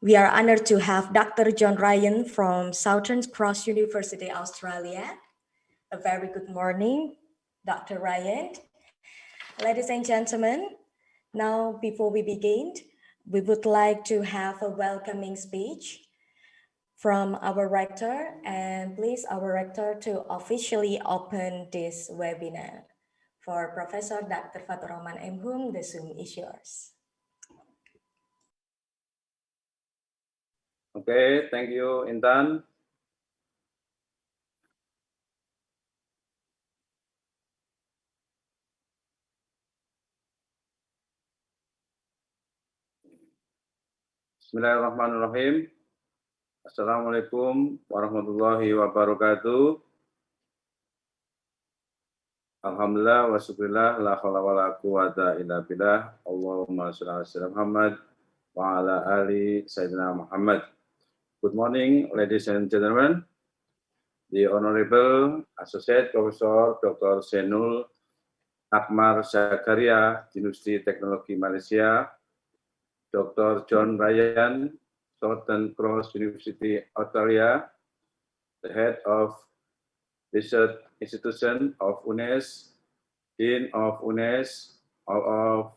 We are honored to have Dr. John Ryan from Southern Cross University, Australia. A very good morning, Dr. Ryan. Ladies and gentlemen, now before we begin, we would like to have a welcoming speech from our rector, and please our rector to officially open this webinar. For Professor Dr. Fatur Rahman M. Hum, the Zoom is yours. Okay, thank you, Intan. Bismillahirrahmanirrahim. Assalamualaikum warahmatullahi wabarakatuh. Alhamdulillah wa syukurillah la haula wala quwata illa billah. Allahumma shalli ala sayyidina Muhammad wa ala ali sayyidina Muhammad. Good morning, ladies and gentlemen. The Honorable Associate Professor Dr. Zainul Akmar Zakaria, Universiti Teknologi Malaysia, Dr. John Ryan, Southern Cross University, Australia, the head of Research Institution of UNES, Dean of UNES, all of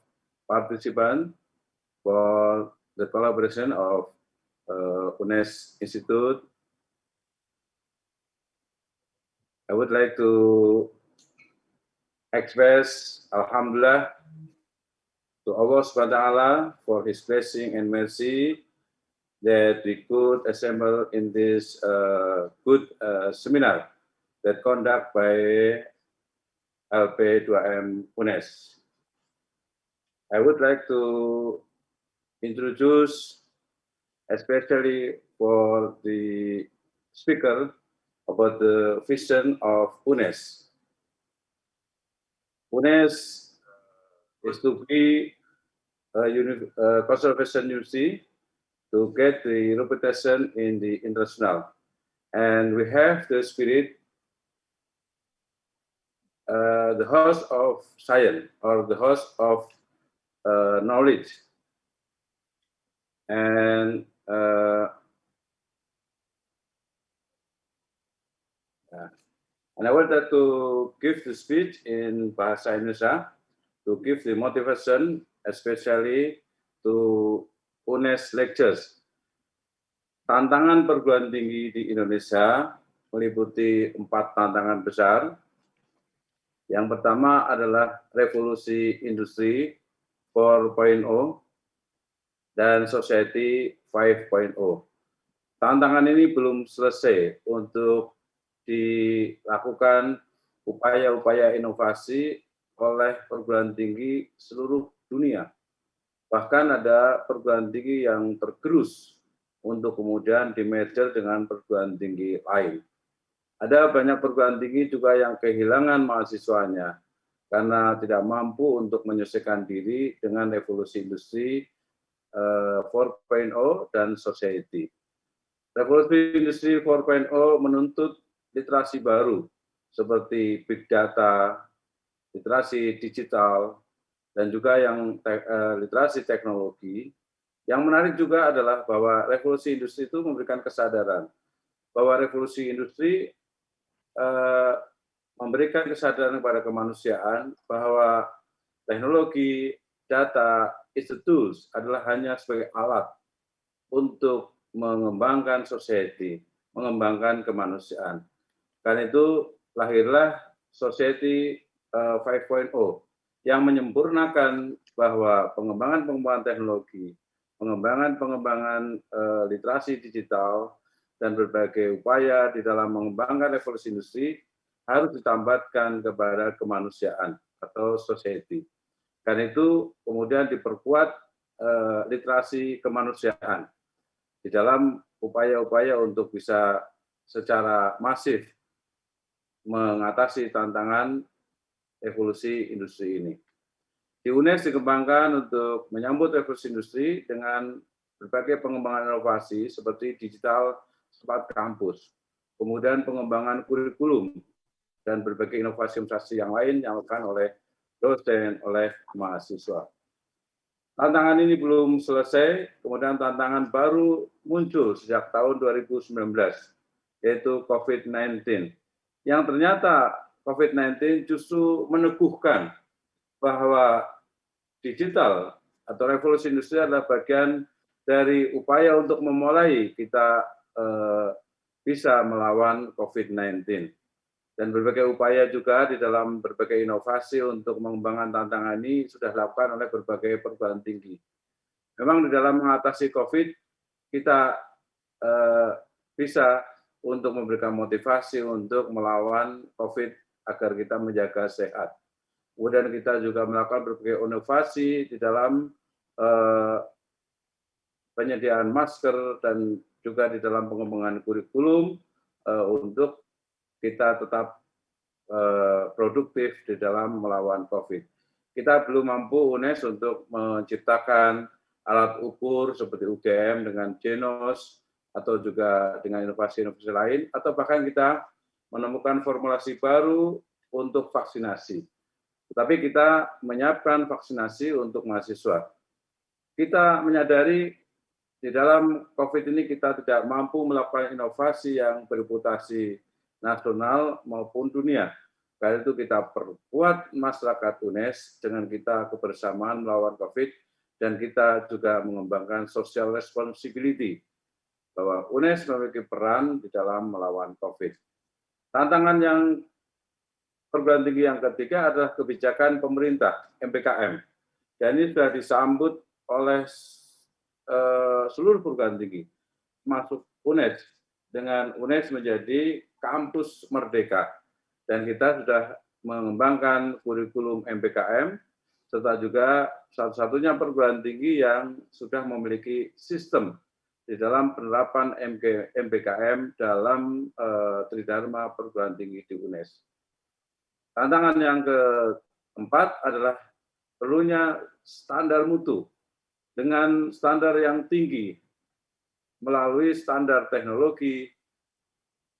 participants for the collaboration of UNES Institute. I would like to express Alhamdulillah to Allah subhanahu wa ta'ala for his blessing and mercy that we could assemble in this good seminar that conducted by LP2M UNES. I would like to introduce, especially for the speaker, about the vision of UNES. UNES is to be a conservation university to get the reputation in the international. And we have the spirit, the host of science or the host of knowledge. And I wanted to give the speech in Bahasa Indonesia to give the motivation, especially to UNES lectures. Tantangan perguruan tinggi di Indonesia meliputi 4 tantangan besar. Yang pertama adalah revolusi industri 4.0 dan society 5.0. Tantangan ini belum selesai untuk dilakukan upaya-upaya inovasi oleh perguruan tinggi seluruh dunia. Bahkan ada perguruan tinggi yang tergerus untuk kemudian di-merger dengan perguruan tinggi lain. Ada banyak perguruan tinggi juga yang kehilangan mahasiswanya karena tidak mampu untuk menyesuaikan diri dengan revolusi industri 4.0 dan society. Revolusi industri 4.0 menuntut literasi baru seperti big data, literasi digital, dan juga yang literasi teknologi. Yang menarik juga adalah bahwa revolusi industri itu memberikan kesadaran bahwa revolusi industri memberikan kesadaran kepada kemanusiaan bahwa teknologi, data, is the tools adalah hanya sebagai alat untuk mengembangkan society, mengembangkan kemanusiaan. Karena itu lahirlah Society 5.0 yang menyempurnakan bahwa pengembangan teknologi, pengembangan literasi digital, dan berbagai upaya di dalam mengembangkan revolusi industri harus ditambahkan kepada kemanusiaan atau society. Karena itu kemudian diperkuat literasi kemanusiaan di dalam upaya-upaya untuk bisa secara masif mengatasi tantangan evolusi industri ini. Di UNES dikembangkan untuk menyambut revolusi industri dengan berbagai pengembangan inovasi seperti digital smart kampus, kemudian pengembangan kurikulum, dan berbagai inovasi yang lain yang dilakukan oleh dosen, oleh mahasiswa. Tantangan ini belum selesai, kemudian tantangan baru muncul sejak tahun 2019, yaitu COVID-19. Yang ternyata COVID-19 justru meneguhkan bahwa digital atau revolusi industri adalah bagian dari upaya untuk memulai kita bisa melawan COVID-19. Dan berbagai upaya juga di dalam berbagai inovasi untuk mengembangkan tantangan ini sudah dilakukan oleh berbagai perguruan tinggi. Memang di dalam mengatasi COVID, kita bisa untuk memberikan motivasi untuk melawan COVID agar kita menjaga sehat. Kemudian kita juga melakukan berbagai inovasi di dalam penyediaan masker dan juga di dalam pengembangan kurikulum untuk kita tetap produktif di dalam melawan COVID. Kita belum mampu UNES untuk menciptakan alat ukur seperti UGM dengan Genos atau juga dengan inovasi-inovasi lain, atau bahkan kita menemukan formulasi baru untuk vaksinasi. Tetapi kita menyiapkan vaksinasi untuk mahasiswa. Kita menyadari di dalam COVID ini kita tidak mampu melakukan inovasi yang bereputasi nasional maupun dunia. Karena itu kita perkuat masyarakat UNES dengan kita kebersamaan melawan COVID, dan kita juga mengembangkan social responsibility bahwa UNES memiliki peran di dalam melawan COVID. Tantangan yang perguruan tinggi yang ketiga adalah kebijakan pemerintah MPKM. Dan ini sudah disambut oleh seluruh perguruan tinggi, masuk UNES, dengan UNES menjadi kampus merdeka. Dan kita sudah mengembangkan kurikulum MPKM, serta juga satu-satunya perguruan tinggi yang sudah memiliki sistem di dalam penerapan MPKM dalam Tridharma perguruan tinggi di UNES. Tantangan yang keempat adalah perlunya standar mutu dengan standar yang tinggi melalui standar teknologi.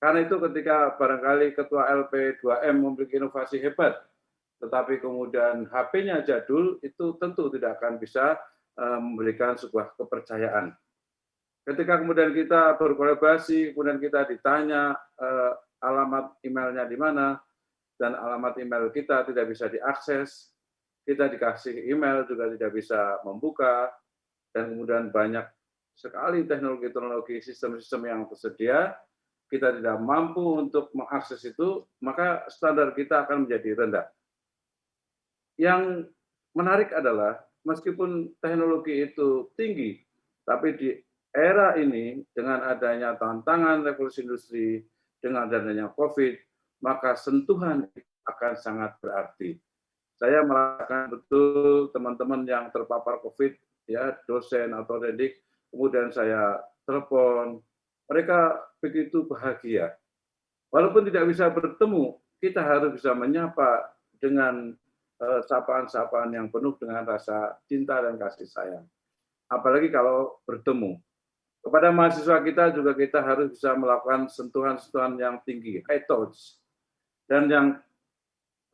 Karena itu ketika barangkali Ketua LP2M memiliki inovasi hebat, tetapi kemudian HP-nya jadul, itu tentu tidak akan bisa memberikan sebuah kepercayaan. Ketika kemudian kita berkolaborasi, kemudian kita ditanya alamat emailnya di mana, dan alamat email kita tidak bisa diakses, kita dikasih email juga tidak bisa membuka, dan kemudian banyak sekali teknologi-teknologi sistem-sistem yang tersedia, kita tidak mampu untuk mengakses itu, maka standar kita akan menjadi rendah. Yang menarik adalah, meskipun teknologi itu tinggi, tapi di era ini, dengan adanya tantangan revolusi industri, dengan adanya COVID, maka sentuhan akan sangat berarti. Saya merasakan betul teman-teman yang terpapar COVID, ya, dosen atau didik, kemudian saya telepon, mereka begitu bahagia. Walaupun tidak bisa bertemu, kita harus bisa menyapa dengan sapaan-sapaan yang penuh dengan rasa cinta dan kasih sayang. Apalagi kalau bertemu. Kepada mahasiswa kita juga kita harus bisa melakukan sentuhan-sentuhan yang tinggi, high touch. Dan yang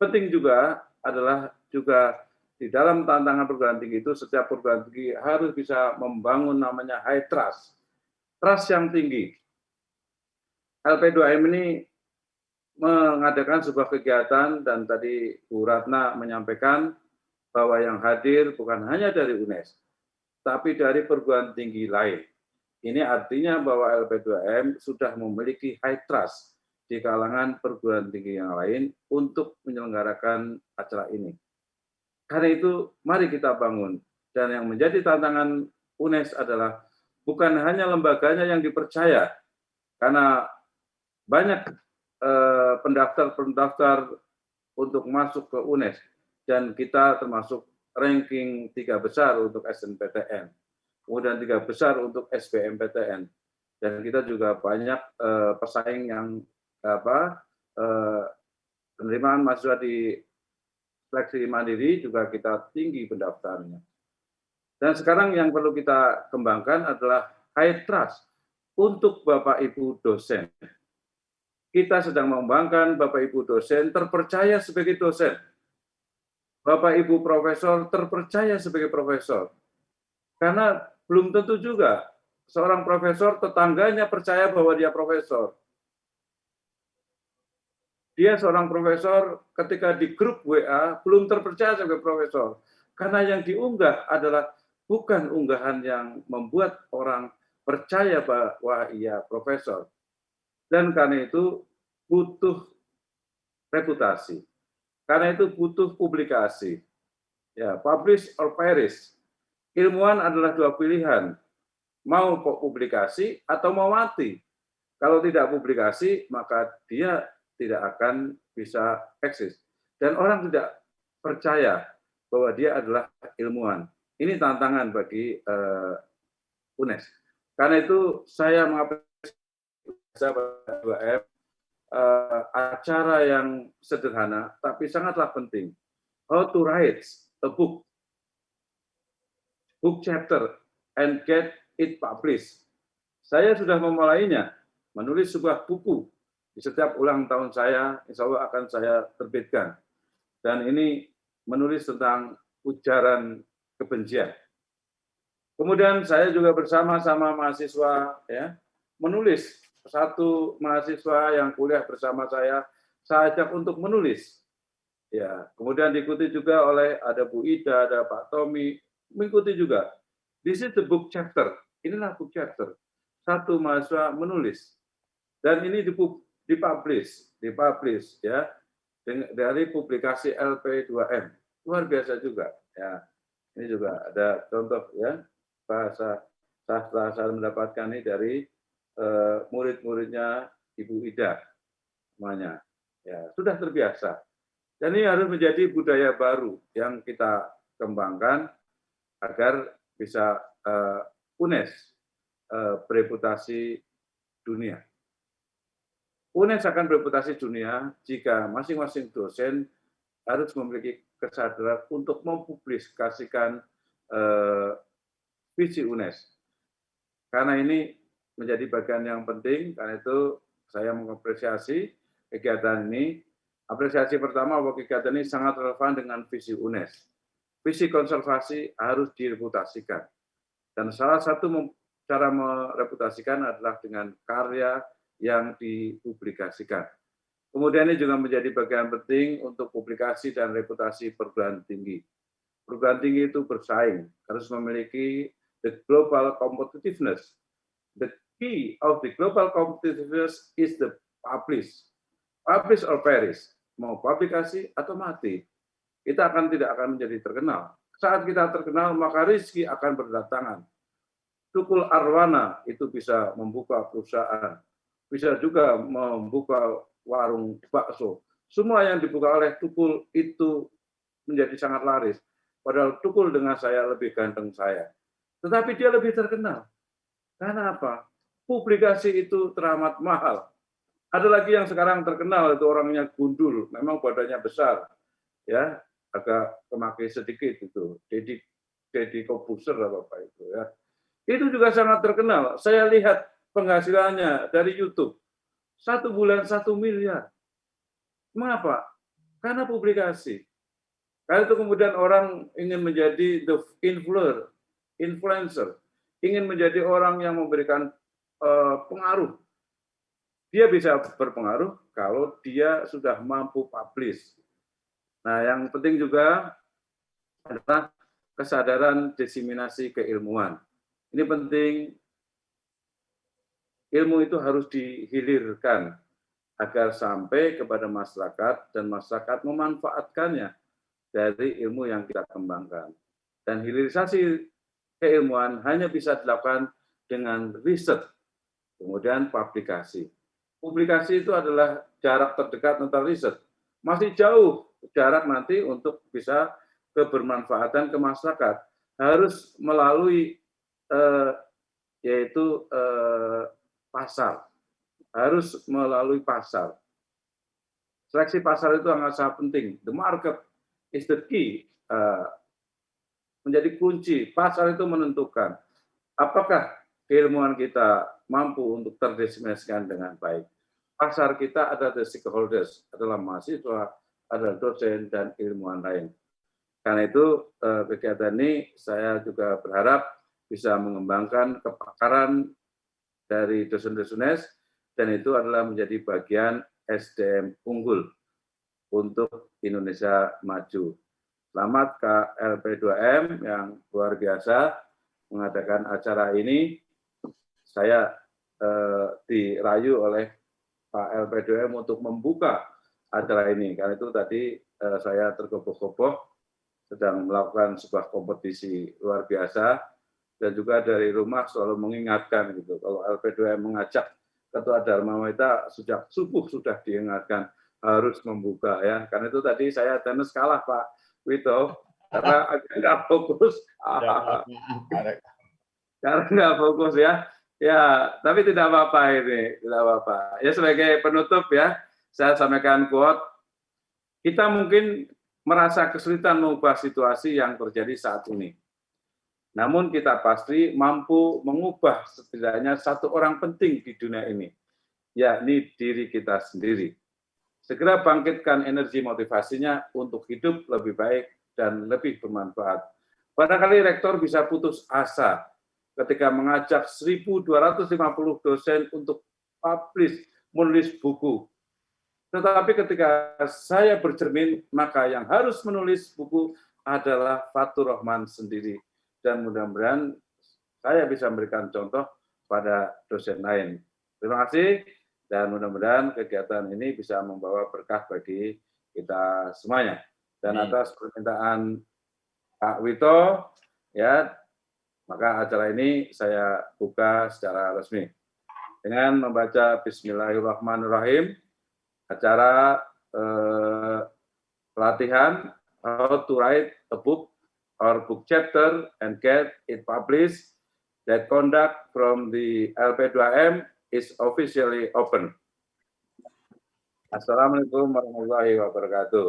penting juga adalah juga di dalam tantangan perguruan tinggi itu, setiap perguruan tinggi harus bisa membangun namanya high trust. Trust yang tinggi. LP2M ini mengadakan sebuah kegiatan, dan tadi Bu Ratna menyampaikan bahwa yang hadir bukan hanya dari UNES, tapi dari perguruan tinggi lain. Ini artinya bahwa LP2M sudah memiliki high trust di kalangan perguruan tinggi yang lain untuk menyelenggarakan acara ini. Karena itu, mari kita bangun. Dan yang menjadi tantangan UNES adalah bukan hanya lembaganya yang dipercaya, karena banyak pendaftar untuk masuk ke UNES, dan kita termasuk ranking 3 besar untuk SNPTN, kemudian 3 besar untuk SBMPTN, dan kita juga banyak pesaing yang penerimaan mahasiswa di seleksi mandiri juga kita tinggi pendaftarnya. Dan sekarang yang perlu kita kembangkan adalah high trust untuk Bapak Ibu dosen. Kita sedang mengembangkan Bapak Ibu dosen terpercaya sebagai dosen. Bapak Ibu profesor terpercaya sebagai profesor. Karena belum tentu juga seorang profesor tetangganya percaya bahwa dia profesor. Dia seorang profesor ketika di grup WA belum terpercaya sebagai profesor. Karena yang diunggah adalah bukan unggahan yang membuat orang percaya bahwa ia profesor. Dan karena itu butuh reputasi. Karena itu butuh publikasi. Ya, publish or perish. Ilmuwan adalah dua pilihan. Mau publikasi atau mau mati. Kalau tidak publikasi, maka dia tidak akan bisa eksis. Dan orang tidak percaya bahwa dia adalah ilmuwan. Ini tantangan bagi UNES. Karena itu saya mengapresiasi 2M acara yang sederhana tapi sangatlah penting. How to write a book chapter and get it published. Saya sudah memulainya, menulis sebuah buku di setiap ulang tahun saya, insya Allah akan saya terbitkan. Dan ini menulis tentang ujaran kebencian. Kemudian saya juga bersama-sama mahasiswa ya menulis. Satu mahasiswa yang kuliah bersama saya ajak untuk menulis. Ya, kemudian diikuti juga oleh ada Bu Ida, ada Pak Tommy, mengikuti juga. This is the book chapter. Inilah book chapter. Satu mahasiswa menulis. Dan ini dipublish ya dari publikasi LP2M. Luar biasa juga ya. Ini juga ada contoh ya bahasa sastra saya mendapatkan ini dari murid-muridnya Ibu Ida namanya. Ya, sudah terbiasa. Dan ini harus menjadi budaya baru yang kita kembangkan agar bisa UNES bereputasi dunia. UNES akan bereputasi dunia jika masing-masing dosen harus memiliki kesadaran untuk mempublikasikan visi UNES. Karena ini menjadi bagian yang penting, karena itu saya mengapresiasi kegiatan ini. Apresiasi pertama bahwa kegiatan ini sangat relevan dengan visi UNES. Visi konservasi harus direputasikan. Dan salah satu cara mereputasikan adalah dengan karya yang dipublikasikan. Kemudian ini juga menjadi bagian penting untuk publikasi dan reputasi perguruan tinggi. Perguruan tinggi itu bersaing, harus memiliki the global competitiveness. The key of the global competitiveness is the publish or perish. Mau publikasi atau mati. Kita tidak akan menjadi terkenal. Saat kita terkenal, maka rezeki akan berdatangan. Tukul Arwana itu bisa membuka perusahaan. Bisa juga membuka warung bakso. Semua yang dibuka oleh Tukul itu menjadi sangat laris. Padahal Tukul dengan saya lebih ganteng saya. Tetapi dia lebih terkenal. Karena apa? Publikasi itu teramat mahal. Ada lagi yang sekarang terkenal, itu orangnya gundul, memang badannya besar. Ya, agak kemakai sedikit itu. Deddy Kobuser apa itu ya. Itu juga sangat terkenal. Saya lihat penghasilannya dari YouTube. 1 bulan 1 miliar. Mengapa? Karena publikasi. Karena itu kemudian orang ingin menjadi the influencer, ingin menjadi orang yang memberikan pengaruh. Dia bisa berpengaruh kalau dia sudah mampu publish. Nah, yang penting juga adalah kesadaran diseminasi keilmuan. Ini penting, ilmu itu harus dihilirkan agar sampai kepada masyarakat dan masyarakat memanfaatkannya dari ilmu yang kita kembangkan. Dan hilirisasi keilmuan hanya bisa dilakukan dengan riset, kemudian publikasi. Publikasi itu adalah jarak terdekat antara riset. Masih jauh jarak nanti untuk bisa kebermanfaatan ke masyarakat. Harus melalui yaitu pasar. Harus melalui pasar. Seleksi pasar itu sangat penting. The market is the key. Menjadi kunci. Pasar itu menentukan apakah keilmuan kita mampu untuk terdiseminasikan dengan baik. Pasar kita ada the stakeholders, adalah mahasiswa, ada dosen, dan ilmuwan lain. Karena itu kegiatan ini saya juga berharap bisa mengembangkan kepakaran dari dosen-dosen UNES, dan itu adalah menjadi bagian SDM unggul untuk Indonesia maju. Selamat KLP2M yang luar biasa mengadakan acara ini. Saya dirayu oleh Pak LP2M untuk membuka acara ini. Karena itu tadi saya tergopoh-gopoh sedang melakukan sebuah kompetisi luar biasa, dan juga dari rumah selalu mengingatkan gitu. Kalau LP2M mengajak Ketua Dharma Wita sejak subuh sudah diingatkan harus membuka ya. Karena itu tadi saya tenis kalah Pak Wito karena nggak fokus. Karena nggak fokus ya. Ya, tapi tidak apa-apa ini, tidak apa-apa. Ya sebagai penutup ya, saya sampaikan quote. Kita mungkin merasa kesulitan mengubah situasi yang terjadi saat ini. Namun kita pasti mampu mengubah setidaknya satu orang penting di dunia ini, yakni diri kita sendiri. Segera bangkitkan energi motivasinya untuk hidup lebih baik dan lebih bermanfaat. Barangkali rektor bisa putus asa ketika mengajak 1.250 dosen untuk menulis buku. Tetapi ketika saya bercermin, maka yang harus menulis buku adalah Fatur Rahman sendiri. Dan mudah-mudahan saya bisa memberikan contoh pada dosen lain. Terima kasih, dan mudah-mudahan kegiatan ini bisa membawa berkah bagi kita semuanya. Dan atas permintaan Pak Wito, ya, maka acara ini saya buka secara resmi dengan membaca Bismillahirrahmanirrahim, acara pelatihan how to write a book or book chapter and get it published that conduct from the LP2M is officially open. Assalamualaikum warahmatullahi wabarakatuh.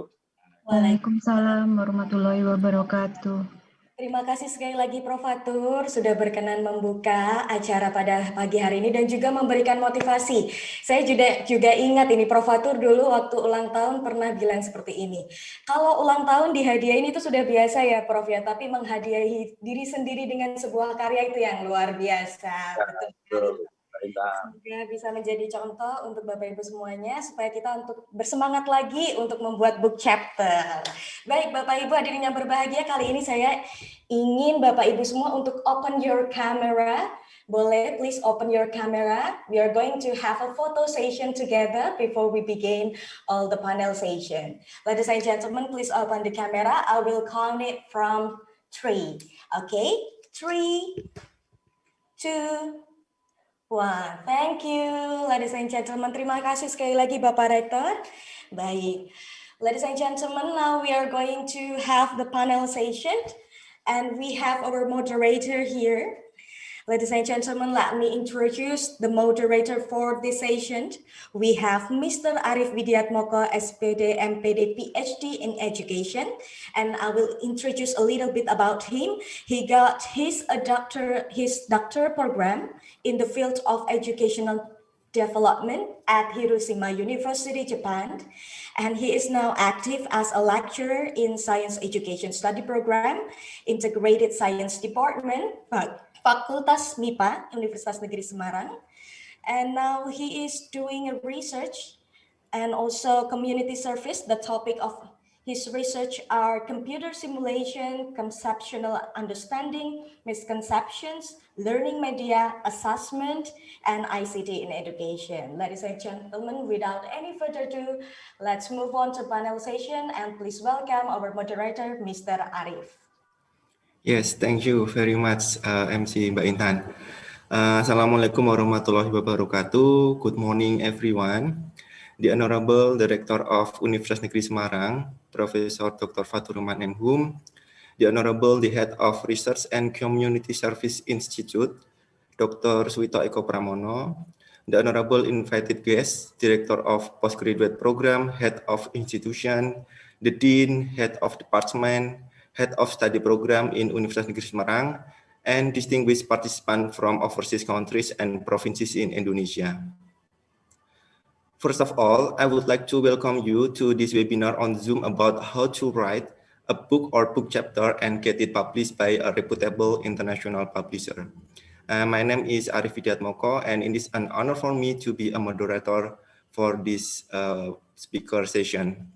Waalaikumsalam warahmatullahi wabarakatuh. Terima kasih sekali lagi Prof. Fatur sudah berkenan membuka acara pada pagi hari ini dan juga memberikan motivasi. Saya juga ingat ini Prof. Fatur dulu waktu ulang tahun pernah bilang seperti ini. Kalau ulang tahun dihadiahin itu sudah biasa ya Prof ya, tapi menghadiahi diri sendiri dengan sebuah karya itu yang luar biasa. Betul sekali. Semoga bisa menjadi contoh untuk Bapak Ibu semuanya supaya kita untuk bersemangat lagi untuk membuat book chapter. Baik Bapak Ibu hadirin yang berbahagia, kali ini saya ingin Bapak Ibu semua untuk open your camera. Boleh please open your camera. We are going to have a photo session together before we begin all the panel session. Ladies and gentlemen, please open the camera. I will count it from 3. Okay? 3, 2, 1. Thank you, ladies and gentlemen. Terima kasih sekali lagi Bapak Rektor. Baik, ladies and gentlemen, now we are going to have the panel session, and we have our moderator here. Ladies and gentlemen, let me introduce the moderator for this session. We have Mr. Arif Widiatmoko, SPD, MPD, PhD in Education, and I will introduce a little bit about him. He got his doctor program in the field of educational development at Hiroshima University, Japan, and he is now active as a lecturer in Science Education Study Program, Integrated Science Department, Fakultas MIPA, Universitas Negeri Semarang, and now he is doing a research and also community service. The topic of his research are computer simulation, conceptual understanding, misconceptions, learning media, assessment, and ICT in education. Ladies and gentlemen, without any further ado, let's move on to panel session, and please welcome our moderator, Mr. Arif. Yes, thank you very much, MC Mbak Intan. Assalamualaikum warahmatullahi wabarakatuh. Good morning, everyone. The Honorable Director of Universitas Negeri Semarang, Profesor Dr. Fatur Rahman MHum, the Honorable the Head of Research and Community Service Institute, Dr. Suwito Eko Pramono, the Honorable Invited Guest, Director of Postgraduate Program, Head of Institution, the Dean, Head of Department, Head of Study Program in Universitas Negeri Semarang, and distinguished participants from overseas countries and provinces in Indonesia. First of all, I would like to welcome you to this webinar on Zoom about how to write a book or book chapter and get it published by a reputable international publisher. My name is Arif Widiatmoko, and it is an honor for me to be a moderator for this speaker session.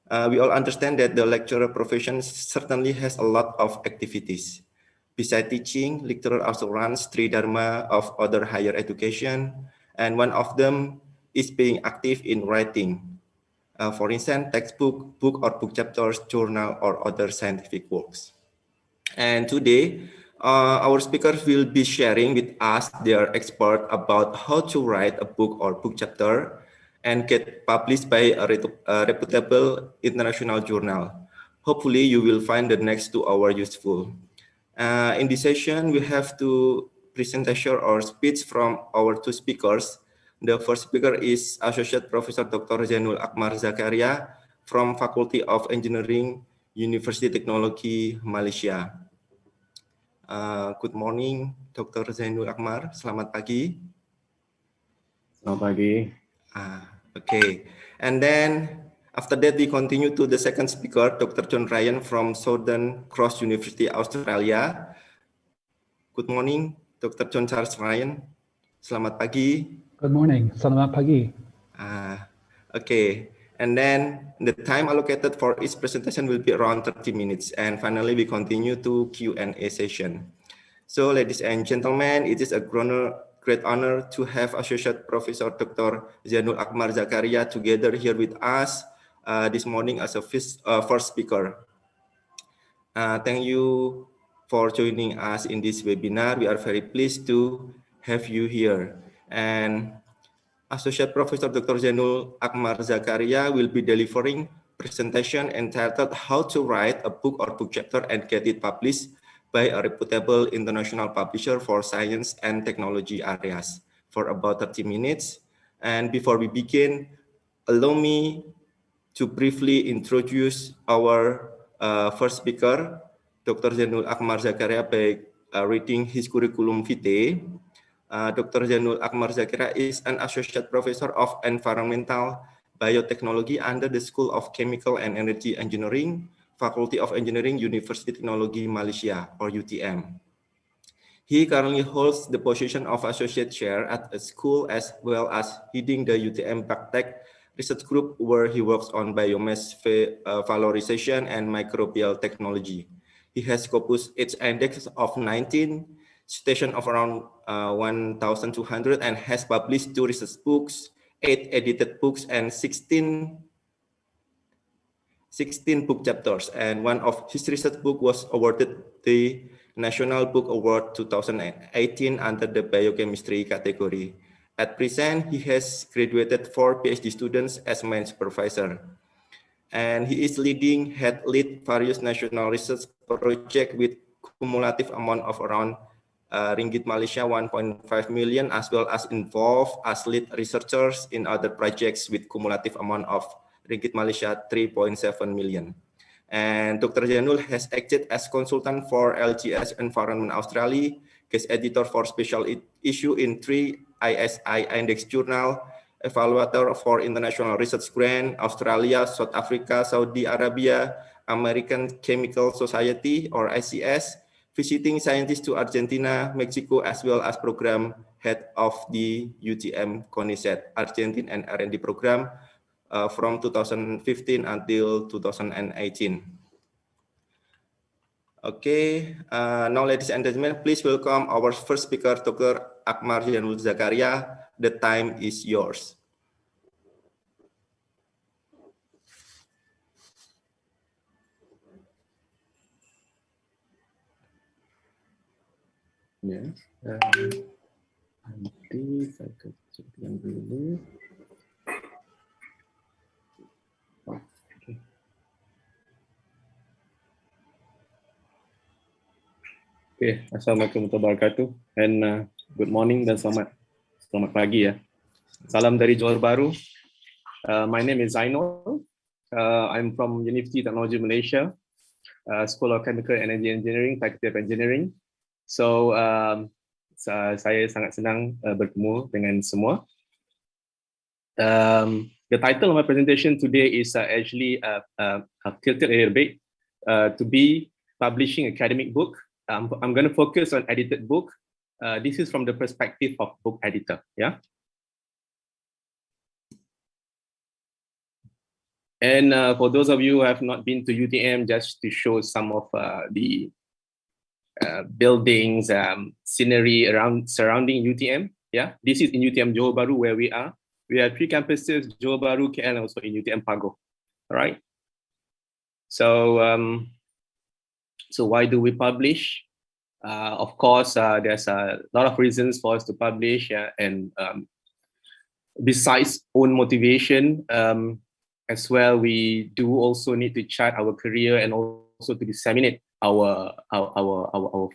We all understand that the lecturer profession certainly has a lot of activities. Besides teaching, lecturer also runs Tri Dharma of other higher education, and one of them is being active in writing. For instance, textbook, book or book chapters, journal, or other scientific works. And today, our speakers will be sharing with us their expert about how to write a book or book chapter and get published by a reputable international journal. Hopefully, you will find the next 2 hours useful. In this session, we have two presentation or speech from our two speakers. The first speaker is Associate Professor Dr. Zainul Akmar Zakaria from Faculty of Engineering, University Technology, Malaysia. Good morning, Dr. Zainul Akmar. Selamat pagi. Selamat pagi. Okay, and then after that, we continue to the second speaker, Dr. John Ryan from Southern Cross University, Australia. Good morning, Dr. John Charles Ryan. Selamat pagi. Good morning. Selamat pagi. Okay, and then the time allocated for each presentation will be around 30 minutes. And finally, we continue to Q&A session. So, ladies and gentlemen, it is a great honor to have Associate Professor Dr. Zainul Akmar Zakaria together here with us this morning as a first speaker. Thank you for joining us in this webinar. We are very pleased to have you here. And Associate Professor Dr. Zainul Akmar Zakaria will be delivering presentation entitled How to Write a Book or Book Chapter and Get It Published by a Reputable International Publisher for Science and Technology areas for about 30 minutes. And before we begin, allow me to briefly introduce our first speaker, Dr. Zainul Akmar Zakaria, by reading his curriculum vitae. Dr. Zainul Akmar Zakaria is an Associate Professor of Environmental Biotechnology under the School of Chemical and Energy Engineering, Faculty of Engineering, University Technology Malaysia, or UTM. He currently holds the position of Associate Chair at a school as well as heading the UTM Bactech Research Group, where he works on biomass valorization and microbial technology. He has Scopus H index of 19, citation of around 1,200, and has published 2 research books, 8 edited books, and 16 book chapters, and one of his research book was awarded the National Book Award 2018 under the biochemistry category. At present, he has graduated 4 PhD students as main supervisor, and he is lead various national research projects with cumulative amount of around ringgit Malaysia 1.5 million, as well as involved as lead researchers in other projects with cumulative amount of ringgit Malaysia 3.7 million. And Dr. Zainul has acted as consultant for LGS Environment Australia, guest editor for special issue in 3 ISI Index Journal, evaluator for International Research Grant, Australia, South Africa, Saudi Arabia, American Chemical Society or ICS, visiting scientist to Argentina, Mexico, as well as program head of the UTM CONICET Argentine and R&D program from 2015 until 2018. Okay, now ladies and gentlemen, please welcome our first speaker, Dr. Akmar Zainul Zakaria. The time is yours. Ya, nanti saya kecilkan dulu. Okay, Assalamualaikum warahmatullahi wabarakatuh, and good morning dan selamat pagi ya. Salam dari Johor Bahru. My name is Zainul. I'm from University Technology Malaysia, School of Chemical and Energy Engineering, Faculty of Engineering. So saya sangat senang bertemu dengan semua. The title of my presentation today is actually tilted a little bit. to be publishing academic book. I'm going to focus on edited book. This is from the perspective of book editor. Yeah. And for those of you who have not been to UTM, just to show some of the buildings, scenery surrounding UTM. Yeah, this is in UTM Johor Bahru where we are. We have 3 campuses: Johor Bahru, KL, and also in UTM Pagoh. All right. So, so why do we publish? Of course, there's a lot of reasons for us to publish, and besides own motivation, as well, we do also need to chart our career and also to disseminate our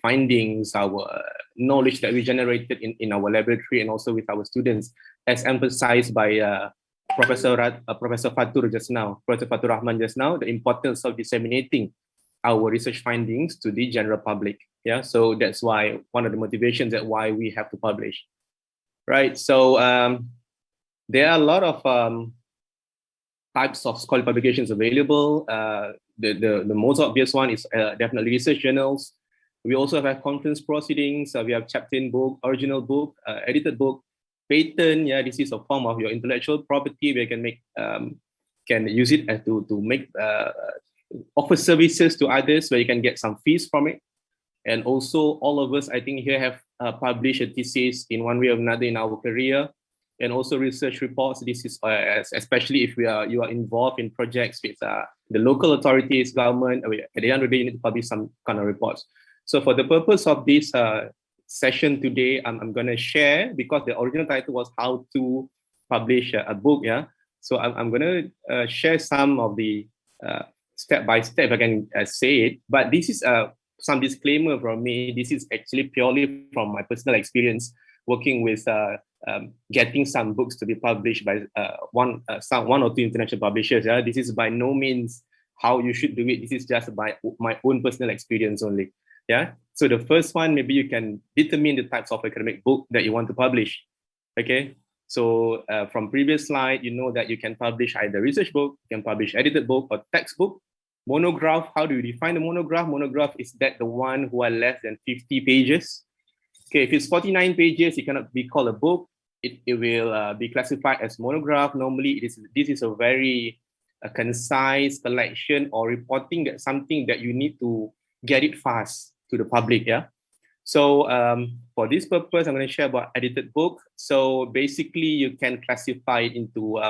findings, our knowledge that we generated in our laboratory and also with our students, as emphasized by Professor Fatur just now, Professor Fatur Rahman just now, the importance of disseminating our research findings to the general public. Yeah, so that's why one of the motivations that why we have to publish, right? So there are a lot of types of scholarly publications available. The most obvious one is definitely research journals. We also have conference proceedings. We have chapter-in book, original book, edited book, patent. Yeah, this is a form of your intellectual property where you can make can use it as to make offer services to others where you can get some fees from it. And also all of us, I think here have published a thesis in one way or another in our career, and also research reports. This is especially if you are involved in projects with the local authorities, government. At the end of the day, you need to publish some kind of reports. So for the purpose of this session today, I'm going to share, because the original title was how to publish a book. Yeah, so I'm going to share some of the step by step, if I can say it. But this is some disclaimer from me. This is actually purely from my personal experience working with getting some books to be published by one or two international publishers. Yeah? This is by no means how you should do it. This is just by my own personal experience only. Yeah. So the first one, maybe you can determine the types of academic book that you want to publish. Okay. So from previous slide, you know that you can publish either research book, you can publish edited book or textbook. Monograph, how do you define the monograph? Monograph is that the one who are less than 50 pages. Okay, if it's 49 pages, it cannot be called a book. It will be classified as monograph. Normally, this is a very concise collection or reporting that something that you need to get it fast to the public. Yeah. So for this purpose, I'm going to share about edited book. So basically, you can classify it into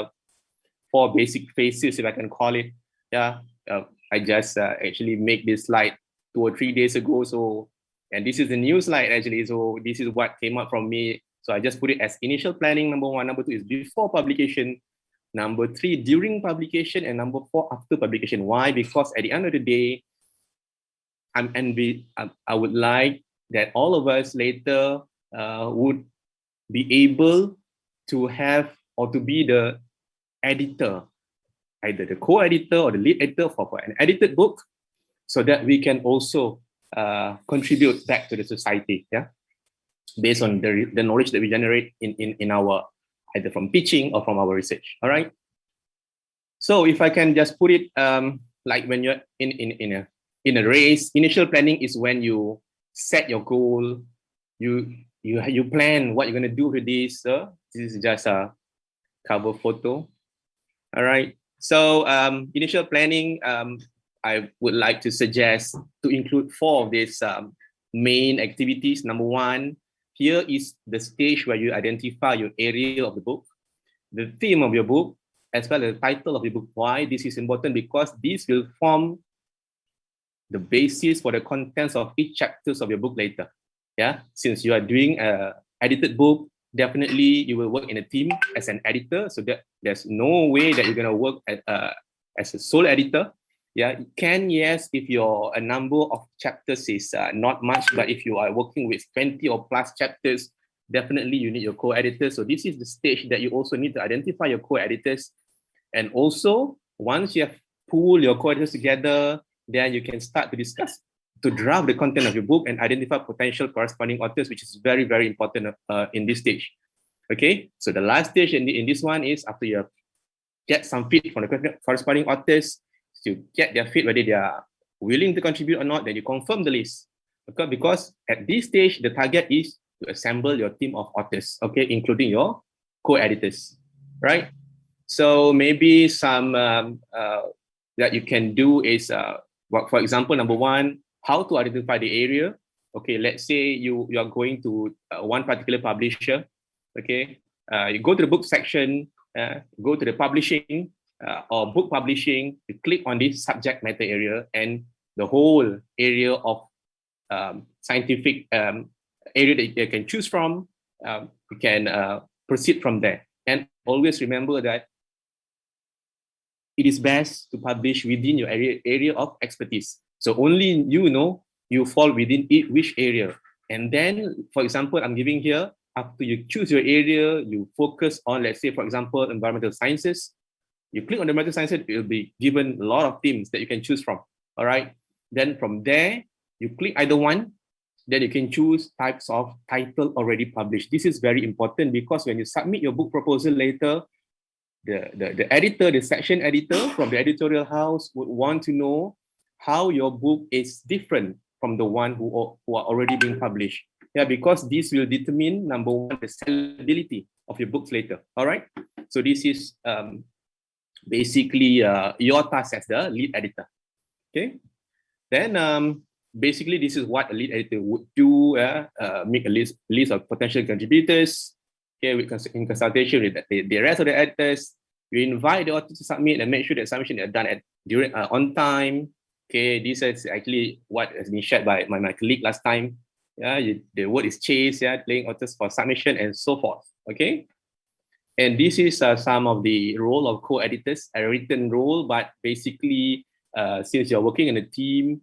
4 basic phases, if I can call it. Yeah. I just actually make this slide 2 or 3 days ago. So, and this is the new slide actually. So this is what came up from me. So I just put it as initial planning, number 1. Number 2 is before publication. Number 3, during publication. And number 4, after publication. Why? Because at the end of the day, I would like that all of us later would be able to have or to be the editor, either the co-editor or the lead editor for an edited book, so that we can also contribute back to the society, yeah, based on the knowledge that we generate in our, either from teaching or from our research. All right. So if I can just put it like when you're in a race, initial planning is when you set your goal, you plan what you're going to do with this. This is just a cover photo. All right. So initial planning, I would like to suggest to include 4 of these main activities. Number 1, here is the stage where you identify your area of the book, the theme of your book, as well as the title of the book. Why this is important? Because this will form the basis for the contents of each chapters of your book later. Yeah, since you are doing an edited book, definitely you will work in a team as an editor, so that there's no way that you're going to work as a sole editor. Yeah, you can, yes, if your number of chapters is not much, but if you are working with 20 or plus chapters, definitely you need your co-editor. So this is the stage that you also need to identify your co-editors. And also, once you have pooled your co-editors together, then you can start to discuss, to draft the content of your book and identify potential corresponding authors, which is very, very important in this stage. Okay, so the last stage in this one is after you get some feed from the corresponding authors, to get their feed whether they are willing to contribute or not, then you confirm the list. Okay, because at this stage, the target is to assemble your team of authors, okay, including your co-editors, right? So maybe some that you can do is, for example, number one, how to identify the area. Okay, let's say you are going to one particular publisher. Okay, you go to the book section, go to the publishing or book publishing. You click on this subject matter area, and the whole area of scientific area that you can choose from. You can proceed from there, and always remember that it is best to publish within your area of expertise. So only you know you fall within which area. And then, for example, I'm giving here, after you choose your area, you focus on, let's say, for example, environmental sciences. You click on the environmental sciences, it will be given a lot of themes that you can choose from. All right. Then from there, you click either one, then you can choose types of title already published. This is very important because when you submit your book proposal later, the editor, the section editor from the editorial house would want to know how your book is different from the one who are already being published. Yeah, because this will determine, number one, the sellability of your books later. All right. So this is basically your task as the lead editor. Okay. Then basically this is what a lead editor would do. Make a list of potential contributors. Okay, in consultation with the rest of the editors, you invite the author to submit and make sure that submission is done on time. Okay, this is actually what has been shared by my colleague last time. Yeah, the word is chase, yeah, playing authors for submission and so forth. Okay, and this is some of the role of co-editors, a written role, but basically, since you're working in a team,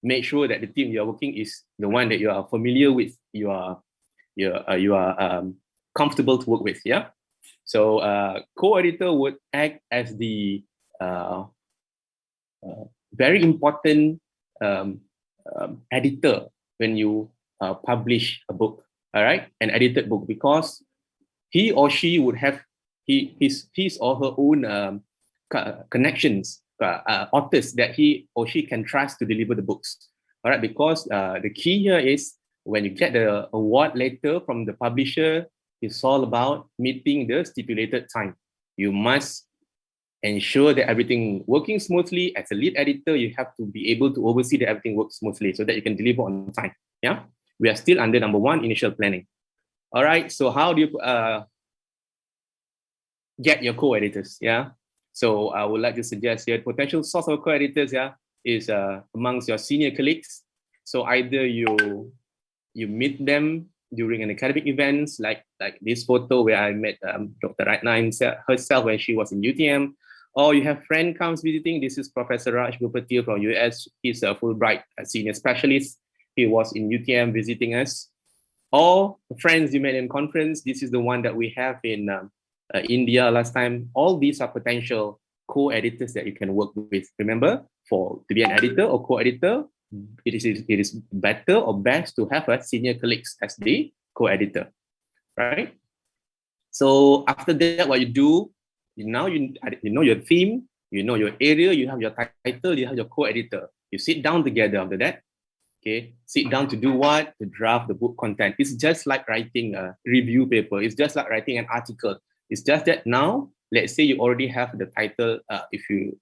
make sure that the team you're working is the one that you are familiar with, you are comfortable to work with. Yeah. So co-editor would act as the very important editor when you publish a book. All right, an edited book, because he or she would have his or her own connections, authors that he or she can trust to deliver the books. All right, because the key here is when you get the award later from the publisher, it's all about meeting the stipulated time. You must ensure that everything working smoothly. As a lead editor, you have to be able to oversee that everything works smoothly so that you can deliver on time. Yeah, we are still under number one, initial planning. All right, so how do you get your co-editors? Yeah, so I would like to suggest here potential source of co-editors, yeah, is amongst your senior colleagues. So either you meet them during an academic events, like this photo where I met Dr. Ratna herself when she was in UTM, or you have friend comes visiting. This is Professor Raj Bhupatil from US. He's a Fulbright senior specialist. He was in UTM visiting us. Or friends you met in conference. This is the one that we have in India last time. All these are potential co-editors that you can work with. Remember, to be an editor or co-editor, it is better or best to have a senior colleagues as the co-editor, right? So after that, what you do, now you know your theme, you know your area, you have your title, you have your co-editor. You sit down together after that. Okay, sit down to do what? To draft the book content. It's just like writing a review paper. It's just like writing an article. It's just that now, let's say you already have the title. If you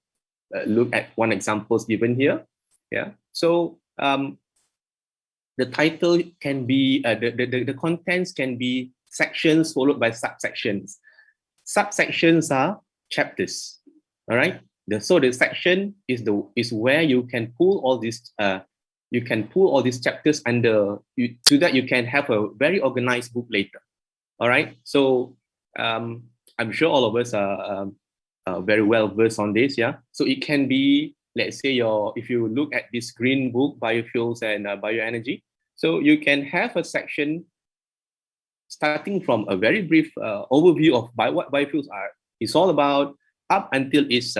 look at one examples given here, yeah. So the title can be the contents can be sections followed by subsections. Subsections are chapters. All right. So the section is where you can pull all these chapters under you, so that you can have a very organized book later. All right. So I'm sure all of us are very well versed on this. Yeah. So it can be, let's say if you look at this green book, biofuels and bioenergy. So you can have a section starting from a very brief overview of what biofuels are. It's all about up until its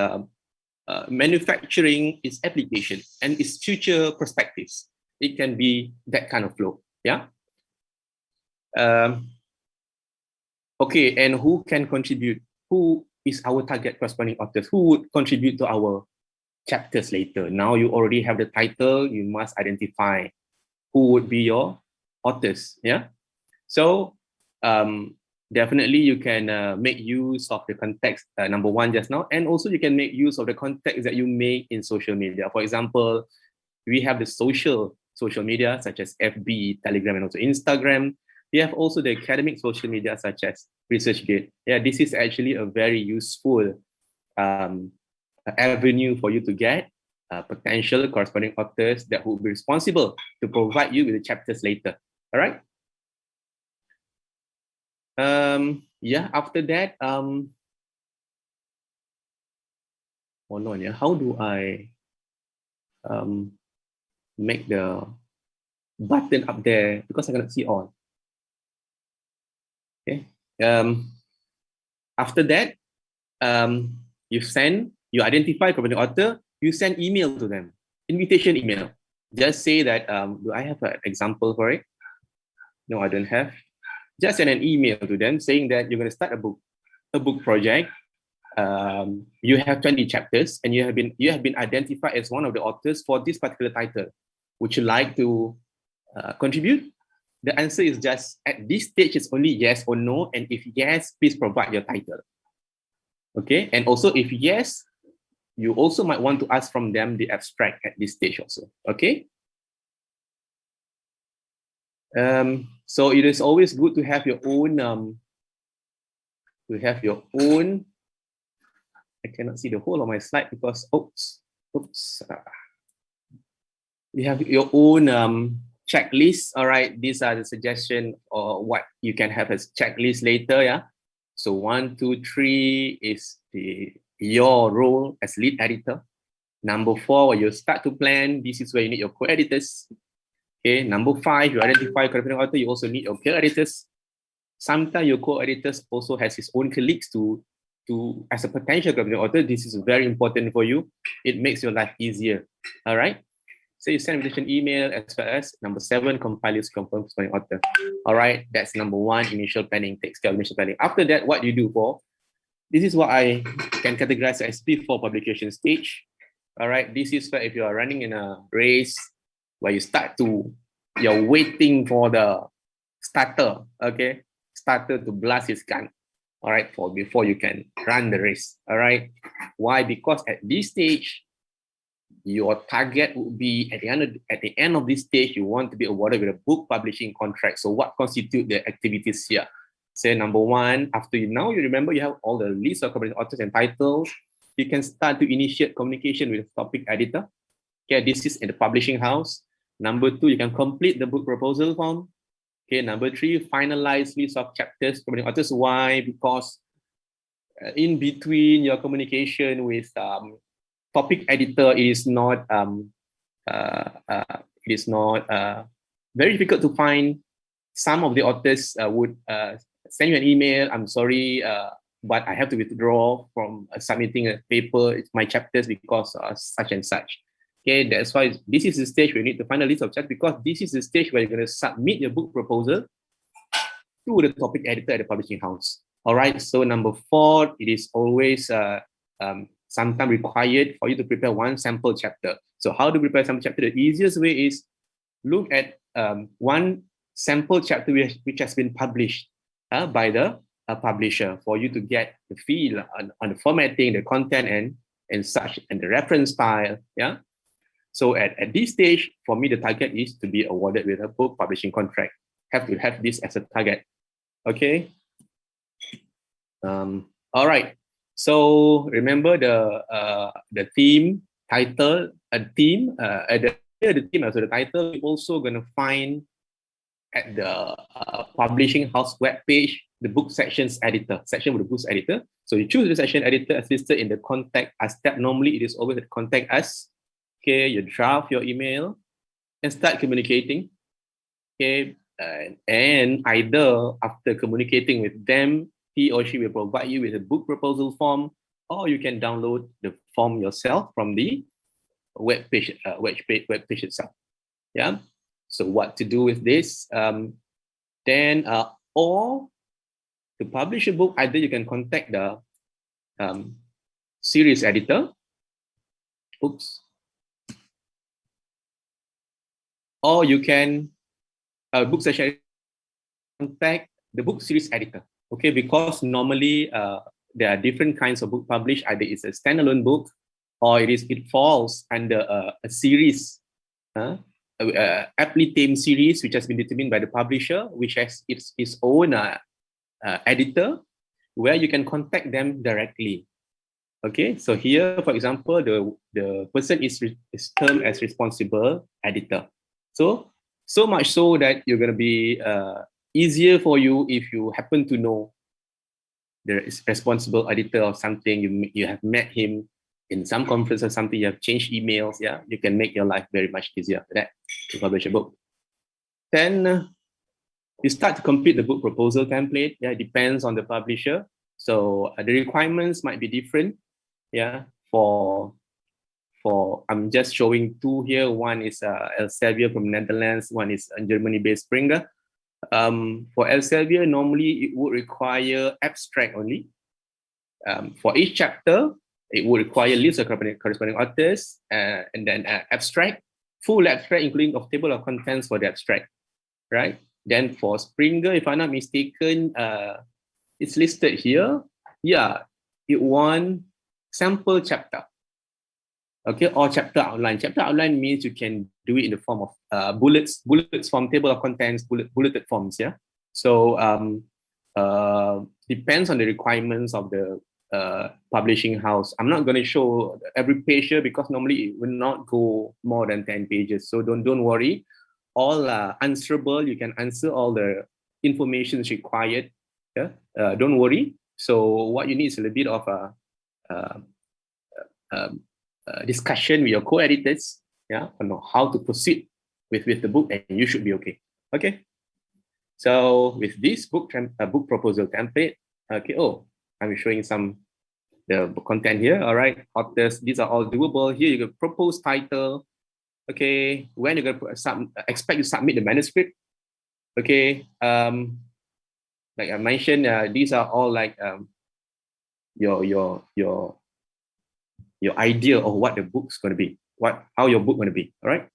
manufacturing, its application, and its future perspectives. It can be that kind of flow. Yeah. Okay, and who can contribute? Who is our target corresponding authors? Who would contribute to our chapters later. Now you already have the title, you must identify who would be your authors. Yeah. So definitely you can make use of the context, number one just now, and also you can make use of the context that you make in social media. For example, we have the social media such as FB, Telegram, and also Instagram. We have also the academic social media such as ResearchGate. Yeah, this is actually a very useful avenue for you to get potential corresponding authors that will be responsible to provide you with the chapters later. All right. Yeah, after that, hold on, yeah. How do I make the button up there because I cannot see all? Okay. After that, you identify the author, you send email to them, invitation email. Just say that, do I have an example for it? No, I don't have. Just send an email to them saying that you're going to start a book project. You have 20 chapters and you have been identified as one of the authors for this particular title. Would you like to contribute? The answer is just at this stage it's only yes or no, and if yes, please provide your title. Okay, and also if yes, you also might want to ask from them the abstract at this stage also. Okay. So it is always good to have your own. I cannot see the whole of my slide because oops. You have your own checklist. All right, these are the suggestion or what you can have as checklist later. Yeah. So 1, 2, 3 is your role as lead editor. Number 4, when you start to plan, this is where you need your co-editors. Okay. Number 5, you identify corresponding author. You also need your co-editors. Sometimes your co-editors also has his own colleagues to as a potential corresponding author. This is very important for you. It makes your life easier. All right. So you send invitation email as well as number 7, compile list confirm corresponding author. All right, that's number 1, initial planning, takes care of initial planning. After that, what do you do for? This is what I can categorize as before publication stage. All right, this is where if you are running in a race where you're waiting for the starter, okay? Starter to blast his gun, all right, before you can run the race, all right? Why? Because at this stage, your target would be at the end of this stage, you want to be awarded with a book publishing contract. So what constitute the activities here? Say number 1, after you remember you have all the list of authors and titles, you can start to initiate communication with the topic editor. Okay, this is in the publishing house. Number 2, you can complete the book proposal form. Okay, number 3, finalize list of chapters, authors. Why? Because in between your communication with topic editor, it is not very difficult to find. Some of the authors would send you an email. I'm sorry, but I have to withdraw from submitting a paper. It's my chapters because such and such. Okay, that's why this is the stage where you need to find a list of chapters, because this is the stage where you're going to submit your book proposal to the topic editor at the publishing house. All right. So number 4, it is always sometimes required for you to prepare one sample chapter. So how to prepare sample chapter? The easiest way is look at one sample chapter which has been published by the publisher for you to get the feel on the formatting, the content, and such, and the reference style. Yeah. So at this stage, for me, the target is to be awarded with a book publishing contract. Have to have this as a target. Okay. All right. So remember the theme, title, the theme also the title. You're also gonna find at the publishing house webpage the book section with the books editor. So you choose the section editor as listed in the contact us tab. Normally it is always at contact us. Okay, you draft your email and start communicating. Okay, and either after communicating with them, he or she will provide you with a book proposal form, or you can download the form yourself from the web page itself. Yeah. So what to do with this? Or to publish a book, either you can contact the series editor, Oops. Or you can book session contact the book series editor. Okay, because normally there are different kinds of book published. Either it's a standalone book, or it falls under a series, aptly themed series, which has been determined by the publisher, which has its own editor, where you can contact them directly. Okay, so here, for example, the person is termed as responsible editor. So much so that you're going to be easier for you if you happen to know the responsible editor of something, you have met him in some conference or something, you have changed emails, yeah, you can make your life very much easier after that to publish a book. Then you start to complete the book proposal template. Yeah, it depends on the publisher. So the requirements might be different. Yeah, for I'm just showing two here. One is Elsevier from Netherlands. One is Germany-based Springer. For Elsevier, normally it would require abstract only. For each chapter, it would require list of corresponding authors and then abstract, full abstract, including of table of contents for the abstract, right? Then for Springer, if I'm not mistaken, it's listed here. Yeah, it won sample chapter. Okay, or chapter outline. Chapter outline means you can do it in the form of bullets from table of contents, bulleted forms. Yeah. So depends on the requirements of the publishing house. I'm not going to show every page here because normally it will not go more than 10 pages. So don't worry. All answerable. You can answer all the information required. Yeah. Don't worry. So what you need is a little bit of discussion with your co-editors, yeah, on how to proceed with the book, and you should be okay. Okay. So with this book proposal template, okay. Oh, I'm showing the content here. All right, authors. These are all doable. Here you can propose title. Okay, when you're gonna expect to submit the manuscript. Okay. Like I mentioned, these are all like your idea of what the book's going to be, how your book going to be. All right,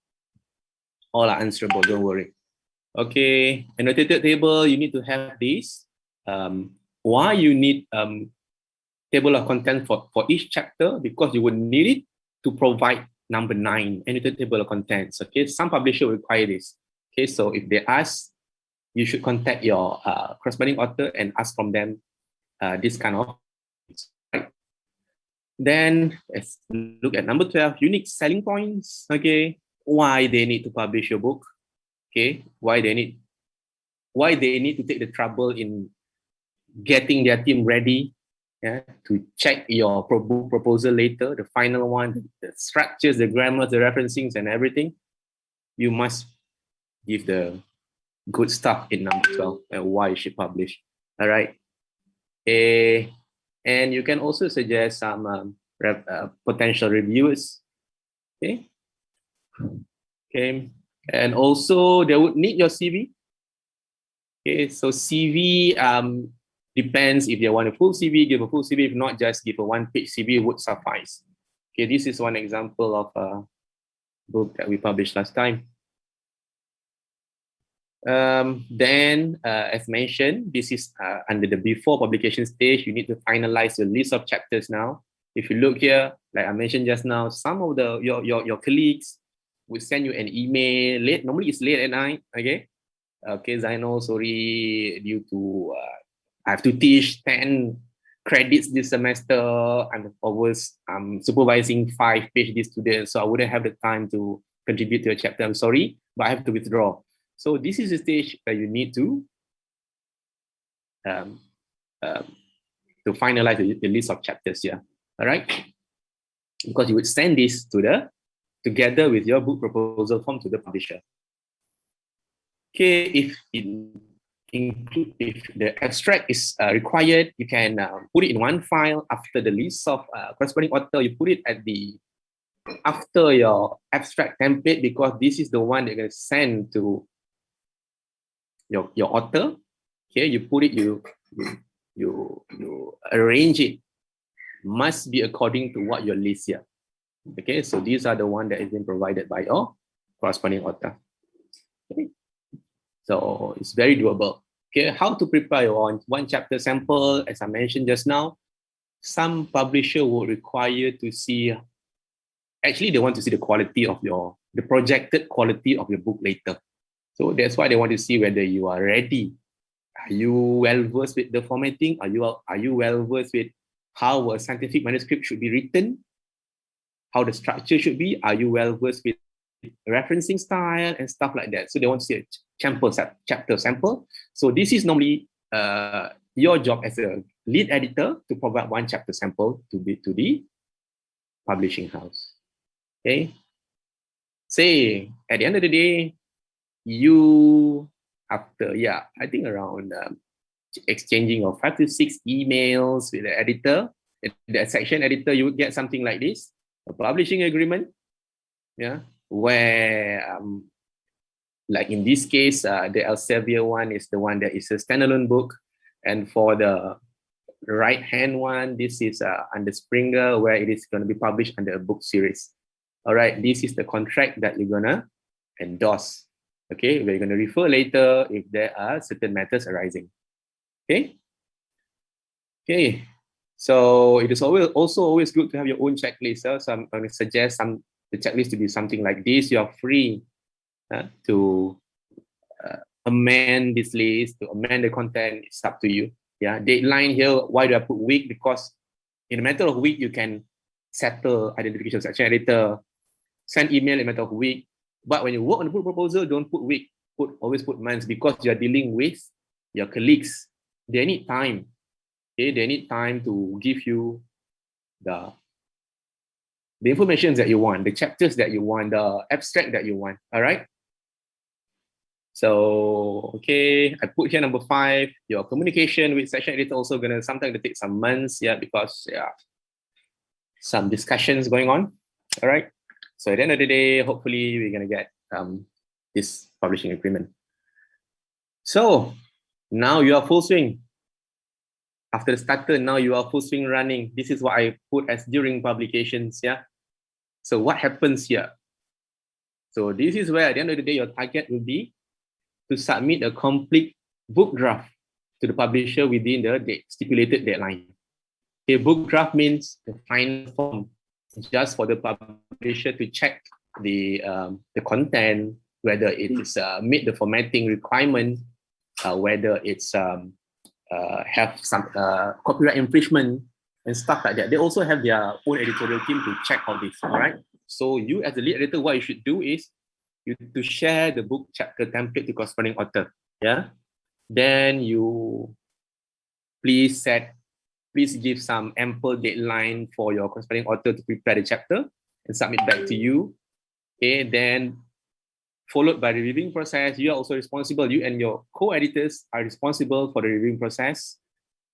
all are answerable, don't worry. Okay, annotated table, you need to have this. Why you need table of content for each chapter? Because you would need it to provide number 9, annotated table of contents. Okay, some publisher will require this. Okay, so if they ask, you should contact your corresponding author and ask from them this kind of. Then let's look at number 12, unique selling points. Okay, why they need to publish your book? Okay, why they need to take the trouble in getting their team ready, yeah, to check your book proposal later, the final one, the structures, the grammar, the referencings, and everything. You must give the good stuff in number 12 and why you should publish. All right. And you can also suggest some potential reviewers. Okay. Okay. And also they would need your CV. Okay. So CV depends if they want a full CV, give a full CV. If not, just give a one-page CV would suffice. Okay. This is one example of a book that we published last time. Then, as mentioned, this is under the before publication stage. You need to finalize the list of chapters now. If you look here, like I mentioned just now, some of your colleagues would send you an email late. Normally, it's late at night. Okay, Zainal, sorry, due to I have to teach 10 credits this semester. I'm supervising 5 PhD students, so I wouldn't have the time to contribute to a chapter. I'm sorry, but I have to withdraw. So this is a stage where you need to finalize the list of chapters here. All right, because you would send this together with your book proposal form to the publisher. Okay, if the abstract is required, you can put it in one file after the list of corresponding author. You put it after your abstract template, because this is the one they're going to send to your author. Okay, you put it, you arrange it. Must be according to what your list here. Okay, so these are the one that is being provided by your corresponding author. Okay. So it's very doable. Okay, how to prepare your one chapter sample? As I mentioned just now, some publisher will require to see, actually they want to see the quality of the projected quality of your book later. So that's why they want to see whether you are ready. Are you well versed with the formatting? Are you well versed with how a scientific manuscript should be written? How the structure should be? Are you well versed with referencing style and stuff like that? So they want to see a chapter sample. So this is normally your job as a lead editor to provide one chapter sample to the publishing house. Okay. Say at the end of the day, you after I think around exchanging of 5 to 6 emails with the editor, the section editor, you would get something like this, a publishing agreement, where like in this case, the Elsevier one is the one that is a standalone book, and for the right hand one, this is under Springer, where it is going to be published under a book series. All right, this is the contract that you're gonna endorse. Okay, we're gonna refer later if there are certain matters arising. Okay. Okay. So it is always good to have your own checklist. So I'm going to suggest the checklist to be something like this. You are free to amend this list, to amend the content. It's up to you. Yeah. Deadline here. Why do I put week? Because in a matter of week, you can settle identification of section editor, send email in a matter of week. But when you work on the book proposal, don't put week. Always put months, because you are dealing with your colleagues. They need time. Okay, they need time to give you the information that you want, the chapters that you want, the abstract that you want. All right. So, okay, I put here number 5. Your communication with section editor also gonna sometimes take some months, because some discussions going on. All right. So at the end of the day, hopefully we're gonna get this publishing agreement. So now you are full swing. After the starter, now you are full swing running. This is what I put as during publications. So what happens here? So this is where at the end of the day, your target will be to submit a complete book draft to the publisher within the stipulated deadline. Okay, book draft means the final form, just for the publisher to check the content, whether it is meet the formatting requirement, whether it's have some copyright infringement and stuff like that. They also have their own editorial team to check all this. All right. So you as the lead editor, what you should do is to share the book chapter template to corresponding author. Then you please give some ample deadline for your corresponding author to prepare the chapter and submit back to you. Okay. Then followed by the reviewing process. You are also responsible. You and your co-editors are responsible for the reviewing process.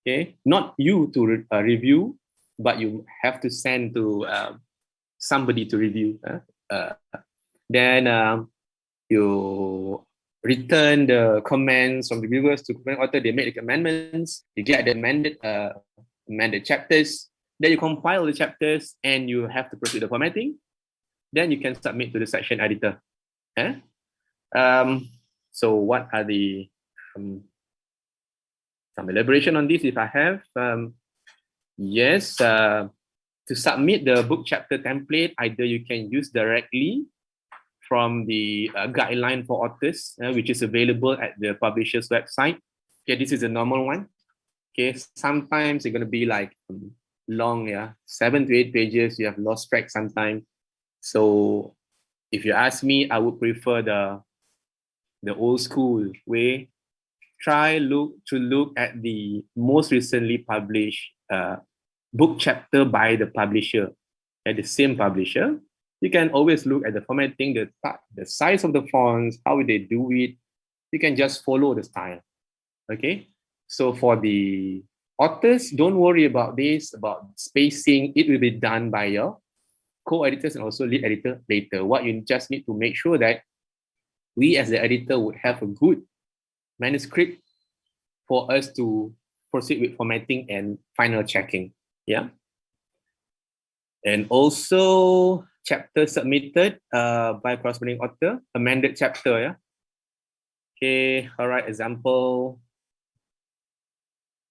Okay, not you to review, but you have to send to somebody to review. Then you return the comments from the reviewers to the author. They make the amendments. You get the amended chapters. Then you compile the chapters, and you have to proceed the formatting. Then you can submit to the section editor. So what are the some elaboration on this if I have? Yes, to submit the book chapter template, either you can use directly from the guideline for authors, which is available at the publisher's website. Okay, this is a normal one. Okay, sometimes it's going to be like long, 7 to 8 pages. You have lost track sometimes. So if you ask me, I would prefer the old school way. To look at the most recently published book chapter by the publisher, at the same publisher. You can always look at the formatting, the size of the fonts, how they do it. You can just follow the style. Okay. So for the authors, don't worry about this, about spacing. It will be done by your co-editors and also lead editor later. What you just need to make sure that we as the editor would have a good manuscript for us to proceed with formatting and final checking. And also chapter submitted by corresponding author, amended chapter, yeah. Okay, all right, example.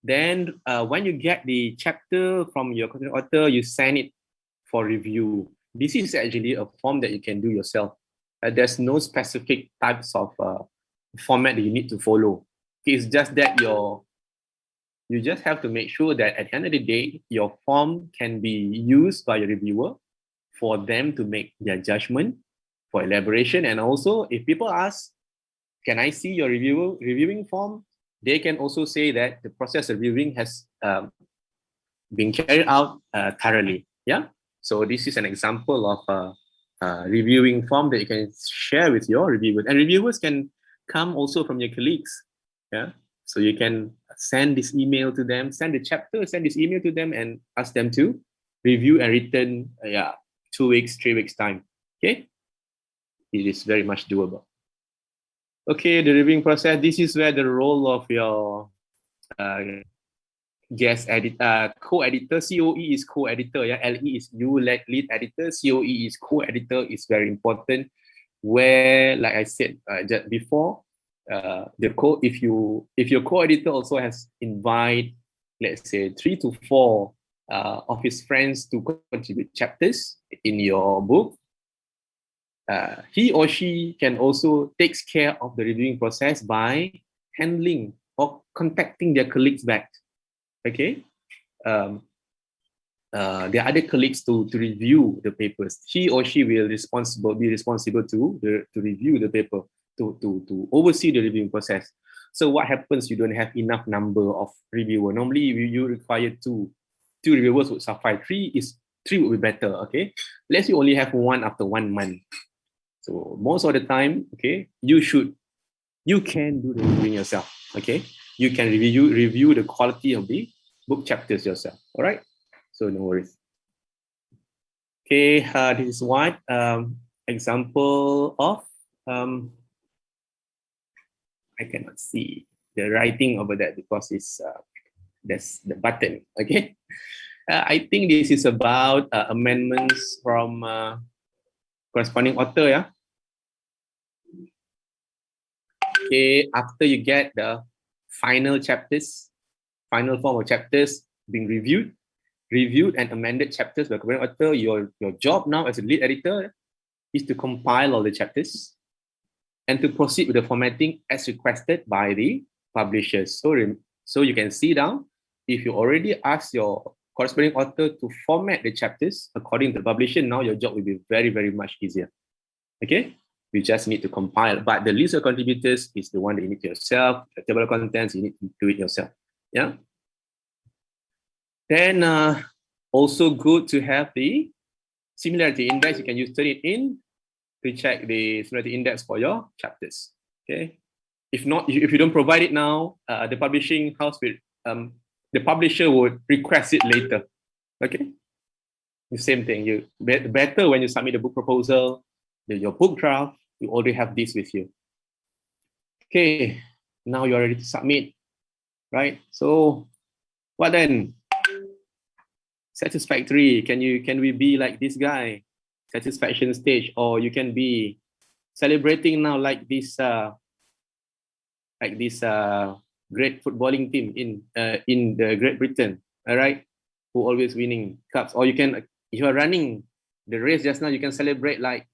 Then when you get the chapter from your corresponding author, you send it for review. This is actually a form that you can do yourself. There's no specific types of format that you need to follow. It's just that you just have to make sure that at the end of the day, your form can be used by your reviewer for them to make their judgment, for elaboration. And also, if people ask, can I see your reviewing form? They can also say that the process of reviewing has been carried out thoroughly. Yeah. So this is an example of a reviewing form that you can share with your reviewers. And reviewers can come also from your colleagues. Yeah. So you can send this email to them, send the chapter, send this email to them, and ask them to review and return. 2 weeks, 3 weeks time. Okay. It is very much doable. Okay, the reviewing process. This is where the role of your guest editor, co-editor. COE is co-editor. Yeah, LE is you lead editor. COE is co-editor. Is very important. Where, like I said just before, if your co-editor also has invite, let's say 3 to 4 of his friends to contribute chapters in your book, he or she can also takes care of the reviewing process by handling or contacting their colleagues back. Okay, their other colleagues to review the papers. He or she will be responsible to review the paper, to oversee the reviewing process. So what happens? You don't have enough number of reviewer. Normally, you require two reviewers would suffice. Three would be better. Okay, let's say you only have one after 1 month. So most of the time, okay, you can do the reviewing yourself. Okay, you can review the quality of the book chapters yourself. All right, so no worries. Okay, this is one example of I cannot see the writing over there because it's that's the button. Okay, I think this is about amendments from corresponding author. Yeah. Okay, after you get the final form of chapters being reviewed and amended chapters by corresponding author, your job now as a lead editor is to compile all the chapters and to proceed with the formatting as requested by the publishers. So you can see down, if you already asked your corresponding author to format the chapters according to the publisher, now your job will be very, very much easier. Okay, you just need to compile, but the list of contributors is the one that you need to yourself. The table of contents, you need to do it yourself. Yeah. Then also good to have the similarity index. You can use Turnitin to check the similarity index for your chapters. Okay. If not, if you don't provide it now, the publishing house will, the publisher would request it later. Okay. The same thing. You better when you submit the book proposal, your book draft, you already have this with you. Okay, now you're ready to submit, right? So, what then? Satisfactory. Can we be like this guy? Satisfaction stage, or you can be celebrating now like this great footballing team in the Great Britain, all right? Who always winning cups, or you can, if you are running the race just now, you can celebrate like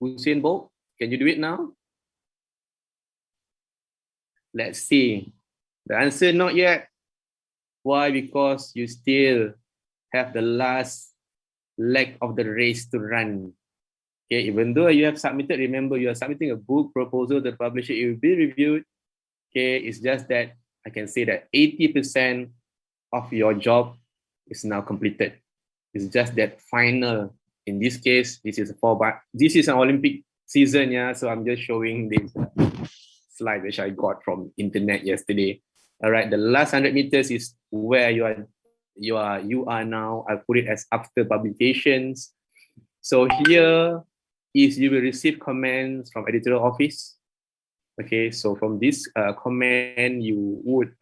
Usain Bolt. Can you do it now? Let's see. The answer, not yet. Why? Because you still have the last leg of the race to run. Okay, even though you have submitted, remember you are submitting a book proposal to the publisher, it will be reviewed. Okay, it's just that I can say that 80% of your job is now completed. It's just that final. In this case, this is this is an Olympic season, yeah. So I'm just showing this slide which I got from internet yesterday. All right, the last 100 meters is where you are now. I put it as after publications. So here is you will receive comments from editorial office. Okay, so from this comment, you would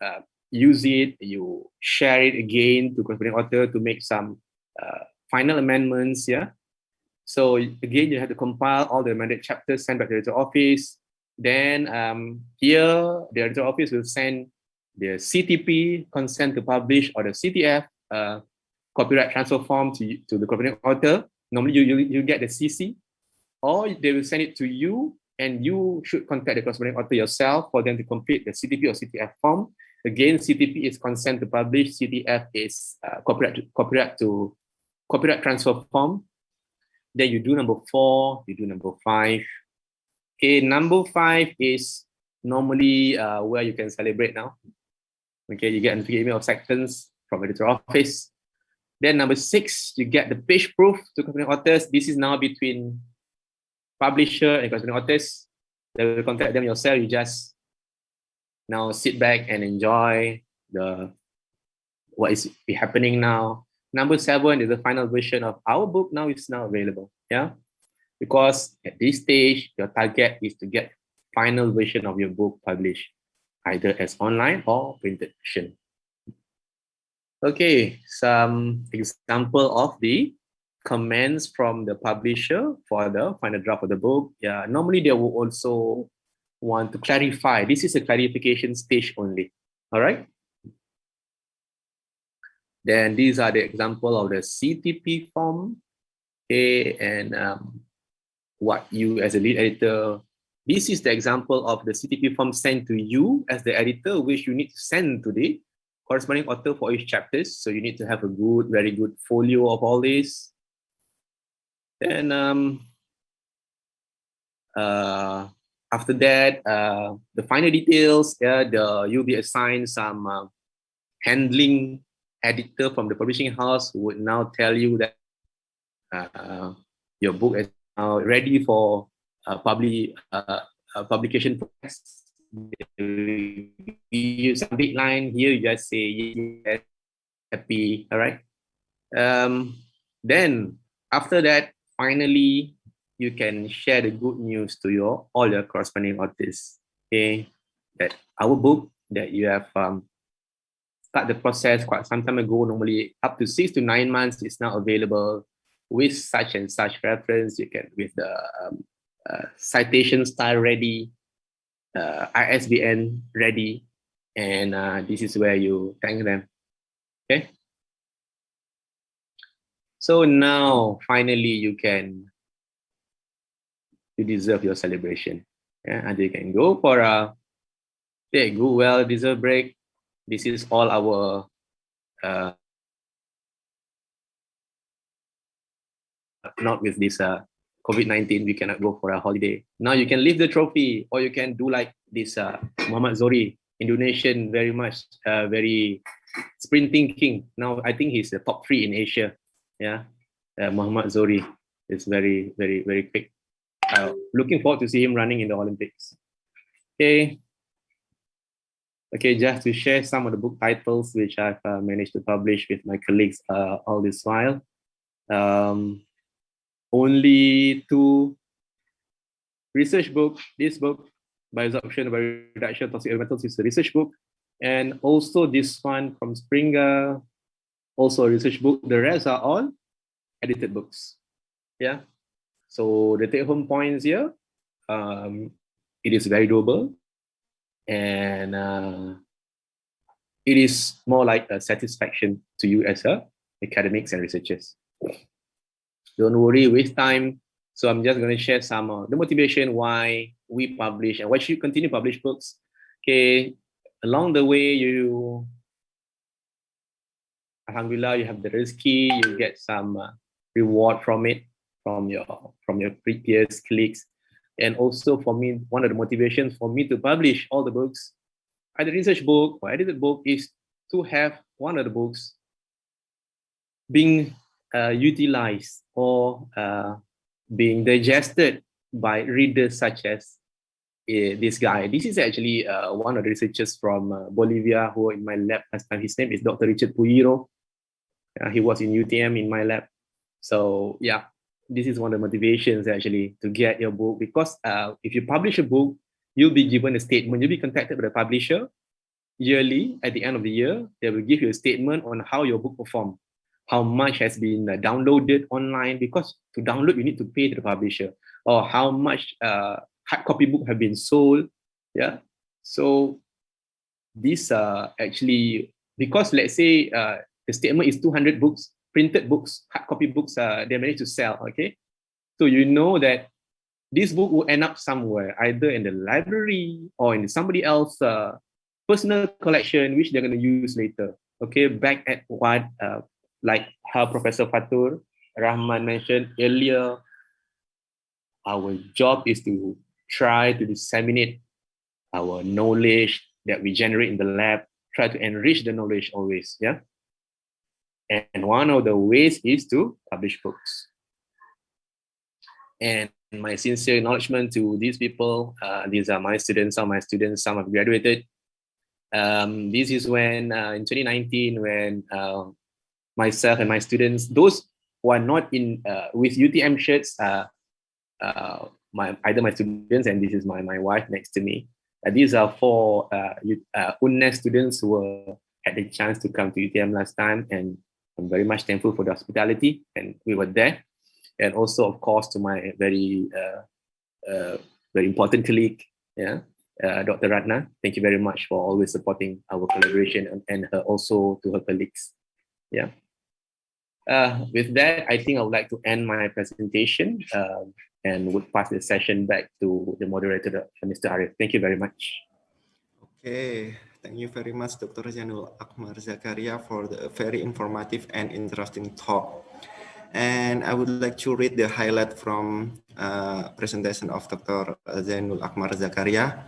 use it, you share it again to corresponding author to make some final amendments, yeah. So again, you have to compile all the amended chapters, send back to the editor office. Then here, the editor office will send the CTP, consent to publish, or the CTF, copyright transfer form to the corresponding author. Normally, you get the CC, or they will send it to you, and you should contact the corresponding author yourself for them to complete the CTP or CTF form. Again, CTP is consent to publish, CTF is copyright transfer form. Then you do number 4, you do number 5. Okay, number 5 is normally where you can celebrate now. Okay, you get a notification of acceptance from editor office. Then number 6, you get the page proof to corresponding authors. This is now between publisher and corresponding authors. They will contact them yourself. You just now sit back and enjoy what is happening now. Number 7 is the final version of our book. Now it's now available. Yeah, because at this stage, your target is to get final version of your book published, either as online or printed version. Okay, some example of the comments from the publisher for the final draft of the book. Yeah, normally they will also want to clarify. This is a clarification stage only. All right. Then these are the example of the CTP form. Okay, and what you as a lead editor, this is the example of the CTP form sent to you as the editor, which you need to send to the corresponding author for each chapters. So you need to have a very good folio of all this. Then after that, the final details, you'll be assigned some handling editor from the publishing house who would now tell you that your book is now ready for publication process. You use a big line here, you just say yes, happy, all right? Then after that, finally, you can share the good news to all your corresponding authors. Okay, that our book that you have start the process quite some time ago, normally up to 6 to 9 months, is now available with such and such reference. You can with the citation style ready, ISBN ready, and this is where you thank them. Okay. So now finally you deserve your celebration. Yeah, and you can go for a good well-deserved break. This is all our not with this COVID-19, we cannot go for a holiday. Now you can leave the trophy, or you can do like this Muhammad Zohri, Indonesian, very much very sprinting king. Now I think he's the top 3 in Asia. Yeah, Muhammad Zohri is very, very, very quick. Looking forward to see him running in the Olympics. Okay. Okay, just to share some of the book titles which I've managed to publish with my colleagues all this while. Only 2 research books. This book, Bioabsorption by Reduction of Toxic Elementals, is a research book. And also this one from Springer, also a research book. The rest are all edited books. Yeah. So the take-home points here, it is very doable. And it is more like a satisfaction to you as academics and researchers. Don't worry, waste time. So I'm just going to share some of the motivation why we publish and why should you continue to publish books. Okay, along the way, alhamdulillah, you have the rezeki, you get some reward from it, from your previous colleagues. And also for me, one of the motivations for me to publish all the books, either research book or edited book, is to have one of the books being utilized or being digested by readers such as this guy. This is actually one of the researchers from Bolivia who in my lab last time. His name is Dr. Richard Puyiro. He was in UTM in my lab. So yeah, this is one of the motivations actually to get your book, because if you publish a book, you'll be given a statement. You'll be contacted by the publisher yearly at the end of the year. They will give you a statement on how your book performed. how much has been downloaded online, because to download you need to pay to the publisher, or how much hard copy book have been sold. Yeah, so these are actually, because let's say the statement is 200 books, printed books, hard copy books, they managed to sell. Okay, so you know that this book will end up somewhere, either in the library or in somebody else's personal collection, which they're going to use later. Okay, back at what, like how Professor Fatur Rahman mentioned earlier, our job is to try to disseminate our knowledge that we generate in the lab, try to enrich the knowledge always, yeah? And one of the ways is to publish books. And my sincere acknowledgement to these people. These are my students, some of my students, some have graduated. This is when, in 2019, when myself and my students, those who are not in with UTM shirts, either my students, and this is my wife next to me. These are 4 UNES students who had the chance to come to UTM last time, and I'm very much thankful for the hospitality, and we were there. And also, of course, to my very important colleague, yeah, Dr. Ratna. Thank you very much for always supporting our collaboration, and her also to her colleagues. Yeah. With that, I think I would like to end my presentation and would pass the session back to the moderator, Mr. Arif. Thank you very much. Okay, thank you very much, Dr. Zainul Akmar Zakaria, for the very informative and interesting talk. And I would like to read the highlight from presentation of Dr. Zainul Akmar Zakaria.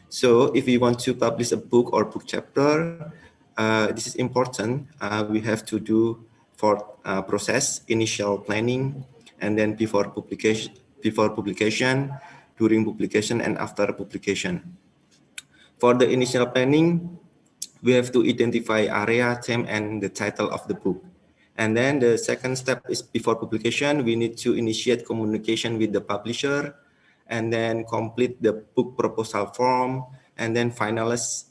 So if we want to publish a book or book chapter, this is important. We have to do for process, initial planning, and then before publication, during publication, and after publication. For the initial planning, we have to identify area, theme, and the title of the book. And then the second step is before publication, we need to initiate communication with the publisher, and then complete the book proposal form, and then finalize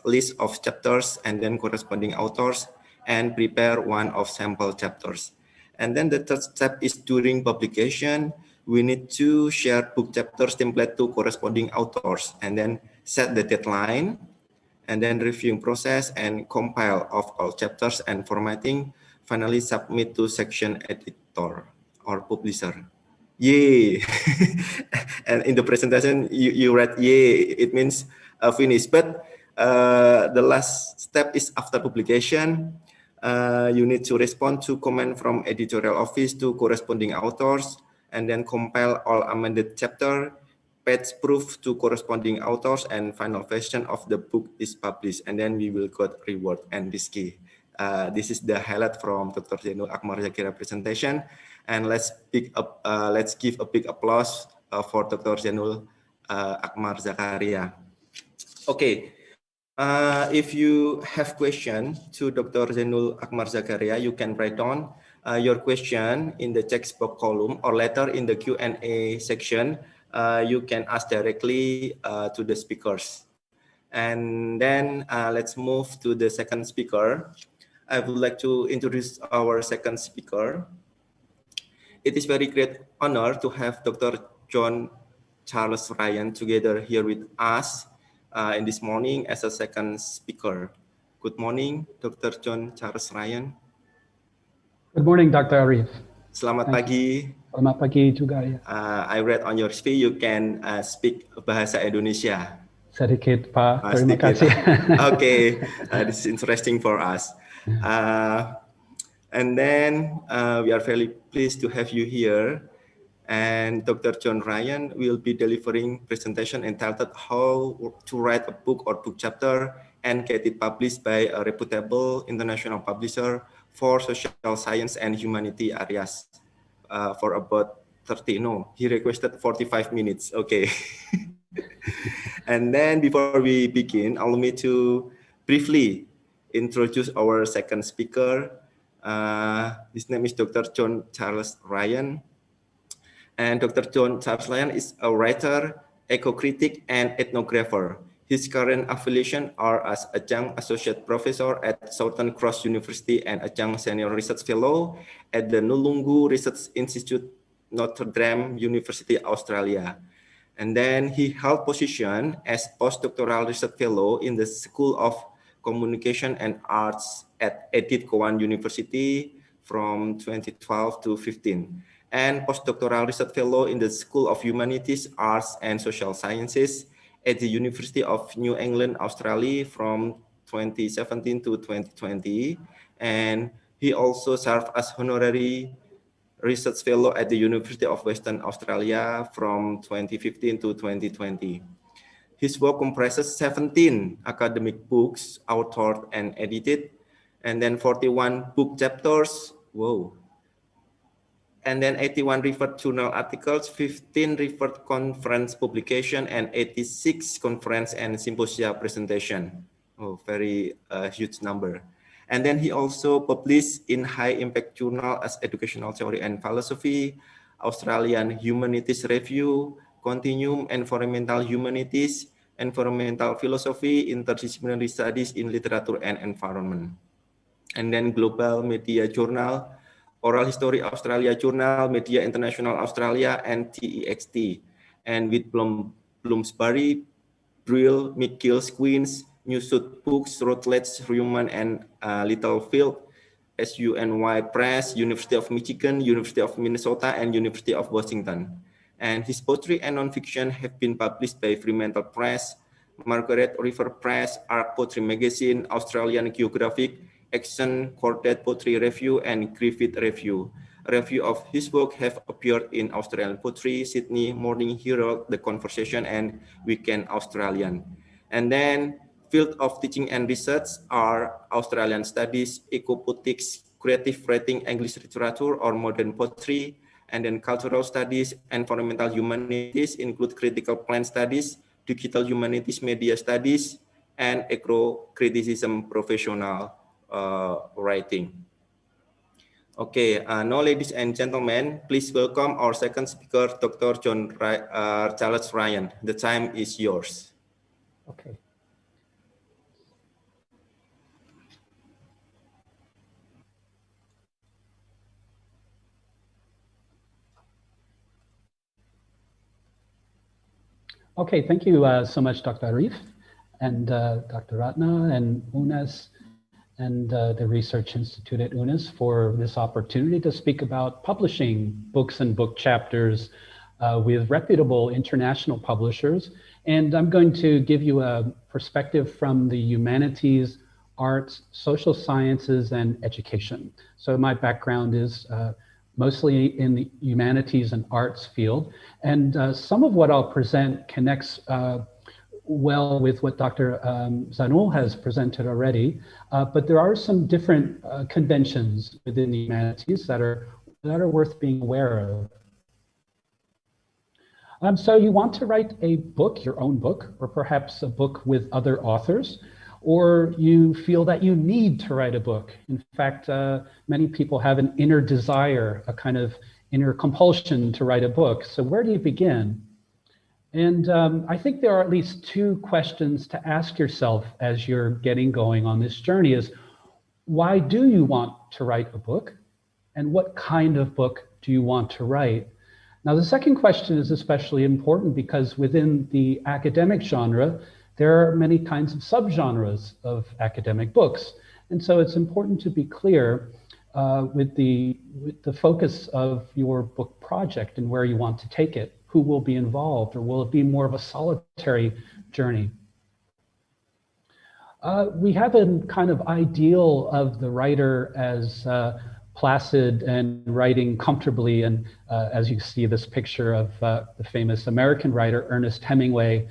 list of chapters and then corresponding authors, and prepare one of sample chapters. And then the third step is during publication, we need to share book chapters template to corresponding authors, and then set the deadline, and then reviewing process and compile of all chapters and formatting, finally submit to section editor or publisher. Yay! And in the presentation, you read yay, it means finished. But the last step is after publication. You need to respond to comment from editorial office to corresponding authors, and then compile all amended chapter, page proof to corresponding authors, and final version of the book is published, and then we will get reward and this key. This is the highlight from Dr. Zainul Akmar Zakaria presentation, and let's give a big applause for Dr. Zainul Akmar Zakaria. Okay, if you have question to Dr. Zainul Akmar Zakaria, you can write down your question in the text box column, or later in the Q&A section. You can ask directly to the speakers. And then let's move to the second speaker. I would like to introduce our second speaker. It is very great honor to have Dr. John Charles Ryan together here with us in this morning as a second speaker. Good morning, Dr. John Charles Ryan. Good morning, Dr. Arif. Selamat pagi. Selamat pagi juga ya. I read on your CV you can speak bahasa Indonesia. Sedikit, Pak. Terima kasih. Okay, this is interesting for us. And then we are very pleased to have you here. And Dr. John Ryan will be delivering presentation entitled How to Write a Book or Book Chapter and Get It Published by a Reputable International Publisher for Social Science and Humanity areas for about 30, no, he requested 45 minutes, okay. And then before we begin, allow me to briefly introduce our second speaker. His name is Dr. John Charles Ryan. And Dr. John Charles Ryan is a writer, eco-critic, and ethnographer. His current affiliation are as Adjunct Associate Professor at Southern Cross University and Adjunct Senior Research Fellow at the Nulungu Research Institute, Notre Dame University, Australia. And then he held position as postdoctoral research fellow in the School of Communication and Arts at Edith Cowan University from 2012 to 15, and postdoctoral research fellow in the School of Humanities, Arts, and Social Sciences at the University of New England, Australia from 2017 to 2020. And he also served as honorary research fellow at the University of Western Australia from 2015 to 2020. His work comprises 17 academic books authored and edited, and then 41 book chapters, whoa, and then 81 referred journal articles, 15 referred conference publication, and 86 conference and symposia presentation. Oh, very huge number. And then he also published in high impact journal as Educational Theory and Philosophy, Australian Humanities Review, Continuum Environmental Humanities, Environmental Philosophy, Interdisciplinary Studies in Literature and Environment. And then Global Media Journal, Oral History Australia Journal, Media International Australia, and TEXT. And with Bloomsbury, Brill, McGill, Queen's, Newswood Books, Routledge, Reumann, and Littlefield, SUNY Press, University of Michigan, University of Minnesota, and University of Washington. And his poetry and nonfiction have been published by Fremantle Press, Margaret River Press, Arc Poetry Magazine, Australian Geographic, Action, Quartet Poetry Review, and Griffith Review. A review of his work have appeared in Australian Poetry, Sydney Morning Herald, The Conversation, and Weekend Australian. And then field of teaching and research are Australian Studies, Ecopoetics, Creative Writing, English Literature, or Modern Poetry, and then Cultural Studies, Environmental Humanities include Critical Plant Studies, Digital Humanities, Media Studies, and Eco-Criticism Professional Writing. Okay, now ladies and gentlemen, please welcome our second speaker, Dr. Charles Ryan. The time is yours. Okay. Okay, thank you so much, Dr. Arif, and Dr. Ratna, and UNES, and the Research Institute at UNES for this opportunity to speak about publishing books and book chapters with reputable international publishers. And I'm going to give you a perspective from the humanities, arts, social sciences, and education. So my background is mostly in the humanities and arts field. And some of what I'll present connects well with what Dr. Zanul has presented already, but there are some different conventions within the humanities that are worth being aware of. So you want to write a book, your own book, or perhaps a book with other authors, or you feel that you need to write a book. In fact, many people have an inner desire, a kind of inner compulsion to write a book. So where do you begin? And I think there are at least two questions to ask yourself as you're getting going on this journey is, why do you want to write a book? And what kind of book do you want to write? Now, the second question is especially important because within the academic genre, there are many kinds of subgenres of academic books. And so it's important to be clear with the focus of your book project and where you want to take it. Who will be involved, or will it be more of a solitary journey? We have a kind of ideal of the writer as placid and writing comfortably. And as you see this picture of the famous American writer, Ernest Hemingway,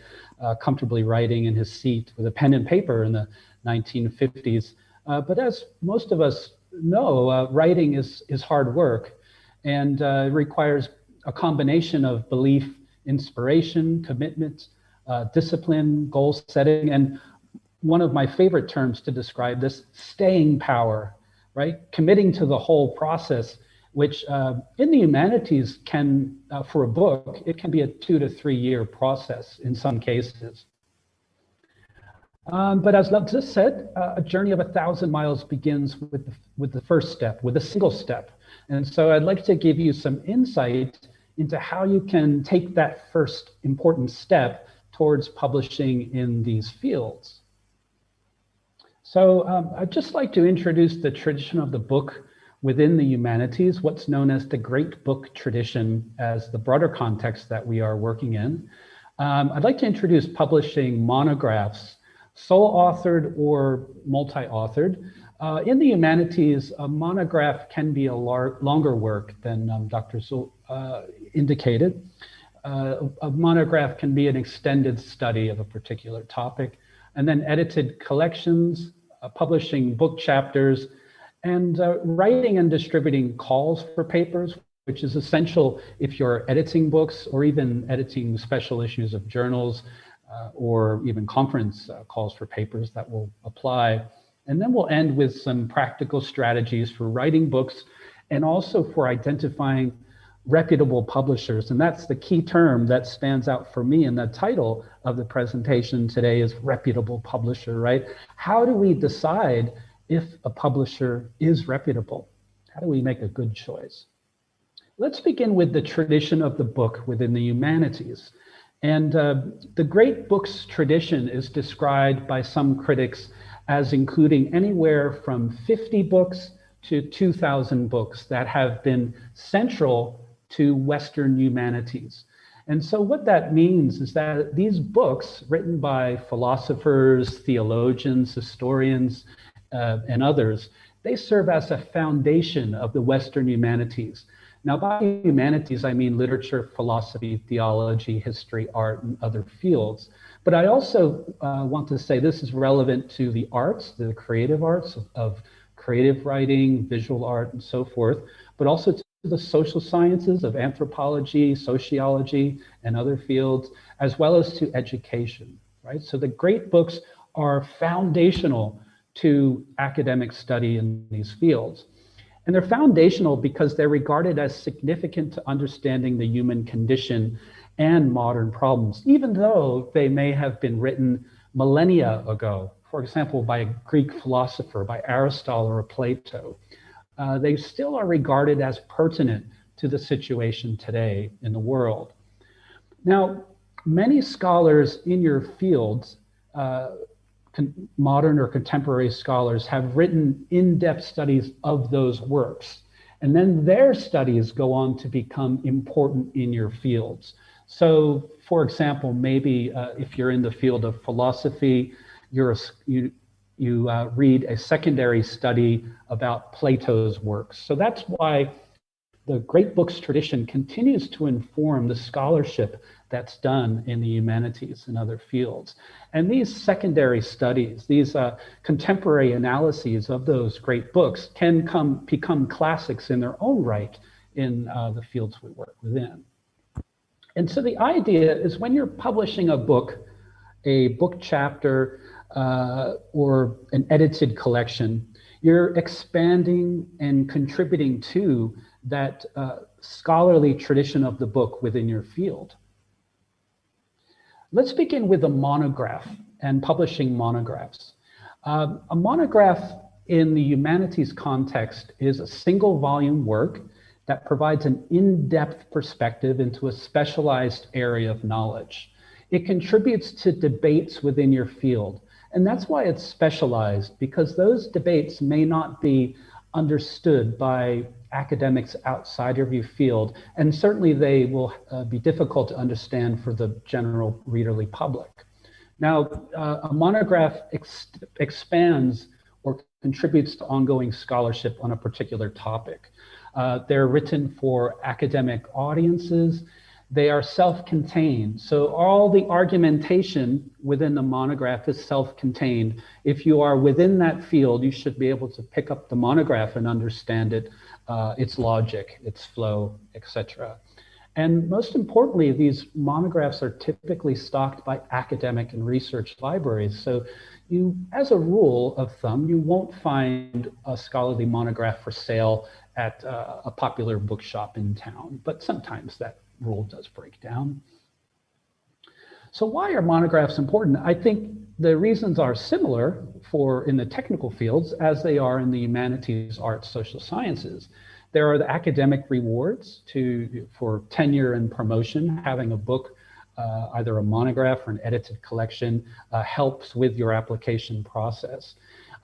comfortably writing in his seat with a pen and paper in the 1950s. But as most of us know, writing is hard work, and it requires a combination of belief, inspiration, commitment, discipline, goal setting, and one of my favorite terms to describe this, staying power, right? Committing to the whole process, which in the humanities can, for a book, it can be a 2 to 3 year process in some cases. But as Lutz said, a journey of 1,000 miles begins with the first step, with a single step. And so I'd like to give you some insight into how you can take that first important step towards publishing in these fields. So I'd just like to introduce the tradition of the book within the humanities, what's known as the Great Book tradition as the broader context that we are working in. I'd like to introduce publishing monographs, sole-authored or multi-authored. In the humanities, a monograph can be a longer work than Dr. Zul indicated. A monograph can be an extended study of a particular topic, and then edited collections, publishing book chapters, and writing and distributing calls for papers, which is essential if you're editing books or even editing special issues of journals or even conference calls for papers that will apply. And then we'll end with some practical strategies for writing books and also for identifying reputable publishers. And that's the key term that stands out for me in the title of the presentation today is reputable publisher, right? How do we decide if a publisher is reputable? How do we make a good choice? Let's begin with the tradition of the book within the humanities. And the Great Books tradition is described by some critics as including anywhere from 50 books to 2,000 books that have been central to Western humanities. And so what that means is that these books written by philosophers, theologians, historians, and others, they serve as a foundation of the Western humanities. Now, by humanities, I mean literature, philosophy, theology, history, art, and other fields. But I also want to say this is relevant to the arts, the creative arts of creative writing, visual art, and so forth, but also to the social sciences of anthropology, sociology, and other fields, as well as to education, right? So the great books are foundational to academic study in these fields. And they're foundational because they're regarded as significant to understanding the human condition and modern problems, even though they may have been written millennia ago, for example, by a Greek philosopher, by Aristotle or Plato. They still are regarded as pertinent to the situation today in the world. Now, many scholars in your fields, modern or contemporary scholars, have written in-depth studies of those works. And then their studies go on to become important in your fields. So, for example, maybe if you're in the field of philosophy, you read a secondary study about Plato's works. So that's why the Great Books tradition continues to inform the scholarship that's done in the humanities and other fields. And these secondary studies, these contemporary analyses of those great books can become classics in their own right in the fields we work within. And so the idea is when you're publishing a book chapter, or an edited collection, you're expanding and contributing to that scholarly tradition of the book within your field. Let's begin with a monograph and publishing monographs. A monograph in the humanities context is a single volume work that provides an in-depth perspective into a specialized area of knowledge. It contributes to debates within your field. And that's why it's specialized, because those debates may not be understood by academics outside of your field, and certainly they will be difficult to understand for the general readerly public. Now, a monograph expands or contributes to ongoing scholarship on a particular topic. They're written for academic audiences. They are self-contained. So all the argumentation within the monograph is self-contained. If you are within that field, you should be able to pick up the monograph and understand it, its logic, its flow, etc. And most importantly, these monographs are typically stocked by academic and research libraries. So you, as a rule of thumb, you won't find a scholarly monograph for sale at a popular bookshop in town, but sometimes that rule does break down. So why are monographs important? I think the reasons are similar for in the technical fields as they are in the humanities, arts, social sciences. There are the academic rewards for tenure and promotion. Having a book, either a monograph or an edited collection, helps with your application process.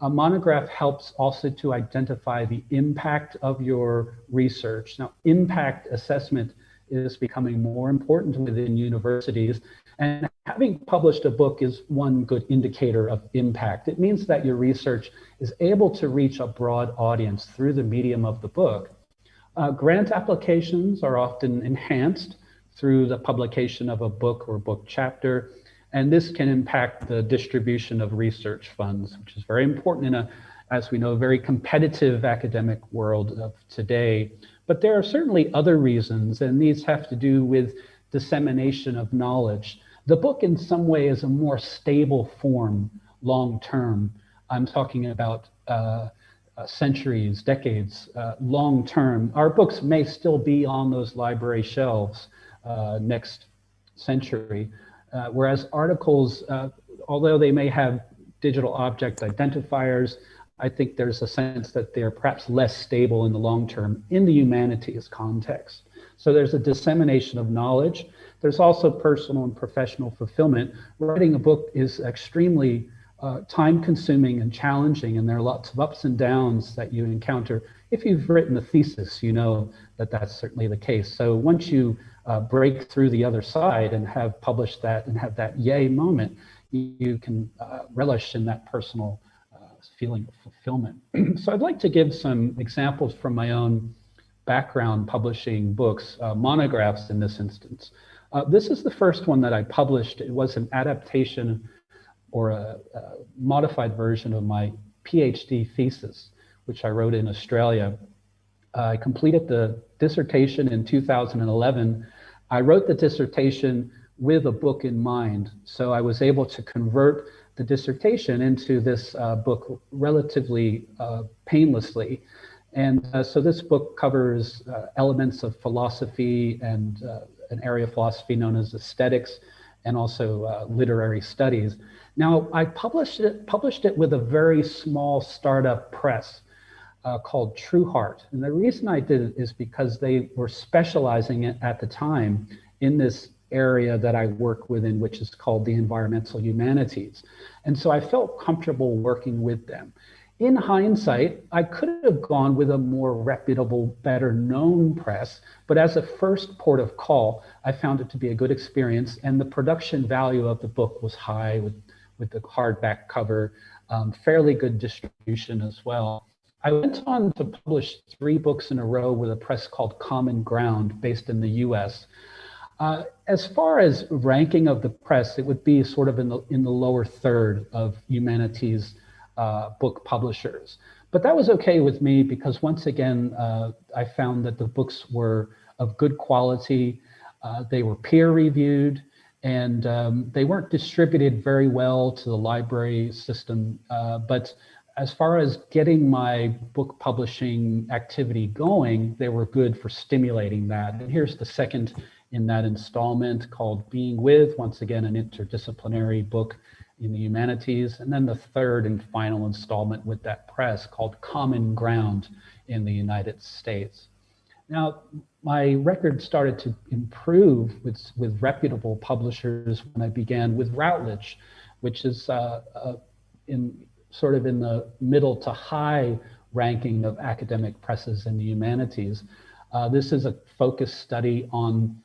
A monograph helps also to identify the impact of your research. Now, impact assessment is becoming more important within universities, and having published a book is one good indicator of impact. It means that your research is able to reach a broad audience through the medium of the book. Grant applications are often enhanced through the publication of a book or book chapter, and this can impact the distribution of research funds, which is very important in a, as we know, very competitive academic world of today. But there are certainly other reasons, and these have to do with dissemination of knowledge. The book in some way is a more stable form long-term. I'm talking about centuries, decades, long-term. Our books may still be on those library shelves next century, whereas articles, although they may have digital object identifiers, I think there's a sense that they're perhaps less stable in the long term in the humanities context. So there's a dissemination of knowledge. There's also personal and professional fulfillment. Writing a book is extremely time-consuming and challenging, and there are lots of ups and downs that you encounter. If you've written a thesis, you know that that's certainly the case. So once you break through the other side and have published that and have that yay moment, you can relish in that personal feeling of fulfillment. So I'd like to give some examples from my own background publishing books, monographs in this instance. This is the first one that I published. It was an adaptation or a modified version of my PhD thesis, which I wrote in Australia. I completed the dissertation in 2011. I wrote the dissertation with a book in mind. So I was able to convert the dissertation into this book relatively painlessly. And so this book covers elements of philosophy and an area of philosophy known as aesthetics, and also literary studies. Now, I published it with a very small startup press called True Heart. And the reason I did it is because they were specializing at the time in this area that I work within, which is called the environmental humanities. And so I felt comfortable working with them. In hindsight, I could have gone with a more reputable, better known press, but as a first port of call, I found it to be a good experience, and the production value of the book was high with the hardback cover, fairly good distribution as well. I went on to publish 3 books in a row with a press called Common Ground, based in the US. As far as ranking of the press, it would be sort of in the lower third of humanities book publishers. But that was okay with me because once again, I found that the books were of good quality, they were peer reviewed, and they weren't distributed very well to the library system. But as far as getting my book publishing activity going, they were good for stimulating that. And here's the second in that installment called Being With, once again, an interdisciplinary book in the humanities, and then the third and final installment with that press called Common Ground in the United States. Now, my record started to improve with reputable publishers when I began with Routledge, which is in the middle to high ranking of academic presses in the humanities. This is a focused study on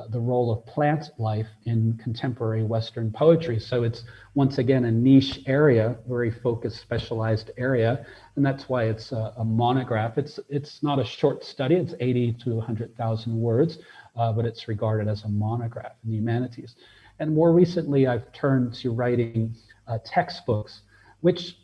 the role of plant life in contemporary Western poetry. So it's, once again, a niche area, very focused, specialized area. And that's why it's a monograph. It's not a short study, it's 80 to 100,000 words, but it's regarded as a monograph in the humanities. And more recently, I've turned to writing textbooks, which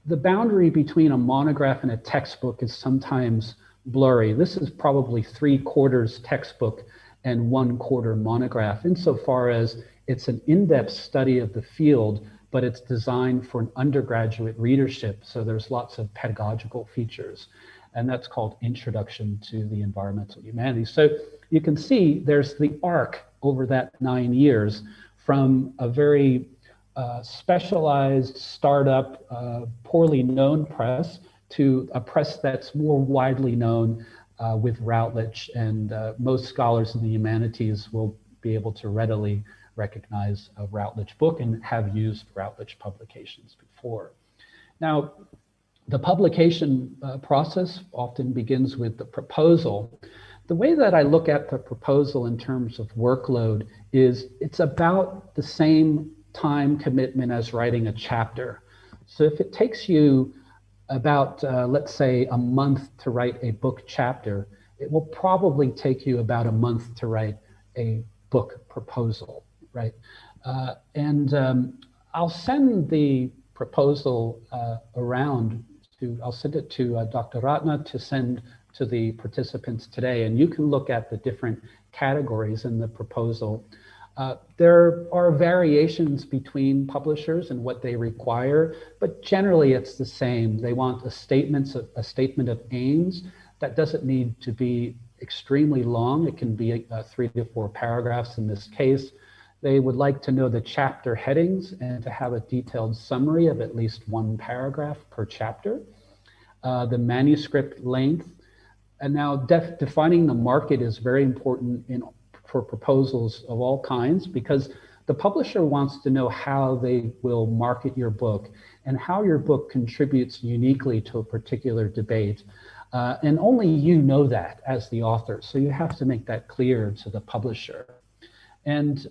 the boundary between a monograph and a textbook is sometimes blurry. This is probably 3/4 textbook and 1/4 monograph, insofar as it's an in-depth study of the field, but it's designed for an undergraduate readership. So there's lots of pedagogical features, and that's called Introduction to the Environmental Humanities. So you can see there's the arc over that 9 years from a very specialized startup, poorly known press to a press that's more widely known with Routledge, and most scholars in the humanities will be able to readily recognize a Routledge book and have used Routledge publications before. Now, the publication process often begins with the proposal. The way that I look at the proposal in terms of workload is it's about the same time commitment as writing a chapter. So if it takes you about, let's say, a month to write a book chapter, it will probably take you about a month to write a book proposal, right? I'll send the proposal around I'll send it to Dr. Ratna to send to the participants today, and you can look at the different categories in the proposal. There are variations between publishers and what they require, but generally it's the same. They want a statement of aims that doesn't need to be extremely long. It can be 3 to 4 paragraphs in this case. They would like to know the chapter headings and to have a detailed summary of at least 1 paragraph per chapter. The manuscript length. And now defining the market is very important for proposals of all kinds, because the publisher wants to know how they will market your book and how your book contributes uniquely to a particular debate. And only you know that as the author. So you have to make that clear to the publisher. And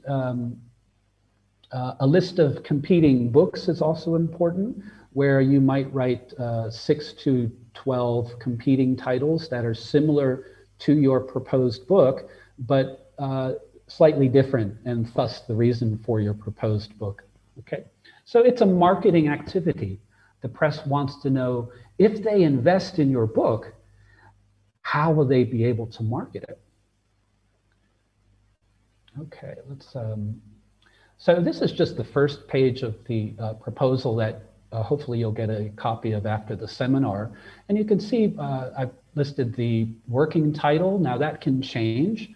a list of competing books is also important, where you might write 6 to 12 competing titles that are similar to your proposed book, but slightly different, and thus the reason for your proposed book. Okay, so it's a marketing activity. The press wants to know, if they invest in your book, how will they be able to market it? Okay, let's, so this is just the first page of the proposal that hopefully you'll get a copy of after the seminar. And you can see I've listed the working title. Now that can change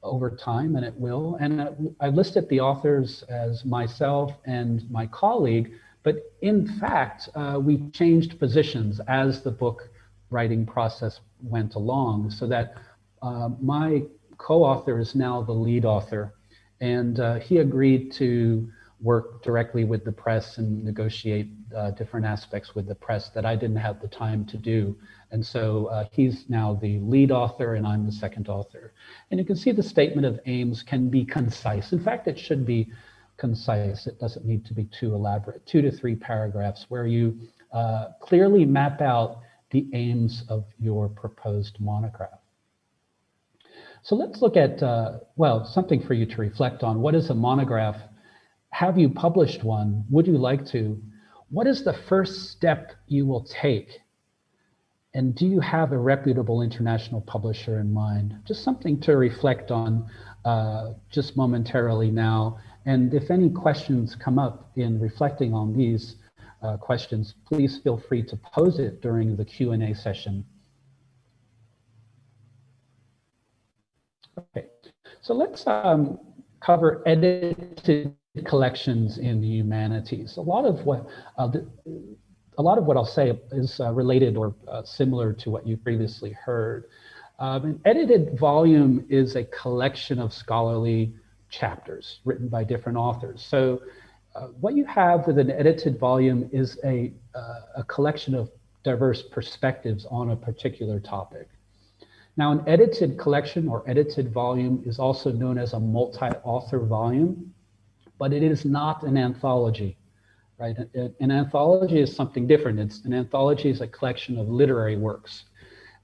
over time, and it will. And I listed the authors as myself and my colleague, but in fact, we changed positions as the book writing process went along, so that my co-author is now the lead author, and he agreed to work directly with the press and negotiate different aspects with the press that I didn't have the time to do. And so he's now the lead author and I'm the second author. And you can see the statement of aims can be concise. In fact, it should be concise. It doesn't need to be too elaborate. 2 to 3 paragraphs where you clearly map out the aims of your proposed monograph. So let's look at, well, something for you to reflect on. What is a monograph? Have you published one? Would you like to? What is the first step you will take? And do you have a reputable international publisher in mind? Just something to reflect on just momentarily now. And if any questions come up in reflecting on these questions, please feel free to pose it during the Q&A session. Okay, so let's cover edited collections in the humanities. A lot of what I'll say is related or similar to what you previously heard. An edited volume is a collection of scholarly chapters written by different authors. So what you have with an edited volume is a collection of diverse perspectives on a particular topic. Now, an edited collection or edited volume is also known as a multi-author volume, but it is not an anthology, right? An anthology is something different. An anthology is a collection of literary works.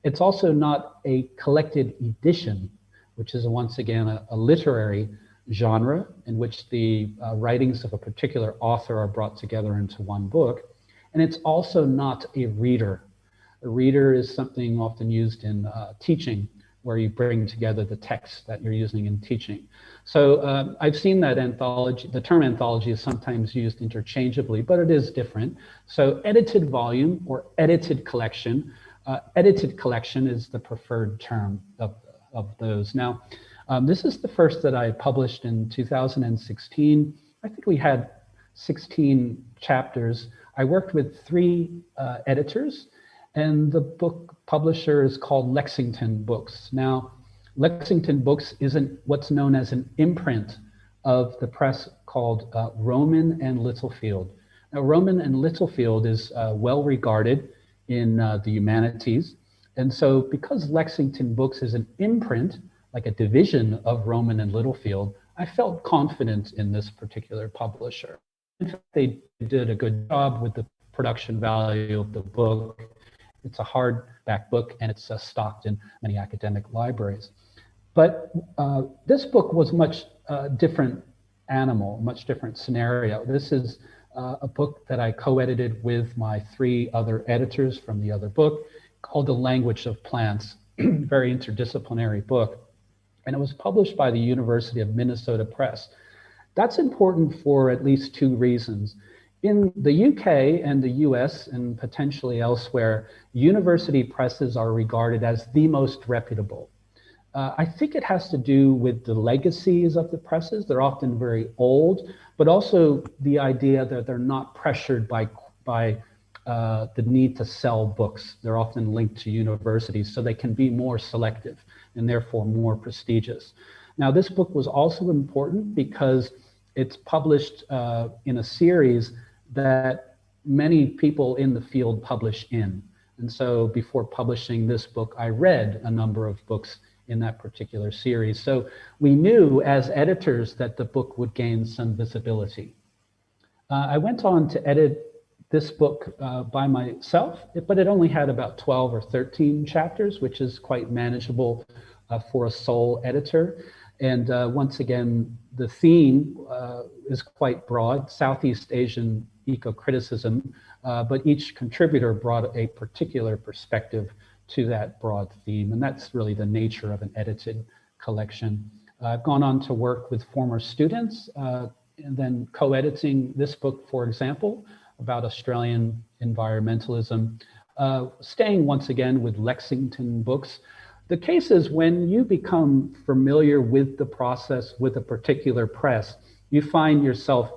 It's also not a collected edition, which is once again a literary genre in which the writings of a particular author are brought together into one book. And it's also not a reader. A reader is something often used in teaching, where you bring together the text that you're using in teaching. So I've seen that anthology, the term anthology is sometimes used interchangeably, but it is different. So edited volume or edited collection is the preferred term of those. Now, this is the first that I published in 2016. I think we had 16 chapters. I worked with 3 editors, and the book publisher is called Lexington Books. Now, Lexington Books isn't what's known as an imprint of the press called Rowman and Littlefield. Now, Rowman and Littlefield is well regarded in the humanities. And so because Lexington Books is an imprint, like a division of Rowman and Littlefield, I felt confident in this particular publisher. In fact, they did a good job with the production value of the book. It's a hardback book, and it's stocked in many academic libraries. But this book was much different animal, much different scenario. This is a book that I co-edited with my 3 other editors from the other book, called The Language of Plants, very interdisciplinary book. And it was published by the University of Minnesota Press. That's important for at least 2 reasons. In the UK and the US and potentially elsewhere, university presses are regarded as the most reputable. I think it has to do with the legacies of the presses. They're often very old, but also the idea that they're not pressured by the need to sell books. They're often linked to universities, so they can be more selective and therefore more prestigious. Now, this book was also important because it's published in a series that many people in the field publish in. And so before publishing this book, I read a number of books in that particular series. So we knew as editors that the book would gain some visibility. I went on to edit this book by myself, but it only had about 12 or 13 chapters, which is quite manageable for a sole editor. And once again, the theme is quite broad, Southeast Asian eco-criticism, but each contributor brought a particular perspective to that broad theme, and that's really the nature of an edited collection. I've gone on to work with former students, and then co-editing this book, for example, about Australian environmentalism. Staying once again with Lexington Books, the case is when you become familiar with the process with a particular press, you find yourself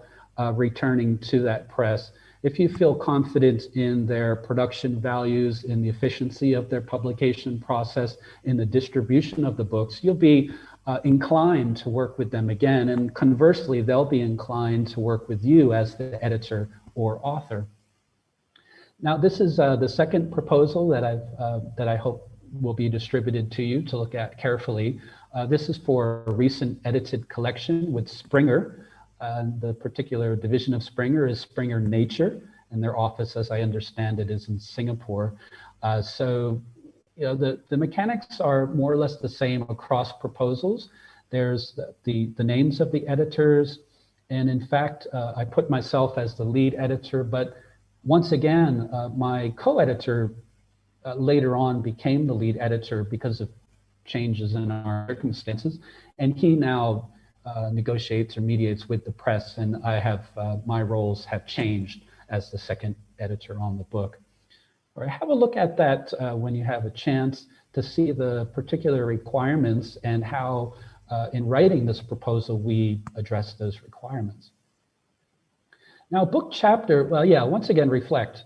returning to that press. If you feel confident in their production values, in the efficiency of their publication process, in the distribution of the books, you'll be inclined to work with them again. And conversely, they'll be inclined to work with you as the editor or author. Now, this is the second proposal that I hope will be distributed to you to look at carefully. This is for a recent edited collection with Springer. The particular division of Springer is Springer Nature, and their office, as I understand it, is in Singapore. So, you know, the mechanics are more or less the same across proposals. There's the names of the editors, and in fact, I put myself as the lead editor, but once again, my co-editor later on became the lead editor because of changes in our circumstances, and he now negotiates or mediates with the press, and I have my roles have changed as the second editor on the book. All right, have a look at that when you have a chance to see the particular requirements and how in writing this proposal we address those requirements. Now, book chapter, well, yeah, once again, reflect.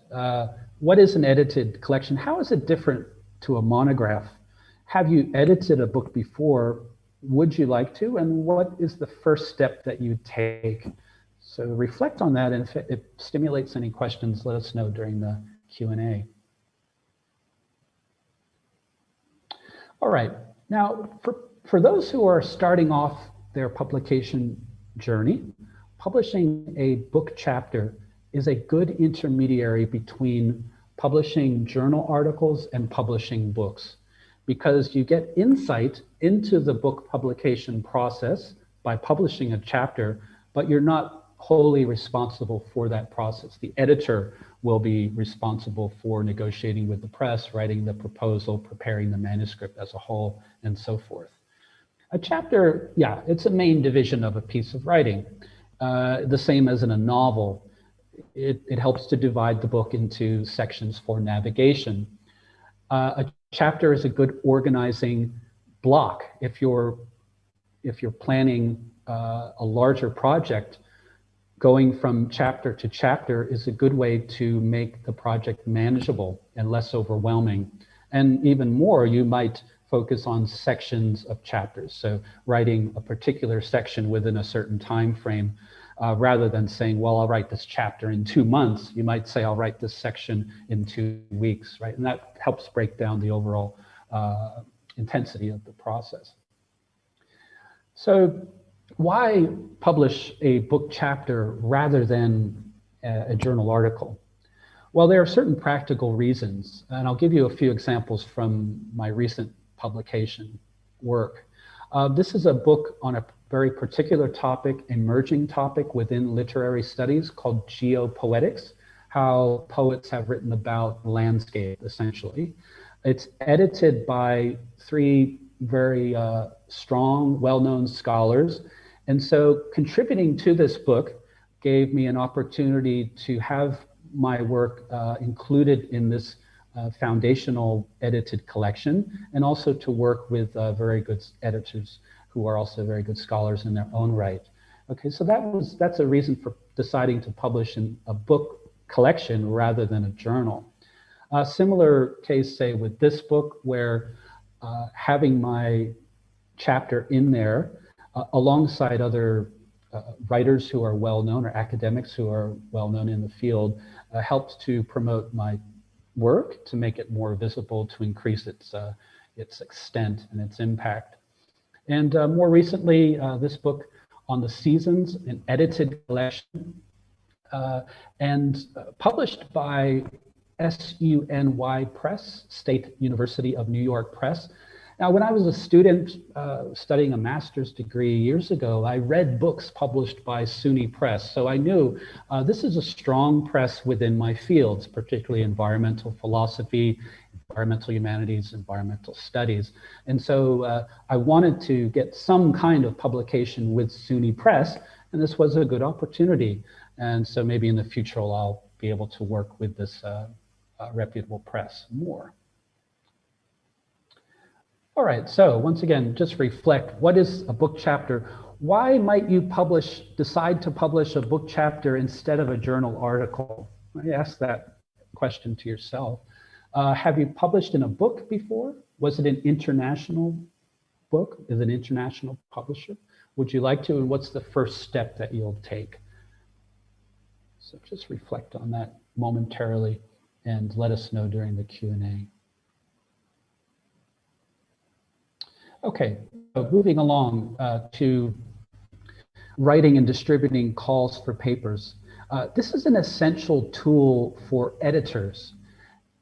What is an edited collection? How is it different to a monograph? Have you edited a book before? Would you like to? And what is the first step that you take? So reflect on that, and if it stimulates any questions, let us know during the Q&A. All right, now for those who are starting off their publication journey, publishing a book chapter is a good intermediary between publishing journal articles and publishing books, because you get insight into the book publication process by publishing a chapter, but you're not wholly responsible for that process. The editor will be responsible for negotiating with the press, writing the proposal, preparing the manuscript as a whole, and so forth. A chapter, yeah, it's a main division of a piece of writing. The same as in a novel. It helps to divide the book into sections for navigation. A chapter is a good organizing block. If you're planning a larger project, going from chapter to chapter is a good way to make the project manageable and less overwhelming. And even more, you might focus on sections of chapters. So writing a particular section within a certain time frame, rather than saying, well, I'll write this chapter in 2 months, you might say, I'll write this section in 2 weeks, right? And that helps break down the overall intensity of the process. So why publish a book chapter rather than a journal article? Well, there are certain practical reasons, and I'll give you a few examples from my recent publication work. This is a book on a very particular topic, emerging topic within literary studies called geopoetics, how poets have written about landscape, essentially. It's edited by 3 very strong, well-known scholars. And so contributing to this book gave me an opportunity to have my work included in this foundational edited collection, and also to work with very good editors who are also very good scholars in their own right. Okay, so that's a reason for deciding to publish in a book collection rather than a journal. A similar case, say, with this book, where having my chapter in there alongside other writers who are well-known, or academics who are well-known in the field, helped to promote my work, to make it more visible, to increase its extent and its impact. And more recently, this book on the seasons, an edited collection, and published by SUNY Press, State University of New York Press. Now, when I was a student studying a master's degree years ago, I read books published by SUNY Press. So I knew this is a strong press within my fields, particularly environmental philosophy, environmental humanities, environmental studies. And so I wanted to get some kind of publication with SUNY Press, and this was a good opportunity. And so maybe in the future, I'll be able to work with this reputable press more. All right, so once again, just reflect, what is a book chapter? Why might you decide to publish a book chapter instead of a journal article? Ask that question to yourself. Have you published in a book before? Was it an international book? Is it an international publisher? Would you like to, and what's the first step that you'll take? So just reflect on that momentarily and let us know during the Q&A. Okay, so moving along to writing and distributing calls for papers. This is an essential tool for editors.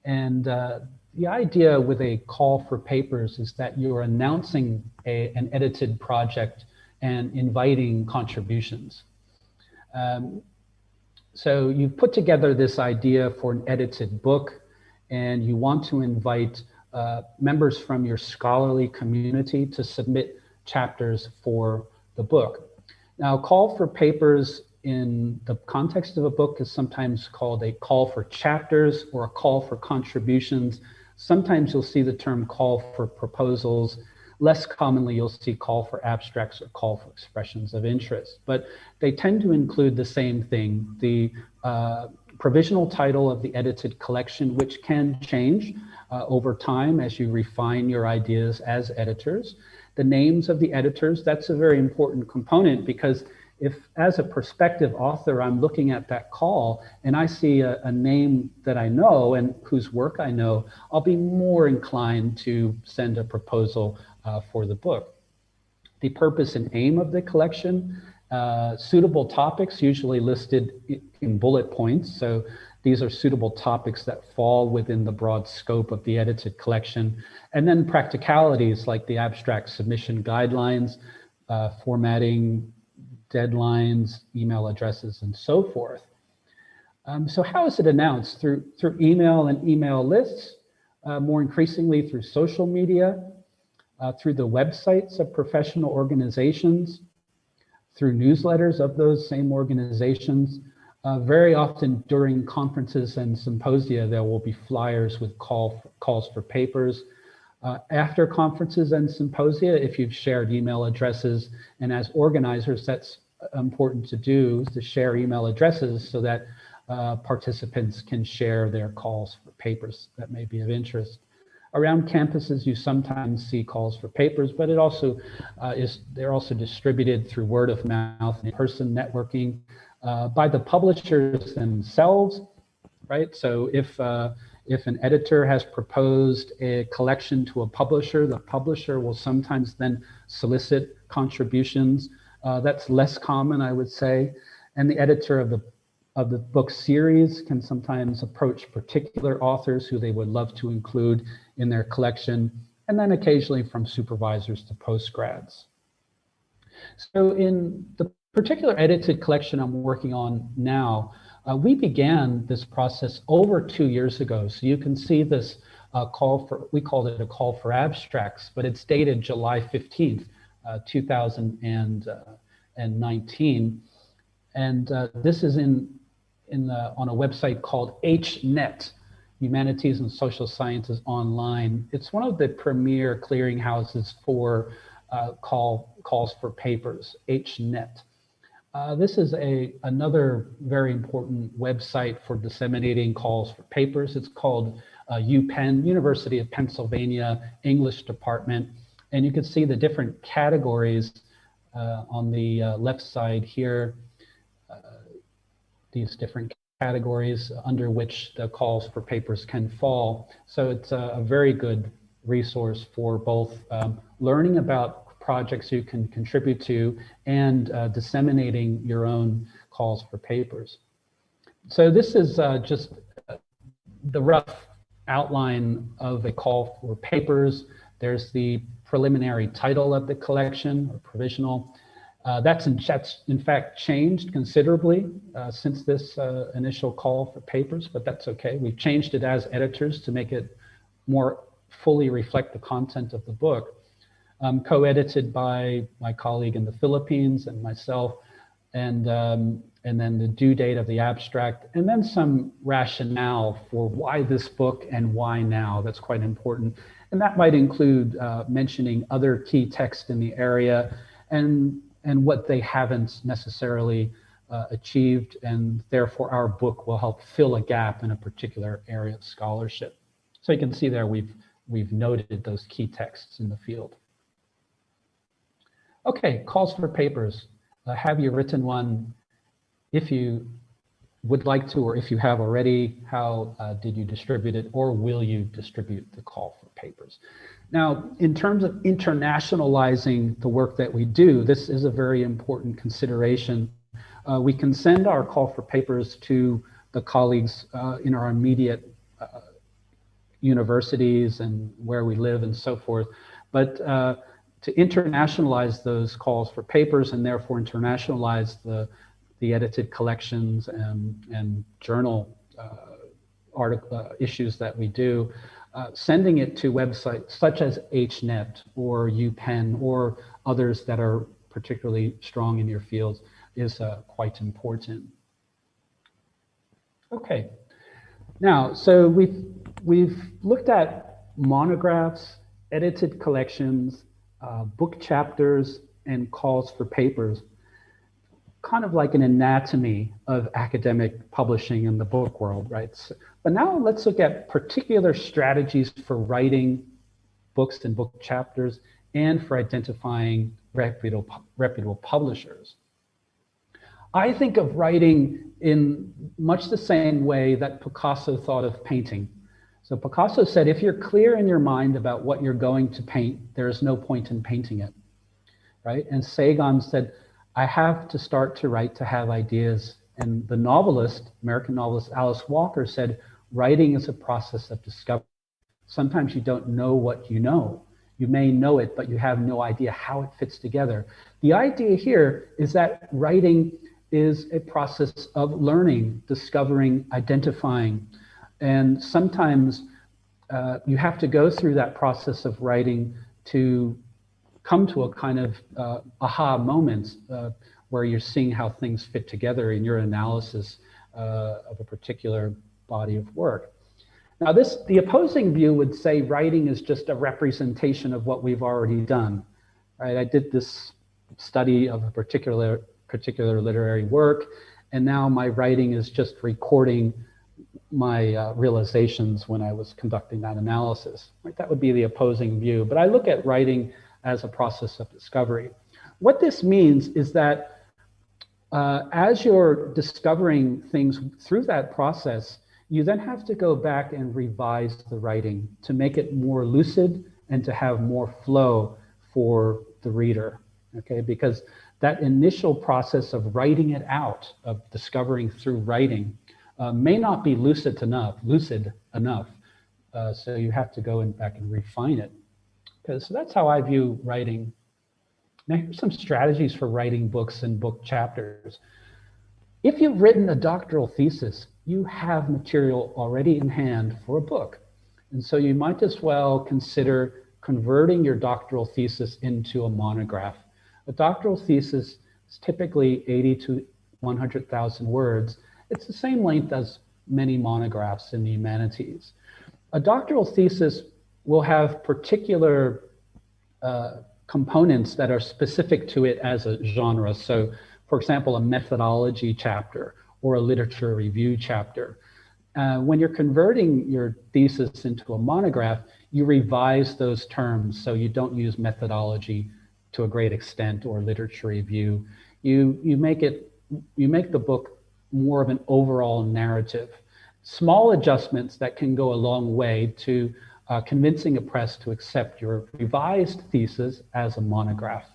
And the idea with a call for papers is that you're announcing an edited project and inviting contributions. So you've put together this idea for an edited book, and you want to invite members from your scholarly community to submit chapters for the book. Now, call for papers in the context of a book is sometimes called a call for chapters or a call for contributions. Sometimes you'll see the term call for proposals. Less commonly, you'll see call for abstracts or call for expressions of interest, but they tend to include the same thing, the provisional title of the edited collection, which can change over time as you refine your ideas as editors. The names of the editors, that's a very important component, because if as a prospective author, I'm looking at that call and I see a name that I know and whose work I know, I'll be more inclined to send a proposal for the book. The purpose and aim of the collection, suitable topics usually listed in bullet points. So these are suitable topics that fall within the broad scope of the edited collection. And then practicalities like the abstract submission guidelines, formatting, deadlines, email addresses, and so forth. So how is it announced? Through email and email lists, more increasingly through social media, through the websites of professional organizations, through newsletters of those same organizations. Very often during conferences and symposia, there will be flyers with calls for papers. After conferences and symposia, if you've shared email addresses, and as organizers, that's important to do is to share email addresses so that participants can share their calls for papers that may be of interest. Around campuses, you sometimes see calls for papers, but it also they're also distributed through word of mouth and in-person networking by the publishers themselves, right? So if an editor has proposed a collection to a publisher, the publisher will sometimes then solicit contributions. That's less common, I would say. And the editor of the book series can sometimes approach particular authors who they would love to include in their collection, and then occasionally from supervisors to postgrads. So in the particular edited collection I'm working on now, we began this process over 2 years ago. So you can see this call for, we called it a call for abstracts, but it's dated July 15th, 2019. And this is on a website called HNet, Humanities and Social Sciences Online. It's one of the premier clearinghouses for calls for papers, HNet. This is another very important website for disseminating calls for papers. It's called UPenn, University of Pennsylvania English Department. And you can see the different categories on the left side here, these different categories under which the calls for papers can fall. So it's a very good resource for both learning about projects you can contribute to and disseminating your own calls for papers. So this is just the rough outline of a call for papers. There's the preliminary title of the collection, or provisional. That's in fact changed considerably since this initial call for papers, but that's okay. We've changed it as editors to make it more fully reflect the content of the book. Co-edited by my colleague in the Philippines and myself, and then the due date of the abstract, and then some rationale for why this book and why now. That's quite important. And that might include mentioning other key texts in the area and what they haven't necessarily achieved, and therefore our book will help fill a gap in a particular area of scholarship. So you can see there we've noted those key texts in the field. Okay, calls for papers. Have you written one? If you would like to, or if you have already, how did you distribute it, or will you distribute the call for papers? Now, in terms of internationalizing the work that we do, this is a very important consideration. We can send our call for papers to the colleagues in our immediate universities and where we live and so forth, but to internationalize those calls for papers and therefore internationalize the edited collections and journal issues that we do, sending it to websites such as HNet or UPenn or others that are particularly strong in your fields is quite important. Okay, now, so we've looked at monographs, edited collections, book chapters, and calls for papers, kind of like an anatomy of academic publishing in the book world, right? So, but now let's look at particular strategies for writing books and book chapters and for identifying reputable publishers. I think of writing in much the same way that Picasso thought of painting. So Picasso said, if you're clear in your mind about what you're going to paint, there is no point in painting it, right? And Sagan said, I have to start to write to have ideas. And the novelist, American novelist Alice Walker said, writing is a process of discovery. Sometimes you don't know what you know. You may know it, but you have no idea how it fits together. The idea here is that writing is a process of learning, discovering, identifying. And sometimes you have to go through that process of writing to come to a kind of aha moment where you're seeing how things fit together in your analysis of a particular body of work. Now the opposing view would say writing is just a representation of what we've already done, right? I did this study of a particular particular literary work, and now my writing is just recording my realizations when I was conducting that analysis. Right? That would be the opposing view, but I look at writing as a process of discovery. What this means is that as you're discovering things through that process, you then have to go back and revise the writing to make it more lucid and to have more flow for the reader, okay? Because that initial process of writing it out, of discovering through writing, may not be lucid enough. So you have to go back and refine it. So that's how I view writing. Now here's some strategies for writing books and book chapters. If you've written a doctoral thesis, you have material already in hand for a book. And so you might as well consider converting your doctoral thesis into a monograph. A doctoral thesis is typically 80 to 100,000 words. It's the same length as many monographs in the humanities. A doctoral thesis will have particular components that are specific to it as a genre. So, for example, a methodology chapter or a literature review chapter. When you're converting your thesis into a monograph, you revise those terms so you don't use methodology to a great extent or literature review. You make the book more of an overall narrative. Small adjustments that can go a long way to convincing a press to accept your revised thesis as a monograph.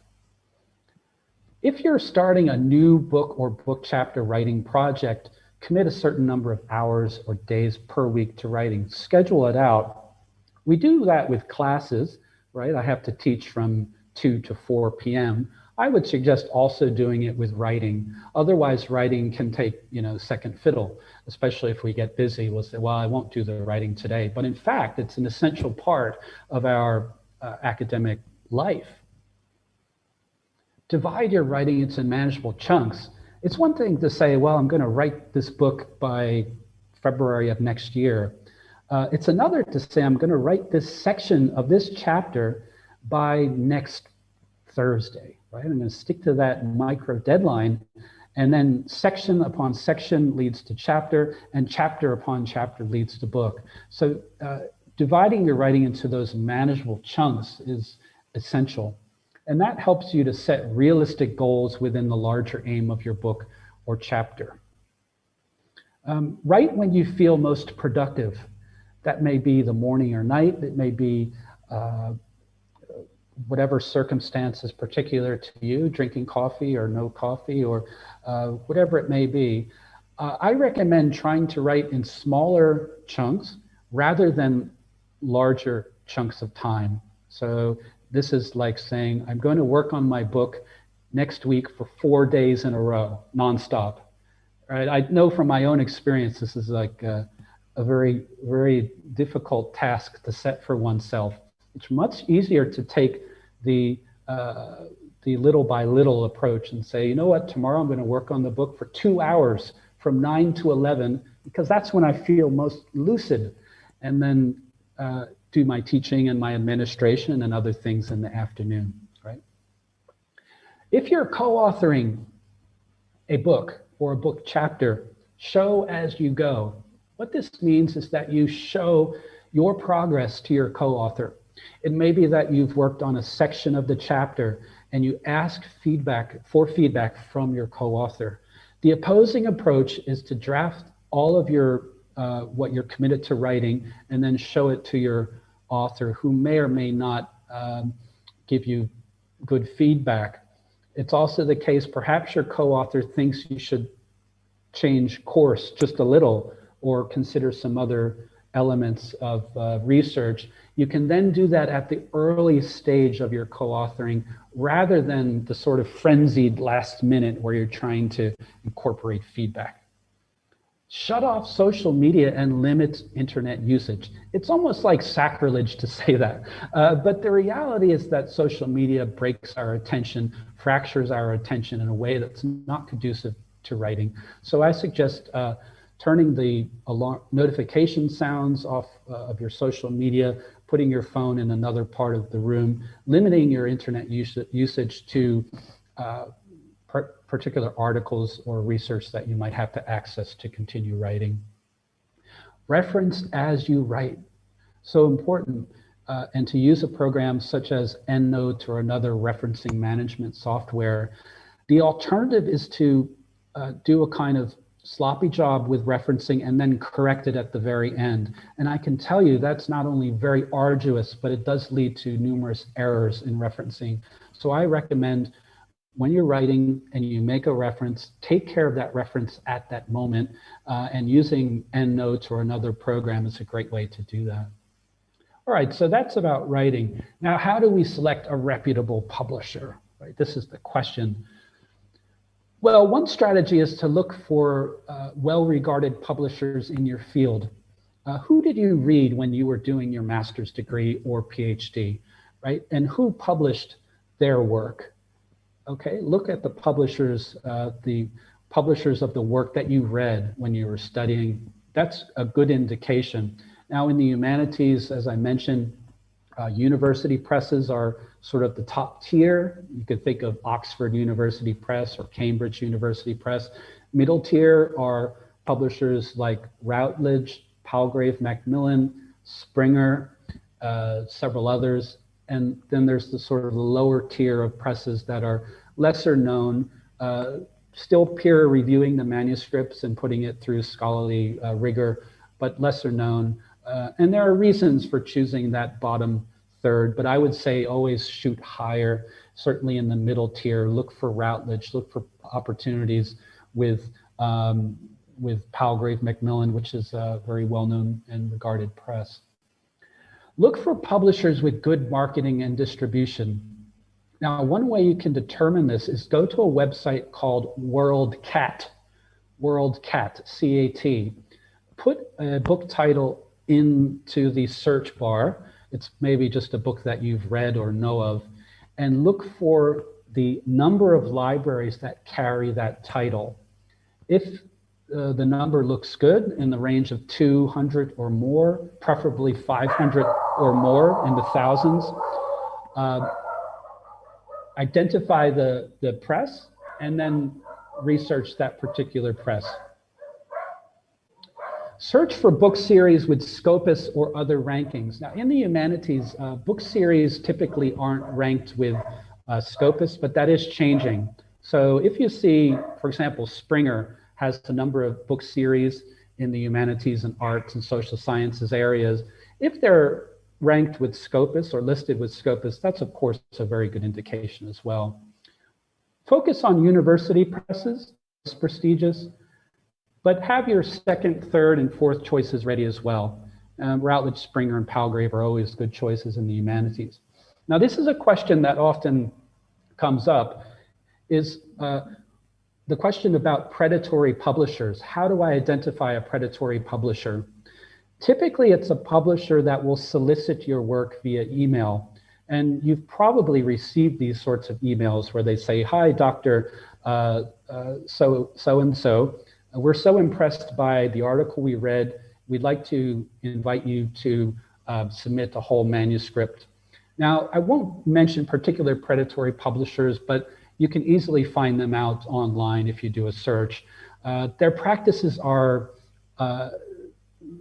If you're starting a new book or book chapter writing project, commit a certain number of hours or days per week to writing. Schedule it out. We do that with classes, right? I have to teach from 2 to 4 p.m. I would suggest also doing it with writing. Otherwise, writing can take, second fiddle, especially if we get busy. We'll say, well, I won't do the writing today. But in fact, it's an essential part of our academic life. Divide your writing into manageable chunks. It's one thing to say, well, I'm going to write this book by February of next year. It's another to say, I'm going to write this section of this chapter by next Thursday, right? I'm going to stick to that micro deadline, and then section upon section leads to chapter, and chapter upon chapter leads to book. So dividing your writing into those manageable chunks is essential. And that helps you to set realistic goals within the larger aim of your book or chapter. Write when you feel most productive. That may be the morning or night. It may be whatever circumstance is particular to you, drinking coffee or no coffee or whatever it may be. I recommend trying to write in smaller chunks rather than larger chunks of time. So this is like saying, I'm going to work on my book next week for 4 days in a row, nonstop. Right? I know from my own experience, this is like a very, very difficult task to set for oneself. It's much easier to take the little by little approach and say, you know what, tomorrow I'm going to work on the book for 2 hours from 9 to 11, because that's when I feel most lucid. And then do my teaching and my administration and other things in the afternoon, right? If you're co-authoring a book or a book chapter, show as you go. What this means is that you show your progress to your co-author. It may be that you've worked on a section of the chapter and you ask feedback from your co-author. The opposing approach is to draft all of your what you're committed to writing and then show it to your author, who may or may not give you good feedback. It's also the case, perhaps your co-author thinks you should change course just a little or consider some other elements of research. You can then do that at the early stage of your co-authoring rather than the sort of frenzied last minute where you're trying to incorporate feedback. Shut off social media and limit internet usage. It's almost like sacrilege to say that, but the reality is that social media breaks our attention, fractures our attention in a way that's not conducive to writing. So I suggest turning the alarm notification sounds off of your social media, putting your phone in another part of the room, limiting your internet usage to particular articles or research that you might have to access to continue writing. Reference as you write. So important. And to use a program such as EndNote or another referencing management software, the alternative is to do a kind of sloppy job with referencing and then correct it at the very end. And I can tell you that's not only very arduous, but it does lead to numerous errors in referencing. So I recommend when you're writing and you make a reference, take care of that reference at that moment, and using EndNote or another program is a great way to do that. All right, so that's about writing. Now, how do we select a reputable publisher? Right, this is the question. Well, one strategy is to look for well-regarded publishers in your field. Who did you read when you were doing your master's degree or PhD, right? And who published their work? Okay, look at the publishers of the work that you read when you were studying. That's a good indication. Now in the humanities, as I mentioned, university presses are sort of the top tier. You could think of Oxford University Press or Cambridge University Press. Middle tier are publishers like Routledge, Palgrave Macmillan, Springer, several others. And then there's the sort of the lower tier of presses that are lesser known, still peer reviewing the manuscripts and putting it through scholarly rigor, but lesser known. And there are reasons for choosing that bottom third, but I would say always shoot higher, certainly in the middle tier. Look for Routledge, look for opportunities with Palgrave Macmillan, which is a very well-known and regarded press. Look for publishers with good marketing and distribution. Now, one way you can determine this is go to a website called WorldCat, C-A-T. Put a book title into the search bar. It's maybe just a book that you've read or know of, and look for the number of libraries that carry that title. If the number looks good in the range of 200 or more, preferably 500 or more in the thousands, identify the press and then research that particular press. Search for book series with Scopus or other rankings. Now in the humanities, book series typically aren't ranked with Scopus, but that is changing. So if you see, for example, Springer has a number of book series in the humanities and arts and social sciences areas. If they're ranked with Scopus or listed with Scopus, that's of course a very good indication as well. Focus on university presses, it's prestigious, but have your second, third, and fourth choices ready as well. Routledge, Springer, and Palgrave are always good choices in the humanities. Now, this is a question that often comes up, is the question about predatory publishers. How do I identify a predatory publisher? Typically, it's a publisher that will solicit your work via email. And you've probably received these sorts of emails where they say, hi, Dr. So-and-so. We're so impressed by the article we read. We'd like to invite you to submit a whole manuscript. Now, I won't mention particular predatory publishers, but you can easily find them out online if you do a search. Their practices are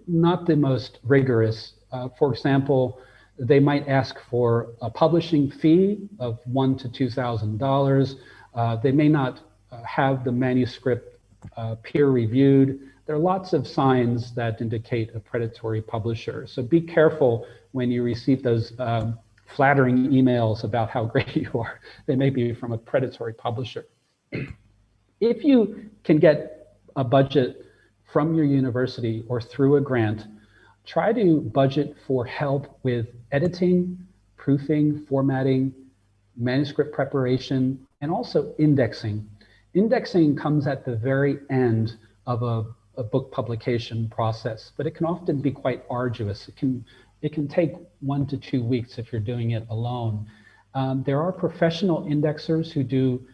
not the most rigorous. For example, they might ask for a publishing fee of $1,000 to $2,000. They may not have the manuscript peer reviewed. There are lots of signs that indicate a predatory publisher. So be careful when you receive those flattering emails about how great you are. They may be from a predatory publisher. If you can get a budget from your university or through a grant, try to budget for help with editing, proofing, formatting, manuscript preparation, and also indexing. Indexing comes at the very end of a book publication process, but it can often be quite arduous. It can take 1 to 2 weeks if you're doing it alone. There are professional indexers who do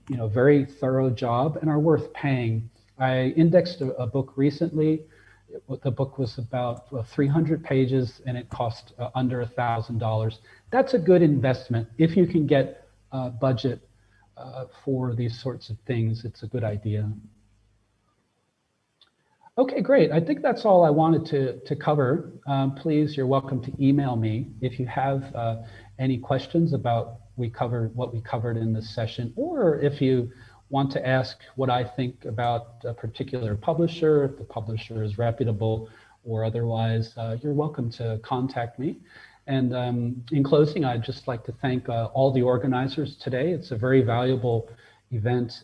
very thorough job and are worth paying. I indexed a book recently. The book was about 300 pages and it cost under $1,000. That's a good investment if you can get a budget for these sorts of things, it's a good idea. Okay, great. I think that's all I wanted to cover. Please, you're welcome to email me if you have any questions about what we covered in this session, or if you want to ask what I think about a particular publisher, if the publisher is reputable or otherwise, you're welcome to contact me. And in closing, I'd just like to thank all the organizers today. It's a very valuable event.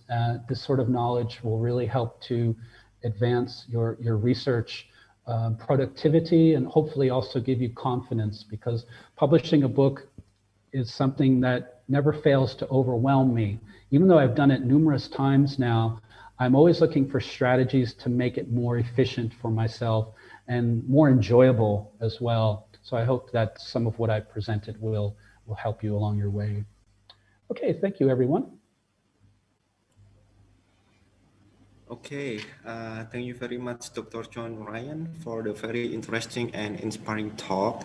This sort of knowledge will really help to advance your research productivity, and hopefully also give you confidence, because publishing a book is something that never fails to overwhelm me. Even though I've done it numerous times now, I'm always looking for strategies to make it more efficient for myself and more enjoyable as well. So I hope that some of what I presented will help you along your way. Okay, thank you, everyone. Okay, thank you very much, Dr. John Ryan, for the very interesting and inspiring talk.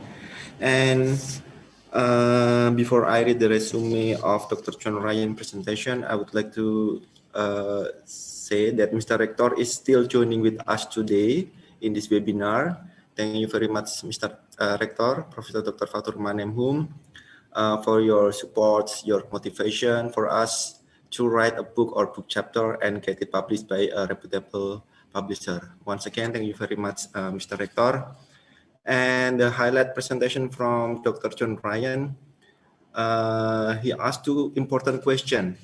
And before I read the resume of Dr. John Ryan's presentation, I would like to say that Mr. Rector is still joining with us today in this webinar. Thank you very much, Mr. Rector, Professor Dr. Fatur Manemhum, for your support, your motivation for us to write a book or book chapter and get it published by a reputable publisher. Once again, thank you very much, Mr. Rector. And the highlight presentation from Dr. John Ryan, he asked two important questions.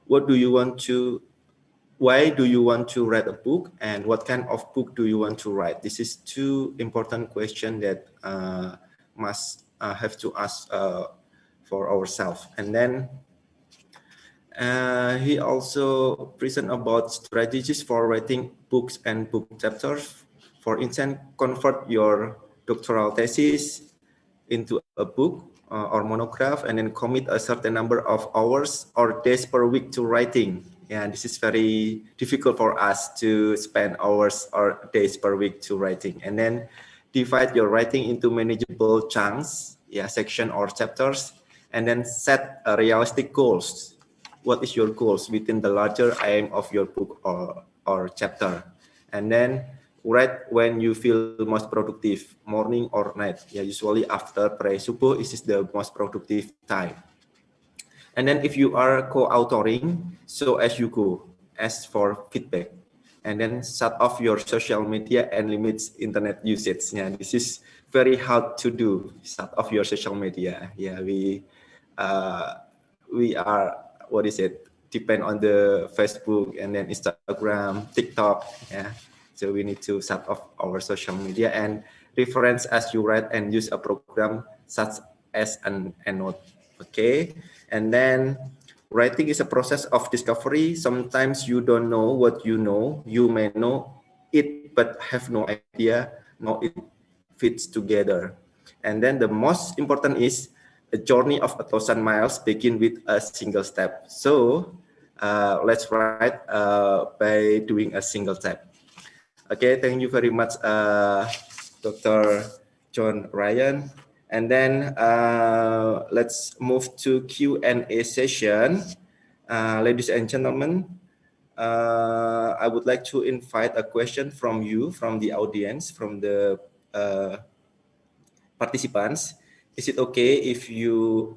Why do you want to write a book, and what kind of book do you want to write? This is two important questions that must have to ask for ourselves. And then he also present about strategies for writing books and book chapters. For instance, convert your doctoral thesis into a book or monograph, and then commit a certain number of hours or days per week to writing. Yeah, this is very difficult for us to spend hours or days per week to writing. And then divide your writing into manageable chunks, section or chapters, and then set realistic goals. What is your goals within the larger aim of your book or chapter? And then write when you feel most productive, morning or night. Yeah, usually after prayer subuh, this is the most productive time. And then if you are co-authoring, so as you go, ask for feedback. And then shut off your social media and limits internet usage. Yeah, this is very hard to do. Shut off your social media. Yeah, we are, depend on the Facebook and then Instagram, TikTok. Yeah, so we need to shut off our social media and reference as you write and use a program such as an EndNote. Okay, and then writing is a process of discovery. Sometimes you don't know what you know. You may know it but have no idea how it fits together. And then the most important is a journey of 1,000 miles begin with a single step. So let's write by doing a single step. Okay, thank you very much, Dr. John Ryan. And then let's move to Q&A session. Ladies and gentlemen, I would like to invite a question from you, from the audience, from the participants. Is it okay if you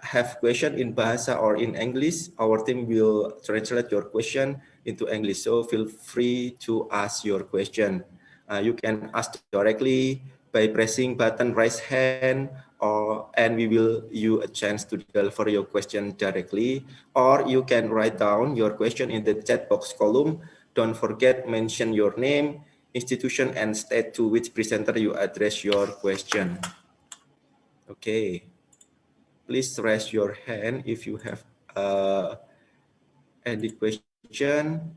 have question in Bahasa or in English? Our team will translate your question into English. So feel free to ask your question. You can ask directly by pressing button raise hand, and we will give you a chance to deliver your question directly. Or you can write down your question in the chat box column. Don't forget mention your name, institution, and state to which presenter you address your question. Okay, please raise your hand if you have any question.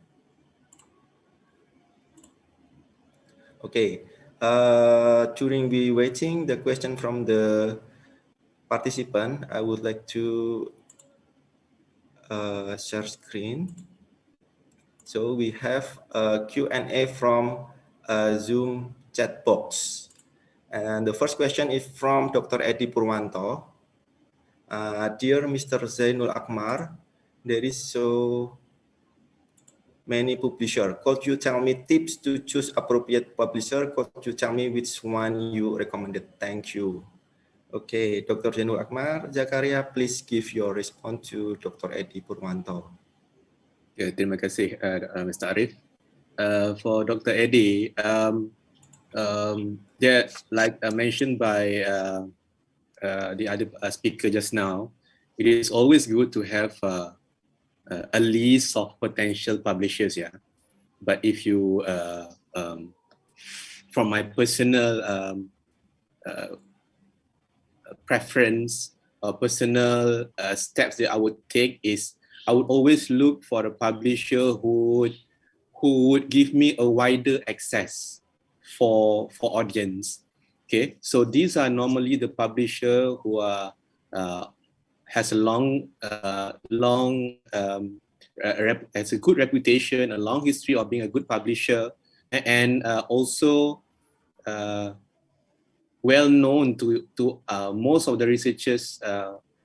Okay, during we waiting the question from the participant, I would like to share screen. So we have a Q&A from Zoom chat box. And the first question is from Dr. Edi Purwanto. Dear Mr. Zainul Akmar, there is so many publisher. Could you tell me tips to choose appropriate publisher? Could you tell me which one you recommended? Thank you. Okay, Dr. Zainul Akmar Zakaria, please give your response to Dr. Edi Purwanto. Ya, terima kasih Mr. Arif. For Dr. Edi, yeah, like mentioned by the other speaker just now, it is always good to have a list of potential publishers. Yeah, but if you, from my personal preference or personal steps that I would take is I would always look for a publisher who would give me a wider access for audience. Okay, so these are normally the publisher who are has a has a good reputation, a long history of being a good publisher, and also well known to most of the researchers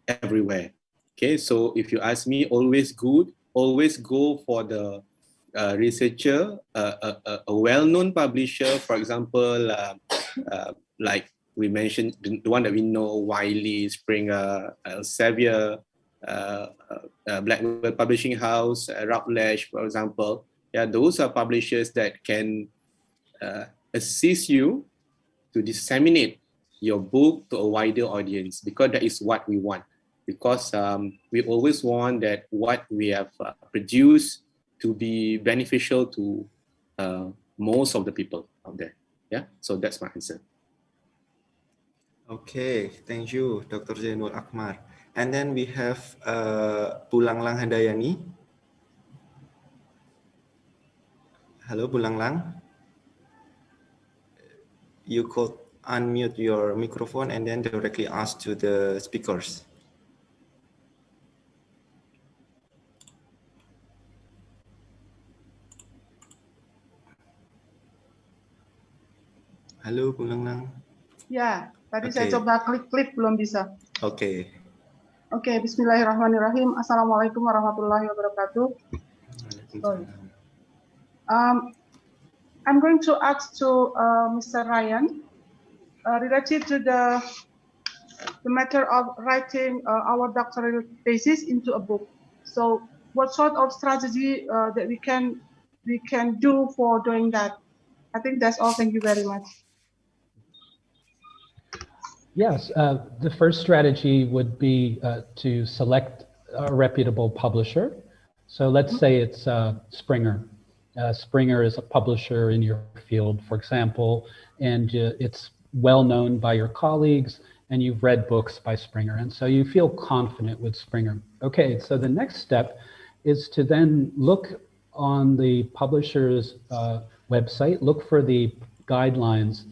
everywhere. Okay, so if you ask me, always go for the researcher, a well-known publisher, for example, like we mentioned, the one that we know, Wiley, Springer, Elsevier, Blackwell Publishing House, Routledge, for example. Yeah, those are publishers that can assist you to disseminate your book to a wider audience, because that is what we want. Because we always want that what we have produced to be beneficial to most of the people out there. Yeah, so that's my answer. Okay, thank you, Dr. Zainul Akmar. And then we have Bulanglang Handayani. Hello, Bulanglang. You could unmute your microphone and then directly ask to the speakers. Halo, Bulanglang. Ya, tadi saya Oke. coba klik belum bisa. Oke. Oke, bismillahirrahmanirrahim. Assalamualaikum warahmatullahi wabarakatuh. I'm going to ask to Mr. Ryan related to the matter of writing our doctoral thesis into a book. So, what sort of strategy that we can do for doing that? I think that's all. Thank you very much. Yes, the first strategy would be to select a reputable publisher. So let's say it's Springer. Springer is a publisher in your field, for example, and it's well known by your colleagues, and you've read books by Springer, and so you feel confident with Springer. Okay, so the next step is to then look on the publisher's website, look for the guidelines,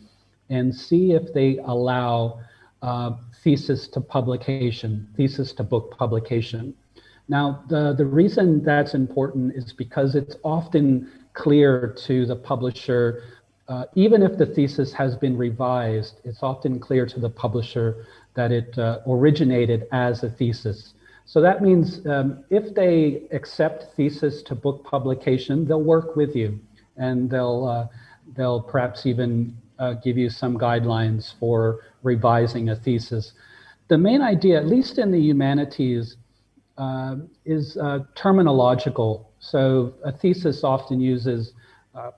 and see if they allow thesis to publication, thesis to book publication. Now, the reason that's important is because it's often clear to the publisher, even if the thesis has been revised, it's often clear to the publisher that it originated as a thesis. So that means if they accept thesis to book publication, they'll work with you, and they'll perhaps even give you some guidelines for revising a thesis. The main idea, at least in the humanities, is terminological. So a thesis often uses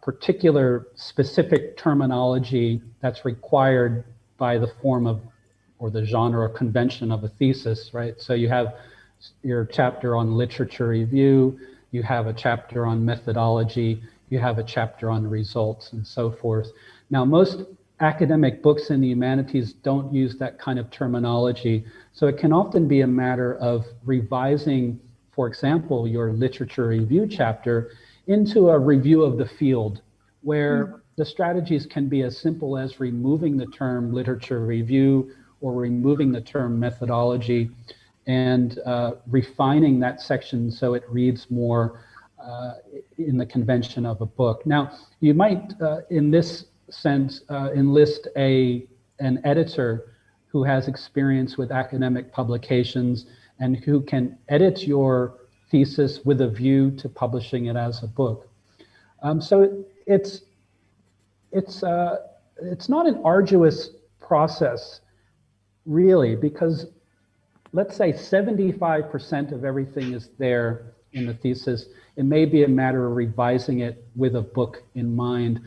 particular specific terminology that's required by the form of, or the genre or convention of a thesis, right? So you have your chapter on literature review, you have a chapter on methodology, you have a chapter on results, and so forth. Now, most academic books in the humanities don't use that kind of terminology, so it can often be a matter of revising, for example, your literature review chapter into a review of the field, where the strategies can be as simple as removing the term literature review or removing the term methodology and refining that section so it reads more in the convention of a book. Now, you might, in this sense, enlist an editor who has experience with academic publications and who can edit your thesis with a view to publishing it as a book. So it's not an arduous process, really, because let's say 75% of everything is there in the thesis. It may be a matter of revising it with a book in mind.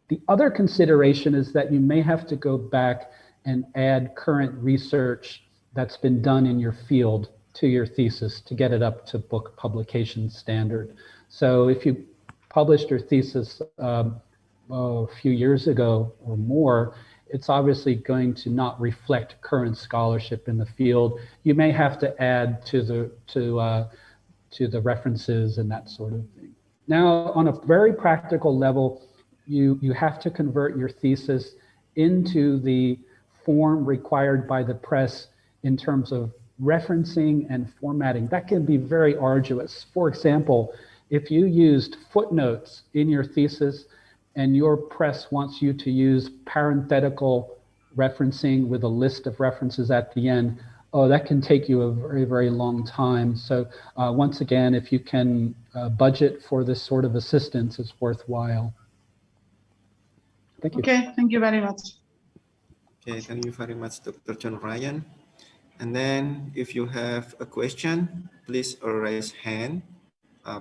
The other consideration is that you may have to go back and add current research that's been done in your field to your thesis to get it up to book publication standard. So if you published your thesis a few years ago or more, it's obviously going to not reflect current scholarship in the field. You may have to add to the references and that sort of thing. Now, on a very practical level, you have to convert your thesis into the form required by the press in terms of referencing and formatting. That can be very arduous. For example, if you used footnotes in your thesis and your press wants you to use parenthetical referencing with a list of references at the end, oh, that can take you a very, very long time. So once again, if you can budget for this sort of assistance, it's worthwhile. Thank you. Okay, thank you very much. Okay, thank you very much, Dr. John Ryan. And then if you have a question, please raise hand,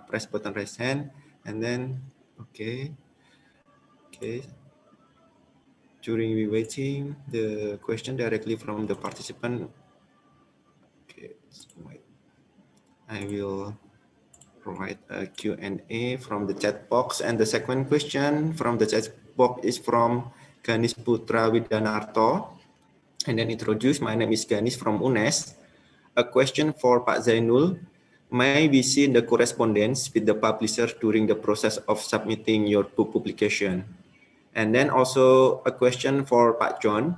press button raise hand, and then, okay. During we waiting, the question directly from the participant. Okay, wait. I will provide a Q&A from the chat box. And the second question from the chat box is from Ganis Putra Widanarto. And then introduce, my name is Ganis from UNES. A question for Pak Zainul. May we see the correspondence with the publisher during the process of submitting your book publication? And then also a question for Pak John.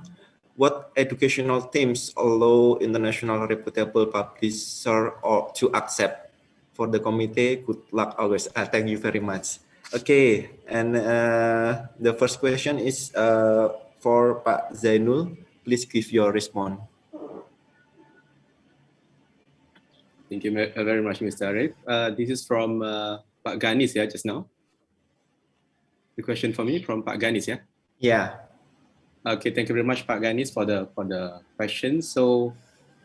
What educational themes allow international reputable publisher or to accept? For the committee, good luck always. Thank you very much. Okay, and the first question is for Pak Zainul. Please give your response. Thank you very much, Mr. Arif. This is from Pak Ganis, yeah, just now. The question for me from Pak Ganis, yeah? Yeah. Okay, thank you very much, Pak Ganis, for the question. So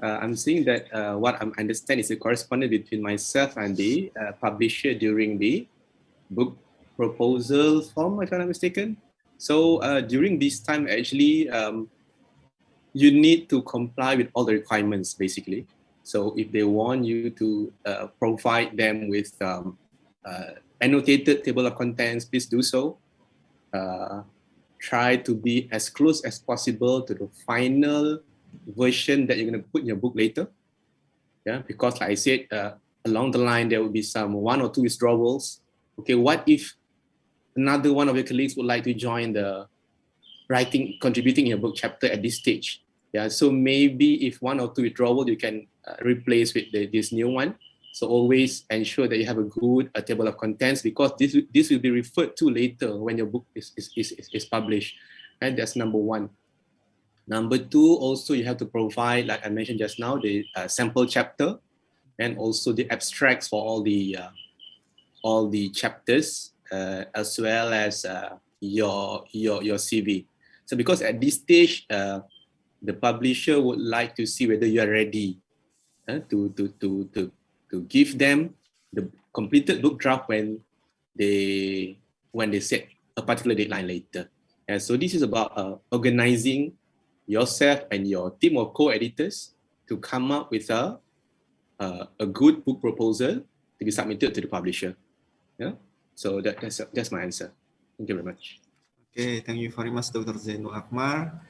I'm seeing that what I understand is a correspondence between myself and the publisher during the book proposal form, if I'm not mistaken. So during this time, actually, you need to comply with all the requirements, basically. So if they want you to provide them with annotated table of contents, please do so. Try to be as close as possible to the final version that you're going to put in your book later. Yeah, because like I said, along the line, there will be some 1 or 2 withdrawals. Okay, what if another one of your colleagues would like to join the writing, contributing in your book chapter at this stage? Yeah, so maybe if 1 or 2 withdrawals, you can replace with this new one. So always ensure that you have a good table of contents, because this will be referred to later when your book is published. And that's number 1. Number 2, also you have to provide, like I mentioned just now, the sample chapter and also the abstracts for all the chapters, as well as your CV. So because at this stage, the publisher would like to see whether you are ready to give them the completed book draft when they set a particular deadline later. And so this is about organizing yourself and your team of co-editors to come up with a good book proposal to be submitted to the publisher. Yeah. So that's my answer. Thank you very much. Okay, thank you very much, Dr. Zainul Akmar.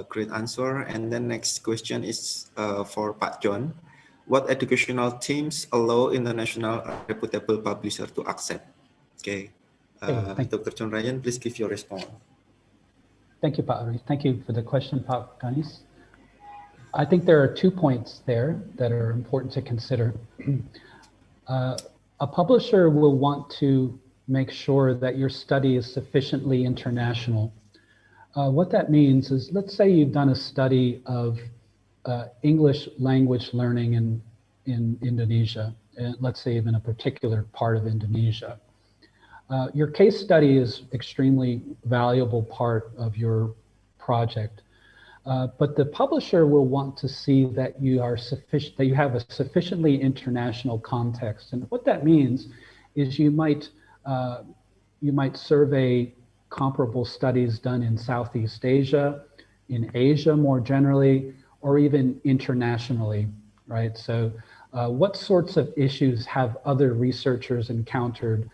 Great answer. And then next question is for Pak John. What educational themes allow international reputable publisher to accept? Okay, Dr. John Ryan, please give your response. Thank you, Pak Ari. Thank you for the question, Pak Ganis. I think there are 2 points there that are important to consider. A publisher will want to make sure that your study is sufficiently international. What that means is, let's say you've done a study of English language learning in Indonesia, let's say even a particular part of Indonesia. Your case study is extremely valuable part of your project, but the publisher will want to see that you are sufficient, that you have a sufficiently international context. And what that means is you might survey comparable studies done in Southeast Asia, in Asia more generally, or even internationally, right? So what sorts of issues have other researchers encountered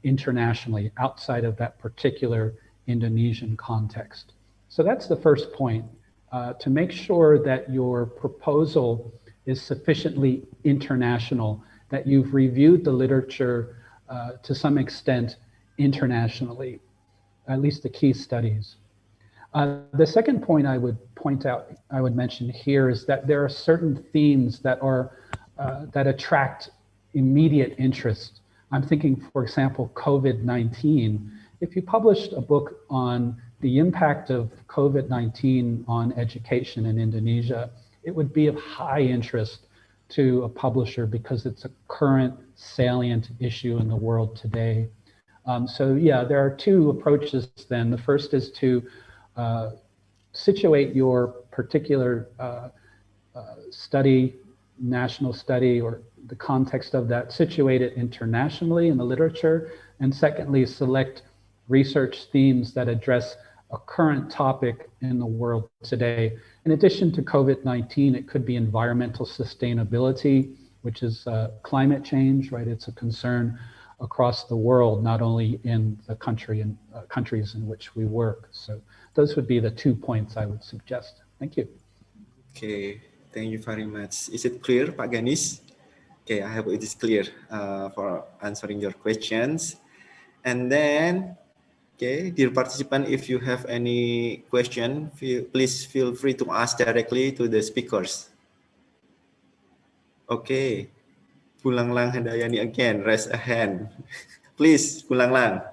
internationally outside of that particular Indonesian context? So that's the first point, to make sure that your proposal is sufficiently international, that you've reviewed the literature to some extent internationally, at least the key studies. The second point I would mention here is that there are certain themes that attract immediate interest. I'm thinking, for example, COVID-19. If you published a book on the impact of COVID-19 on education in Indonesia, it would be of high interest to a publisher because it's a current salient issue in the world today. So yeah, there are two approaches then. The first is to situate your particular study, national study, or the context of that, situate it internationally in the literature, and secondly, select research themes that address a current topic in the world today. In addition to COVID-19, it could be environmental sustainability, which is climate change, right? It's a concern across the world, not only in the country and countries in which we work. So those would be the 2 points I would suggest. Thank you. Okay, thank you very much. Is it clear, Pak Ganis? Okay, I hope it is clear for answering your questions. And then, okay, dear participant, if you have any question, please feel free to ask directly to the speakers. Okay, Bulanglang Handayani again, raise a hand. Please, Bulanglang.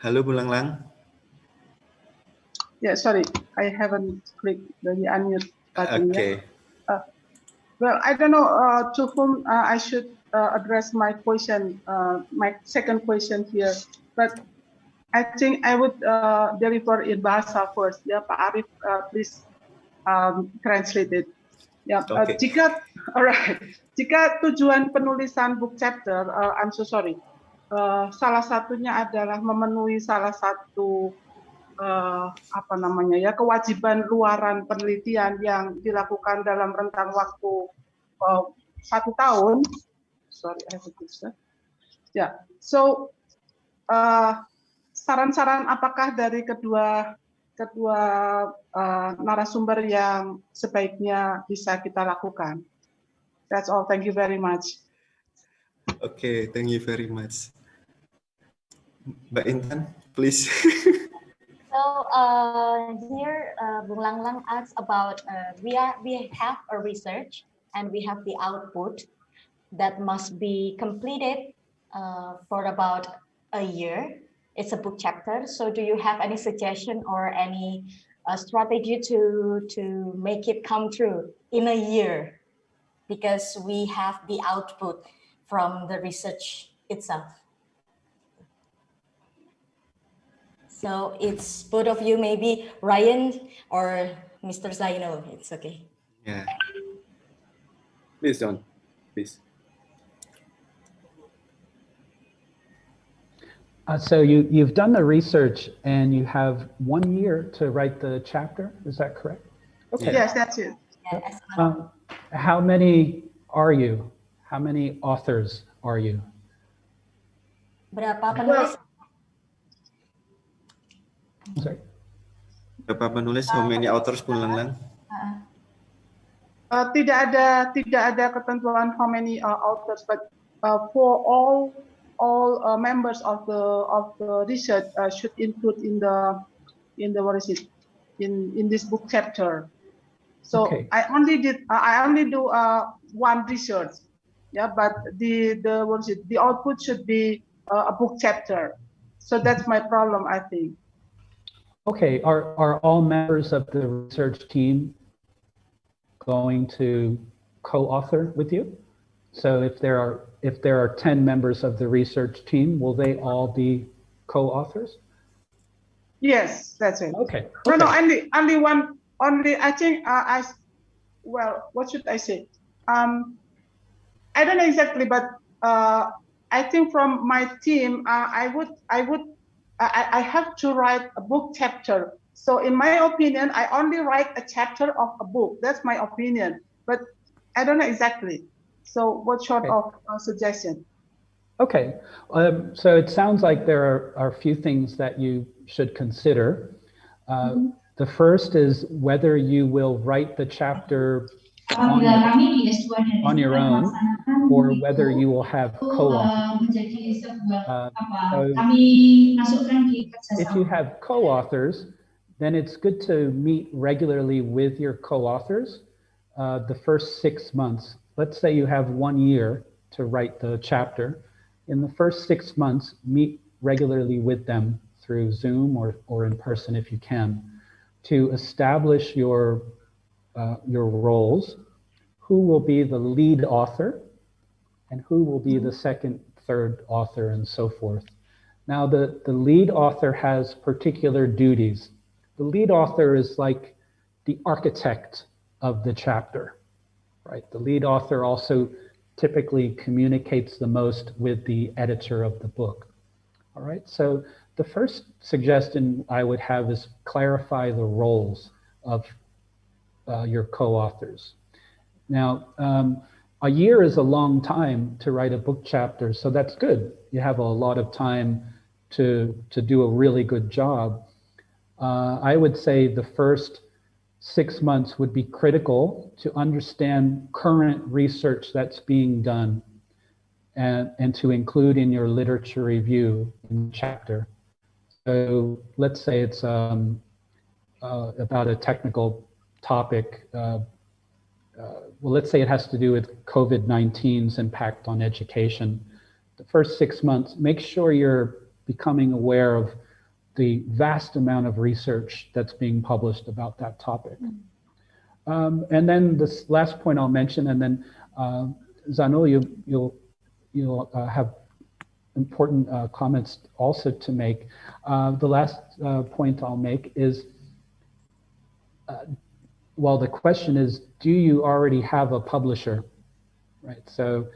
Hello, Bulanglang. Yeah, sorry, I haven't clicked the unmute button Okay. yet. Well, I don't know to whom I should address my question, my second question here, but I think I would deliver in Bahasa first. Yeah, Pak Arif, please translate it. Yeah, Okay. Jika tujuan penulisan book chapter, I'm so sorry, salah satunya adalah memenuhi salah satu kewajiban luaran penelitian yang dilakukan dalam rentang waktu 1 tahun. Sorry, I have a question. Yeah, so saran-saran apakah dari kedua narasumber yang sebaiknya bisa kita lakukan? That's all. Thank you very much. Okay, thank you very much. Mbak Intan, please. So here Bulanglang asks about we have a research and we have the output that must be completed for about a year. It's a book chapter. So do you have any suggestion or any strategy to make it come true in a year? Because we have the output from the research itself. So it's both of you, maybe Ryan or Mr. Zaino. It's okay. Yeah. Please, John. Please. So you've done the research and you have 1 year to write the chapter. Is that correct? Okay. Yes, that's it. Yeah, how many are you? How many authors are you? Berapa penulis? Sorry. Berapa penulis? How many authors, Bulanglang? Tidak ada ketentuan how many authors, but for all members of the research should include in the what is it in this book chapter. So Okay. I only do one research, yeah, but the output should be a book chapter. So that's my problem, I think. Okay, are all members of the research team going to co-author with you? So if there are 10 members of the research team, will they all be co-authors? Yes, that's it. Okay. No, okay. only one. Only I think well, what should I say? I don't know exactly, but I think from my team, I have to write a book chapter. So in my opinion, I only write a chapter of a book. That's my opinion, but I don't know exactly. So what sort of suggestion? Okay, so it sounds like there are a few things that you should consider. The first is whether you will write the chapter on your own, or whether you will have co-authors. If you have co-authors, then it's good to meet regularly with your co-authors the first 6 months. Let's say you have 1 year to write the chapter. In the first 6 months, meet regularly with them through Zoom or in person if you can, to establish your roles, who will be the lead author, and who will be the second, third author, and so forth. Now, the lead author has particular duties. The lead author is like the architect of the chapter, right? The lead author also typically communicates the most with the editor of the book. All right, so the first suggestion I would have is clarify the roles of your co-authors. Now, a year is a long time to write a book chapter, so that's good. You have a lot of time to do a really good job. I would say the first 6 months would be critical to understand current research that's being done and to include in your literature review in the chapter. So let's say it's about a technical topic. Well, let's say it has to do with COVID-19's impact on education. The first 6 months, make sure you're becoming aware of the vast amount of research that's being published about that topic. And then this last point I'll mention, and then Zanul, you'll have important comments also to make. The last point I'll make is, well, the question is, do you already have a publisher, right? So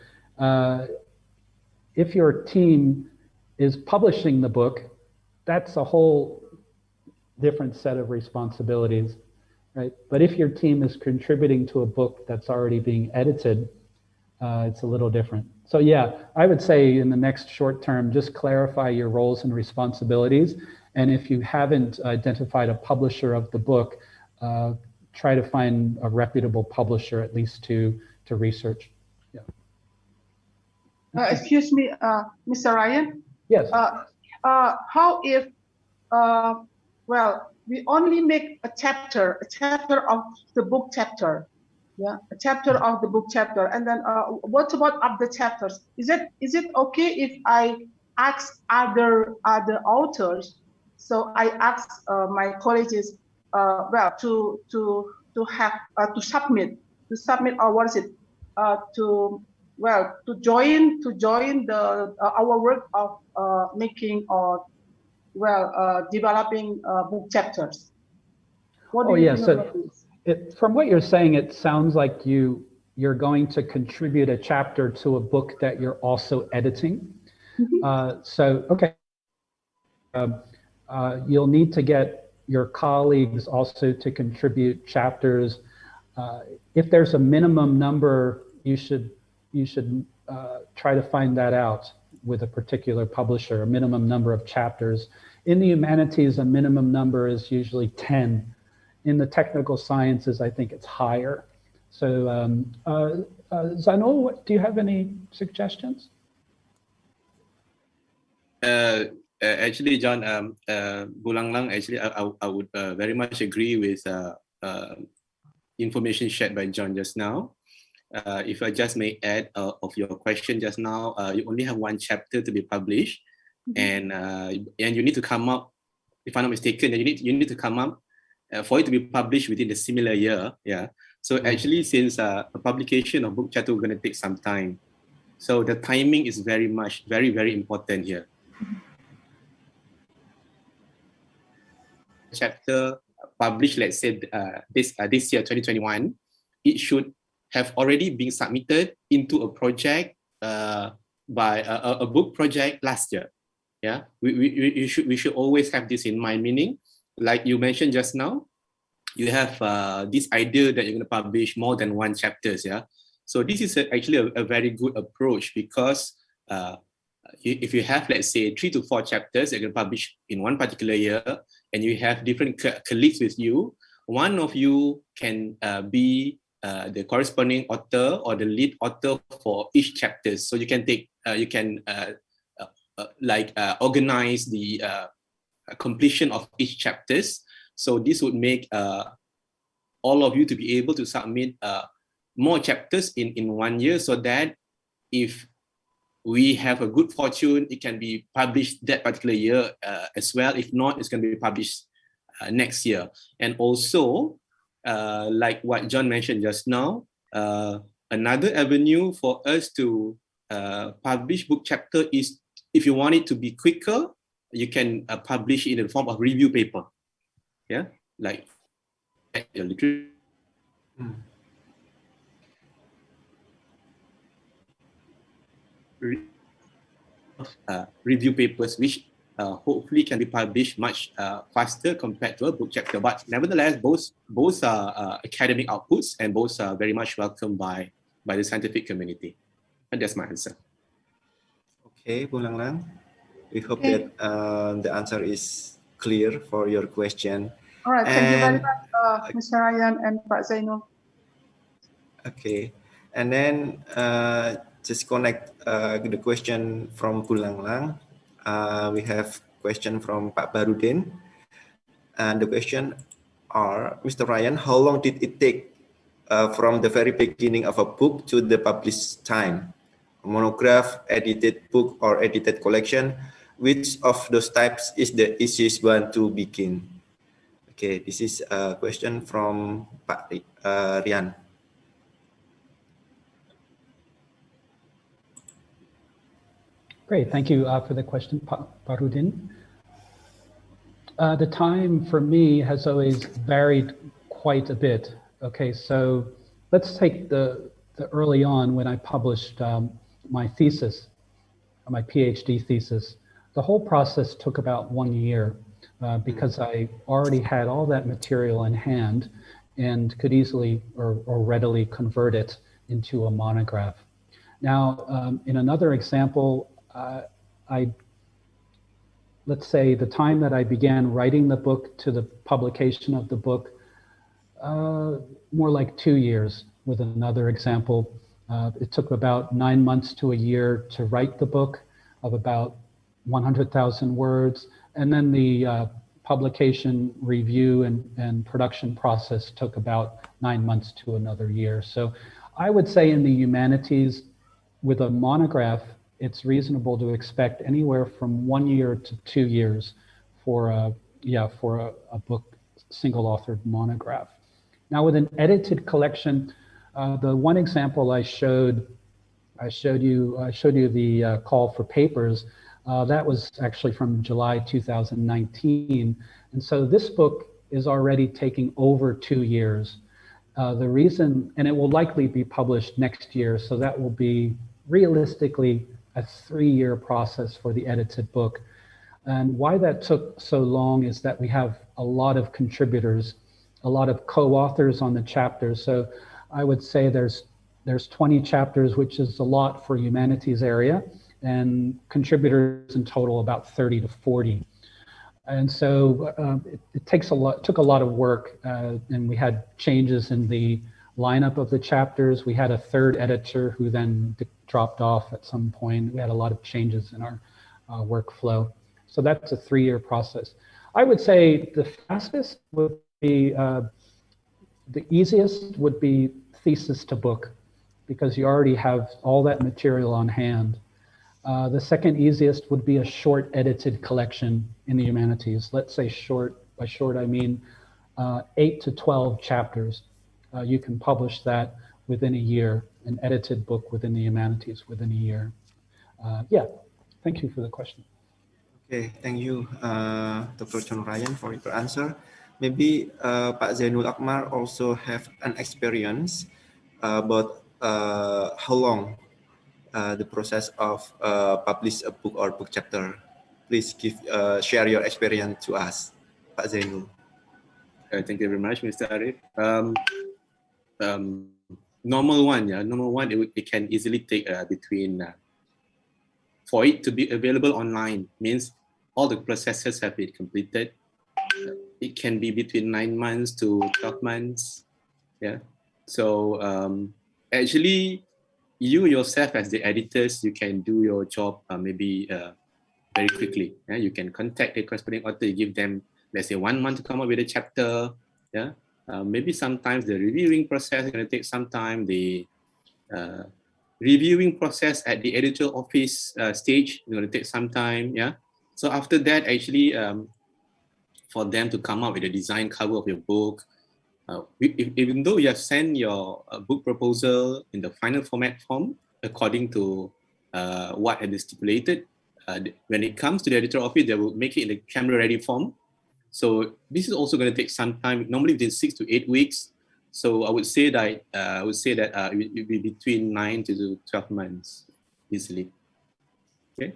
if your team is publishing the book, that's a whole different set of responsibilities, right? But if your team is contributing to a book that's already being edited, it's a little different. So yeah, I would say in the next short term, just clarify your roles and responsibilities. And if you haven't identified a publisher of the book, try to find a reputable publisher, at least to research. Yeah. Excuse me, Mr. Ryan? Yes. How if, well, we only make a chapter of the book chapter, yeah, a chapter of the book chapter, and then what about other chapters? Is it okay if I ask other authors? So I ask my colleagues, well, to submit, or what is it, to join the our work of making or developing book chapters. What do you think about this? From what you're saying, it sounds like you're going to contribute a chapter to a book that you're also editing. So okay, you'll need to get your colleagues also to contribute chapters. If there's a minimum number, you should try to find that out with a particular publisher, a minimum number of chapters. In the humanities, a minimum number is usually 10. In the technical sciences, I think it's higher. So Zanul, do you have any suggestions? Actually, John, Bulang Lang, actually, I would very much agree with information shared by John just now. If I just may add of your question just now, you only have one chapter to be published, and you need to come up if I'm not mistaken, you need to come up for it to be published within the similar year. Yeah. So actually, since a publication of book chapter is going to take some time, so the timing is very important here. Chapter published, let's say this year 2021, it should have already been submitted into a project by a book project last year. Yeah, we should always have this in mind. Meaning, like you mentioned just now, you have this idea that you're going to publish more than one chapters. Yeah, so this is actually a very good approach, because if you have, let's say, 3 to 4 chapters you're going to publish in one particular year, and you have different colleagues with you, one of you can be the corresponding author or the lead author for each chapter. So you can take, organize the completion of each chapters. So this would make all of you to be able to submit more chapters in 1 year, so that if we have a good fortune, it can be published that particular year as well. If not, it's going to be published next year. And also, like what John mentioned just now, another avenue for us to publish book chapter is, if you want it to be quicker, you can publish in the form of review paper. Yeah, like your literature. Review papers, which hopefully can be published much faster compared to a book chapter. But nevertheless, both are academic outputs, and both are very much welcomed by the scientific community. And that's my answer. Okay, Bu Lang Lang. We hope that the answer is clear for your question. All right, thank you very much, Mr. Ryan and Pak Zainul. Okay, and then just connect the question from Bu Lang Lang. We have question from Pak Barudin, and the question are, Mr. Ryan, how long did it take from the very beginning of a book to the published time? Monograph, edited book, or edited collection? Which of those types is the easiest one to begin? Okay, this is a question from Pak Rian. Great, thank you for the question, Barudin. The time for me has always varied quite a bit. Okay, so let's take the early on when I published my thesis, my PhD thesis. The whole process took about 1 year because I already had all that material in hand and could easily or readily convert it into a monograph. Now, in another example, let's say the time that I began writing the book to the publication of the book, more like 2 years. With another example, it took about 9 months to a year to write the book of about 100,000 words. And then the publication, review, and production process took about 9 months to another year. So I would say in the humanities, with a monograph, it's reasonable to expect anywhere from 1 year to 2 years for a book, single authored monograph. Now with an edited collection, the one example I showed you the call for papers. That was actually from July 2019. And so this book is already taking over 2 years. The reason, and it will likely be published next year, so that will be realistically a 3-year process for the edited book. And why that took so long is that we have a lot of contributors, a lot of co-authors on the chapters. So I would say there's 20 chapters, which is a lot for humanities area, and contributors in total about 30 to 40. And so it took a lot of work, and we had changes in the lineup of the chapters. We had a third editor who then dropped off at some point. We had a lot of changes in our workflow. So that's a 3-year process. I would say the fastest would be, the easiest would be thesis to book, because you already have all that material on hand. The second easiest would be a short edited collection in the humanities. Let's say short, by short I mean 8 to 12 chapters. You can publish that within a year, an edited book within the humanities within a year. Yeah, thank you for the question. Okay, thank you, Dr. John Ryan, for your answer. Maybe Pak Zainul Akmar also have an experience about how long the process of publish a book or book chapter. Please share your experience to us, Pak Zainul. Thank you very much, Mr. Arif. Normal one, it can easily take between for it to be available online means all the processes have been completed. It can be between 9 months to 12 months. Yeah. So actually, you yourself as the editors, you can do your job maybe very quickly. Yeah? You can contact the corresponding author, you give them, let's say, 1 month to come up with a chapter. Yeah. Maybe sometimes the reviewing process is going to take some time. The reviewing process at the editorial office stage is going to take some time. Yeah. So after that, actually, for them to come up with a design cover of your book, even though you have sent your book proposal in the final format form according to what had been stipulated, when it comes to the editorial office, they will make it in the camera ready form. So this is also going to take some time, normally within 6 to 8 weeks. So I would say that it will be between 9 to 12 months easily. Okay,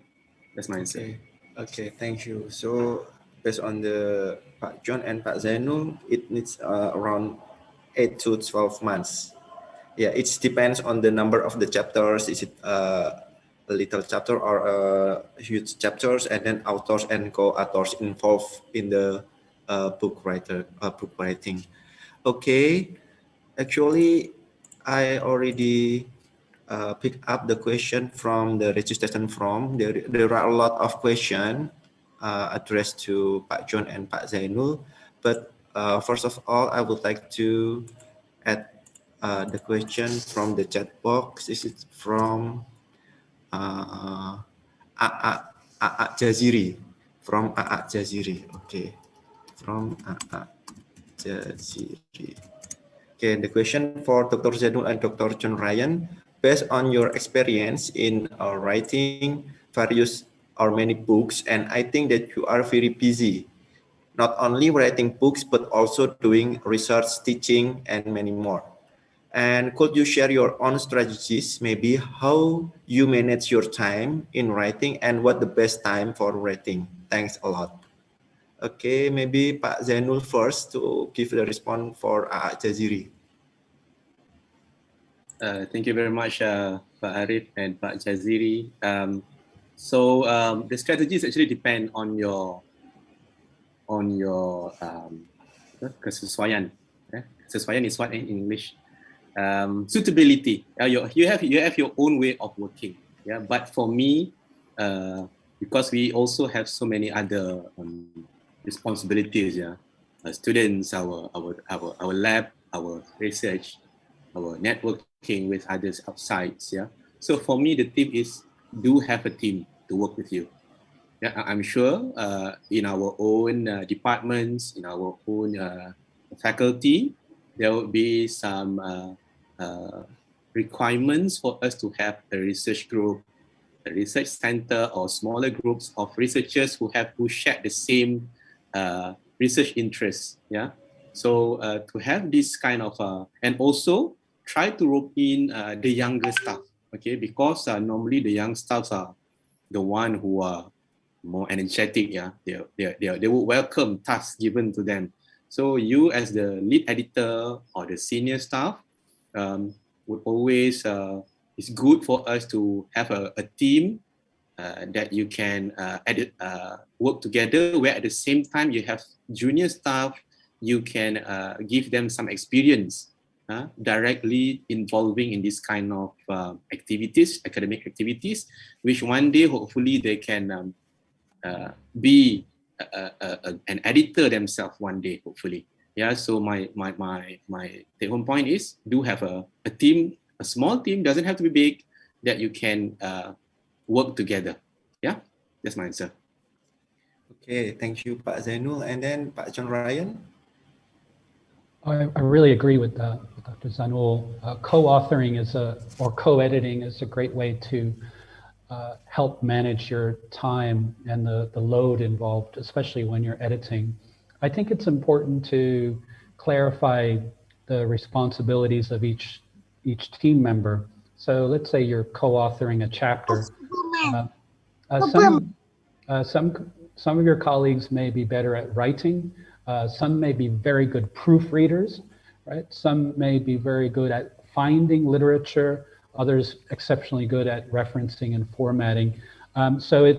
that's my answer. Okay, thank you. So based on the Pak John and Pak Zainul, it needs around 8 to 12 months. Yeah, it depends on the number of the chapters. Is it a little chapter or huge chapters, and then authors and co-authors involved in the book writing. Okay, actually, I already pick up the question from the registration form. There are a lot of questions addressed to Pak John and Pak Zainul, but first of all, I would like to add the question from the chat box. This is from AA Jaziri. From AA Jaziri. Okay, from AA Jaziri. Okay, the question for Dr. Zainul and Dr. John Ryan. Based on your experience in writing various or many books, and I think that you are very busy, not only writing books, but also doing research, teaching, and many more. And could you share your own strategies, maybe how you manage your time in writing and what the best time for writing? Thanks a lot. Okay, maybe Pak Zainul first to give the response for AA Jaziri. Thank you very much, Pak Arif and Pak Jaziri. So the strategies actually depend on your kesesuaian. Kesesuaian is what in English? Suitability. You have your own way of working. Yeah, but for me, because we also have so many other responsibilities. Yeah, students, our lab, our research, our networking with others outside. Yeah. So for me, the tip is do have a team to work with you. Yeah, I'm sure in our own departments, in our own faculty, there will be some requirements for us to have a research group, a research center, or smaller groups of researchers who share the same research interests. Yeah. So to have this kind of and also try to rope in the younger staff. Okay, because normally the young staffs are the one who are more energetic. Yeah, they will welcome tasks given to them. So you as the lead editor or the senior staff would always it's good for us to have a team that you can work together, where at the same time you have junior staff, you can give them some experience directly involving in this kind of activities, academic activities, which one day hopefully they can be an editor themselves one day, hopefully. Yeah, so my take home point is do have a team, a small team, doesn't have to be big, that you can work together. Yeah, that's my answer. Okay, thank you, Pak Zainul. And then Pak John Ryan. I really agree with Dr. Zainul. Co-authoring or co-editing is a great way to help manage your time and the load involved, especially when you're editing. I think it's important to clarify the responsibilities of each team member. So let's say you're co-authoring a chapter. Some of your colleagues may be better at writing. Some may be very good proofreaders, right? Some may be very good at finding literature, others exceptionally good at referencing and formatting. So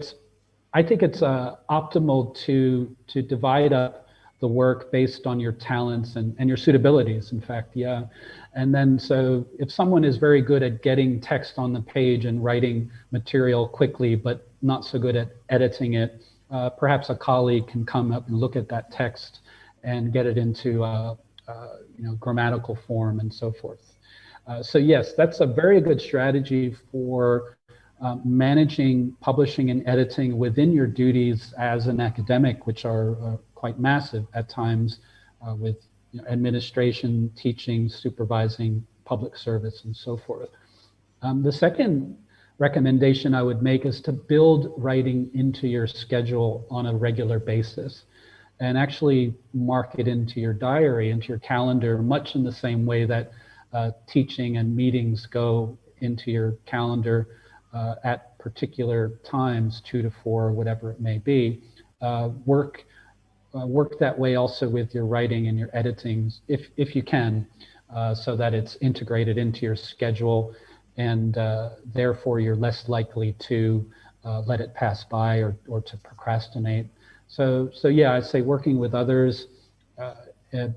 I think it's optimal to divide up the work based on your talents and your suitabilities, in fact, yeah. And then so if someone is very good at getting text on the page and writing material quickly, but not so good at editing it, perhaps a colleague can come up and look at that text and get it into grammatical form and so forth. So yes, that's a very good strategy for managing publishing and editing within your duties as an academic, which are quite massive at times with administration, teaching, supervising, public service, and so forth. The second recommendation I would make is to build writing into your schedule on a regular basis and actually mark it into your diary, into your calendar, much in the same way that teaching and meetings go into your calendar at particular times, 2 to 4, whatever it may be. Work that way also with your writing and your editing, if you can, so that it's integrated into your schedule, and therefore you're less likely to let it pass by or to procrastinate. So yeah, I'd say working with others,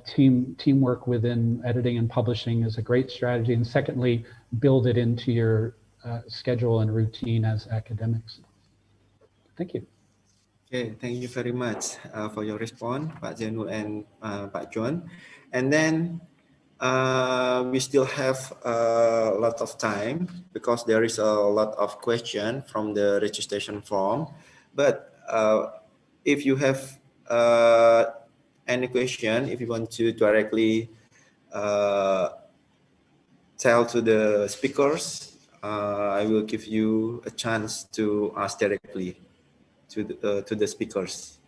teamwork within editing and publishing is a great strategy. And secondly, build it into your schedule and routine as academics. Thank you. Okay, thank you very much for your response, Pak Zainul and Pak John. And then we still have a lot of time because there is a lot of questions from the registration form. But if you have any question, if you want to directly tell to the speakers, I will give you a chance to ask directly to the speakers.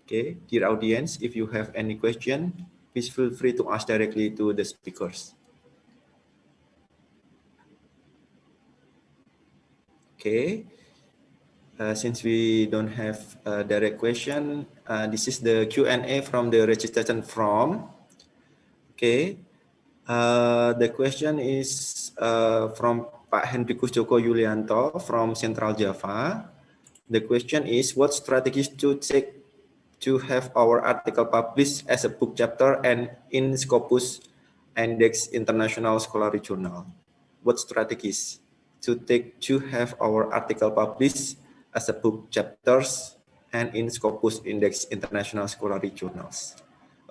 Okay, dear audience, if you have any question, please feel free to ask directly to the speakers. Okay, since we don't have a direct question, this is the Q&A from the registration form. Okay, the question is from Pak Hendrikus Joko Yulianto from Central Java. The question is, what strategies to take to have our article published as a book chapter and in Scopus Index International Scholarly Journal? What strategies to take to have our article published as a book chapters and in Scopus Index International Scholarly Journals?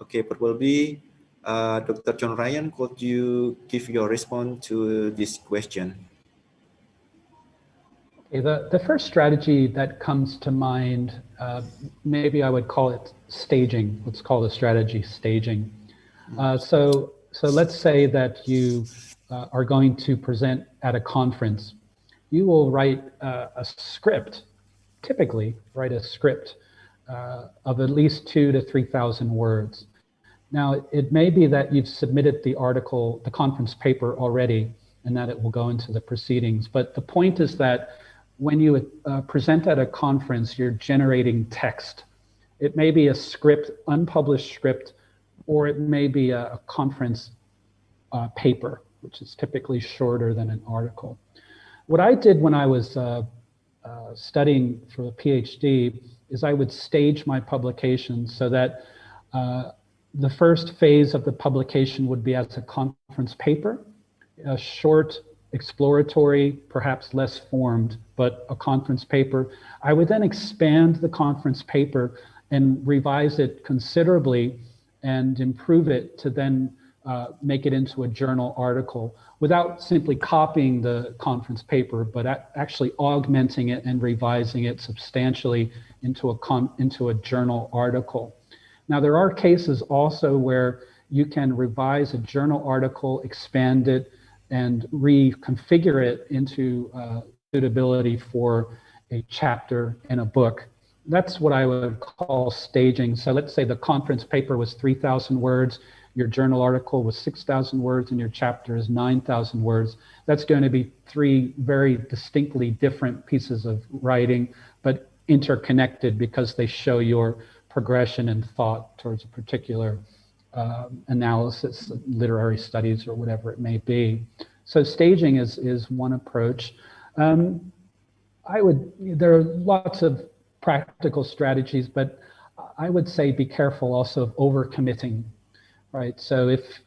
Okay, probably Dr. John Ryan, could you give your response to this question? Okay, the first strategy that comes to mind, maybe I would call it staging. Let's call the strategy staging. So let's say that you are going to present at a conference. You will write a script, typically write a script of at least 2,000 to 3,000 words. Now, it may be that you've submitted the article, the conference paper already, and that it will go into the proceedings. But the point is that when you present at a conference, you're generating text. It may be a script, unpublished script, or it may be a conference paper, which is typically shorter than an article. What I did when I was studying for a PhD is I would stage my publications so that the first phase of the publication would be as a conference paper, a short, exploratory, perhaps less formed, but a conference paper. I would then expand the conference paper and revise it considerably and improve it to then make it into a journal article without simply copying the conference paper, but actually augmenting it and revising it substantially into a journal article. Now, there are cases also where you can revise a journal article, expand it, and reconfigure it into suitability for a chapter in a book. That's what I would call staging. So let's say the conference paper was 3,000 words, your journal article was 6,000 words, and your chapter is 9,000 words. That's going to be three very distinctly different pieces of writing, but interconnected because they show your progression and thought towards a particular analysis, literary studies, or whatever it may be. So staging is one approach. There are lots of practical strategies, but I would say be careful also of overcommitting, right? So if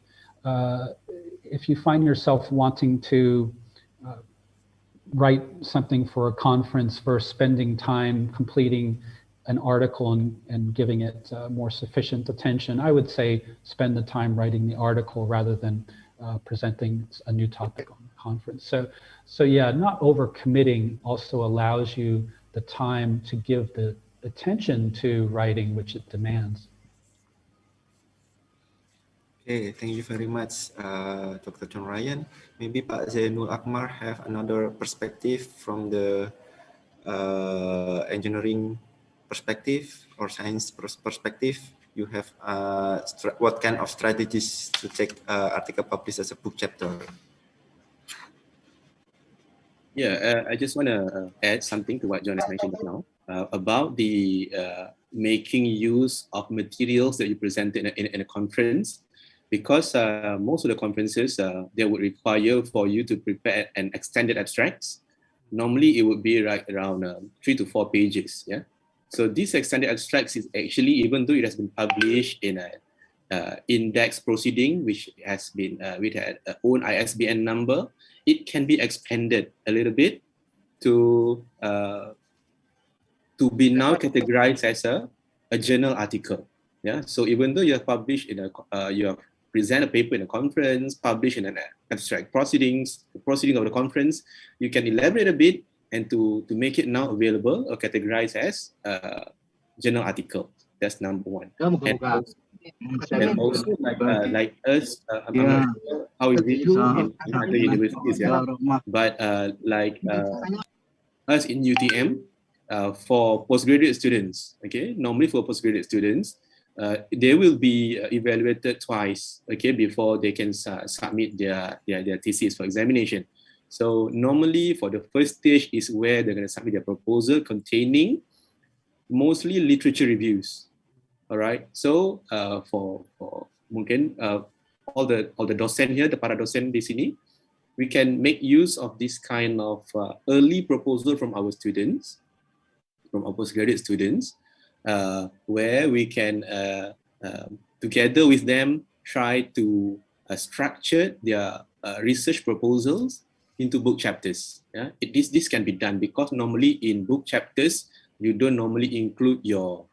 you find yourself wanting to write something for a conference versus spending time completing an article and giving it more sufficient attention, I would say spend the time writing the article rather than presenting a new topic on the conference. So yeah, not overcommitting also allows you the time to give the attention to writing which it demands. Okay, thank you very much, Dr. John Ryan. Maybe Pak Zainul Akmar have another perspective from the engineering perspective or science perspective. You have what kind of strategies to take article published as a book chapter? Yeah, I just want to add something to what John has mentioned now about the making use of materials that you present in a conference, because most of the conferences, they would require for you to prepare an extended abstracts. Normally, it would be right around 3 to 4 pages. Yeah. So these extended abstracts is actually, even though it has been published in an index proceeding, which has been with an own ISBN number, it can be expanded a little bit to be now categorized as a journal article. Yeah. So even though you have published in you have present a paper in a conference, published in an abstract proceedings, the proceeding of the conference, you can elaborate a bit and to make it now available or categorized as a journal article. That's number one. And also like us, I'm not sure how is it in other universities, yeah? But like us in UTM, for postgraduate students, okay, normally for postgraduate students, they will be evaluated twice, okay, before they can submit their thesis for examination. So normally for the first stage is where they're going to submit their proposal containing mostly literature reviews. All right. So for mungkin all the dosen here, the para dosen di sini, we can make use of this kind of early proposal from our students, from our postgraduate students, where we can together with them try to structure their research proposals into book chapters. Yeah, this can be done because normally in book chapters you don't normally include you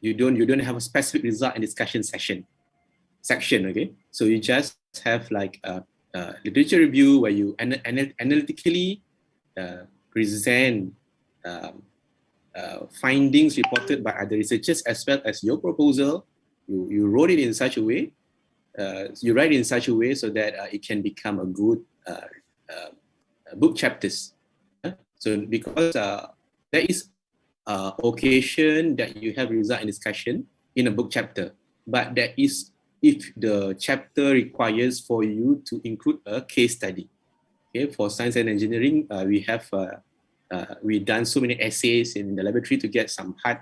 don't have a specific result and discussion section. Okay, so you just have like a literature review where you analytically present findings reported by other researchers as well as your proposal. You wrote it in such a way, you write it in such a way so that it can become a good book chapters. So because there is occasion that you have result in discussion in a book chapter, but that is if the chapter requires for you to include a case study. Okay, for science and engineering, we've done so many essays in the laboratory to get some hard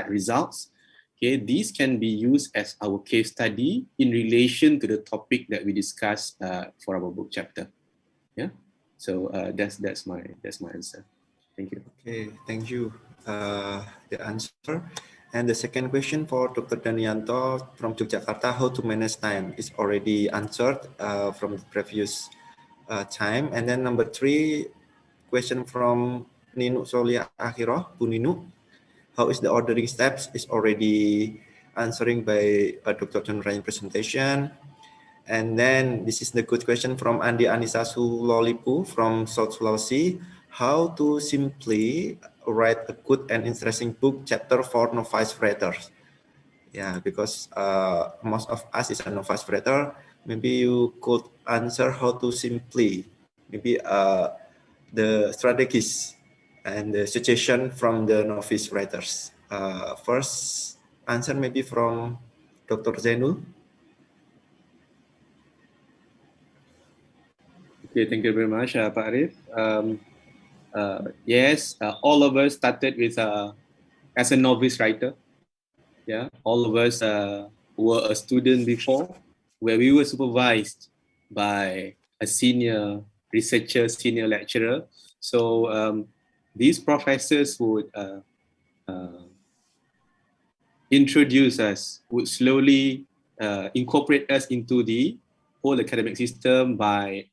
results. Okay, these can be used as our case study in relation to the topic that we discussed for our book chapter. Yeah, so that's my answer. Thank you. Okay, thank you. The answer. And the second question for Dr. Danianto from Yogyakarta, how to manage time, is already answered from the previous time. And then number 3, question from Ninu Solia Akhiro, Bu Ninu. How is the ordering steps is already answering by Dr. John Ryan presentation. And then this is the good question from Andi Anissa Sulolipu from South Sulawesi. How to simply write a good and interesting book chapter for novice writers? Yeah, because most of us is a novice writer. Maybe you could answer how to simply, maybe the strategies and the suggestion from the novice writers. First answer maybe from Dr. Zainul. Okay, thank you very much, Pak Arif. Yes, all of us started with as a novice writer. Yeah, all of us were a student before, where we were supervised by a senior researcher, senior lecturer. So these professors would introduce us, would slowly incorporate us into the whole academic system by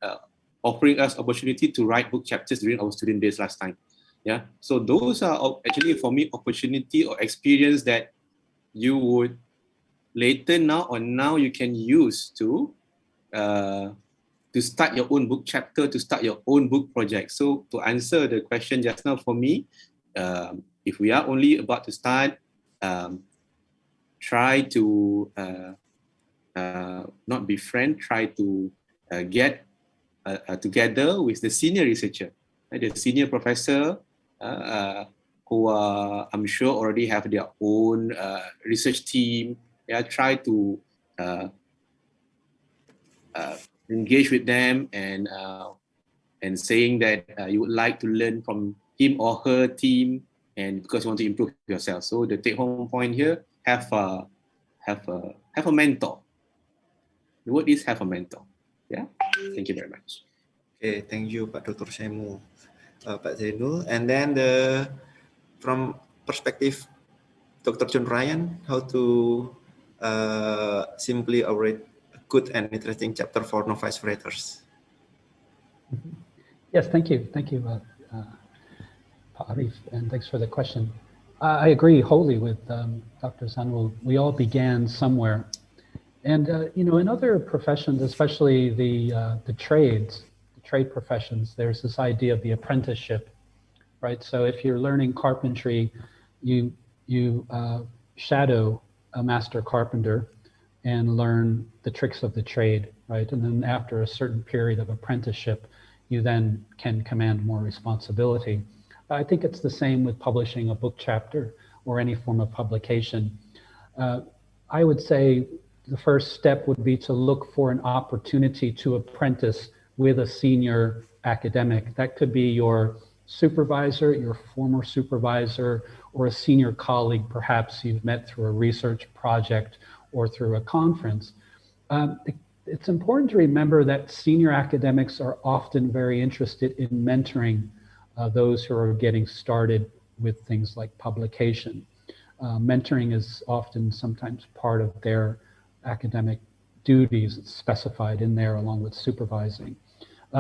offering us opportunity to write book chapters during our student days last time. Yeah, so those are actually for me opportunity or experience that you would later now you can use to start your own book chapter, to start your own book project. So to answer the question just now for me, if we are only about to start, try to not befriend, try to get together with the senior researcher, the senior professor, who I'm sure already have their own research team. Yeah, try to engage with them and saying that you would like to learn from him or her team, and because you want to improve yourself. So the take-home point here: have a mentor. The word is have a mentor. Yeah. Thank you very much. Okay, thank you, Pak Dr. Zainul, Pak Zainul. And then from perspective Dr. John Ryan, how to simply write a good and interesting chapter for novice writers. Yes, thank you. Thank you, Pak Arif, and thanks for the question. I agree wholly with Dr. Zainul. We all began somewhere. And, you know, in other professions, especially the trade professions, there's this idea of the apprenticeship, right? So if you're learning carpentry, you shadow a master carpenter and learn the tricks of the trade, right? And then after a certain period of apprenticeship, you then can command more responsibility. I think it's the same with publishing a book chapter or any form of publication. I would say the first step would be to look for an opportunity to apprentice with a senior academic. That could be your supervisor, your former supervisor, or a senior colleague perhaps you've met through a research project or through a conference. It's important to remember that senior academics are often very interested in mentoring those who are getting started with things like publication. Mentoring is often sometimes part of their academic duties. It's specified in there along with supervising.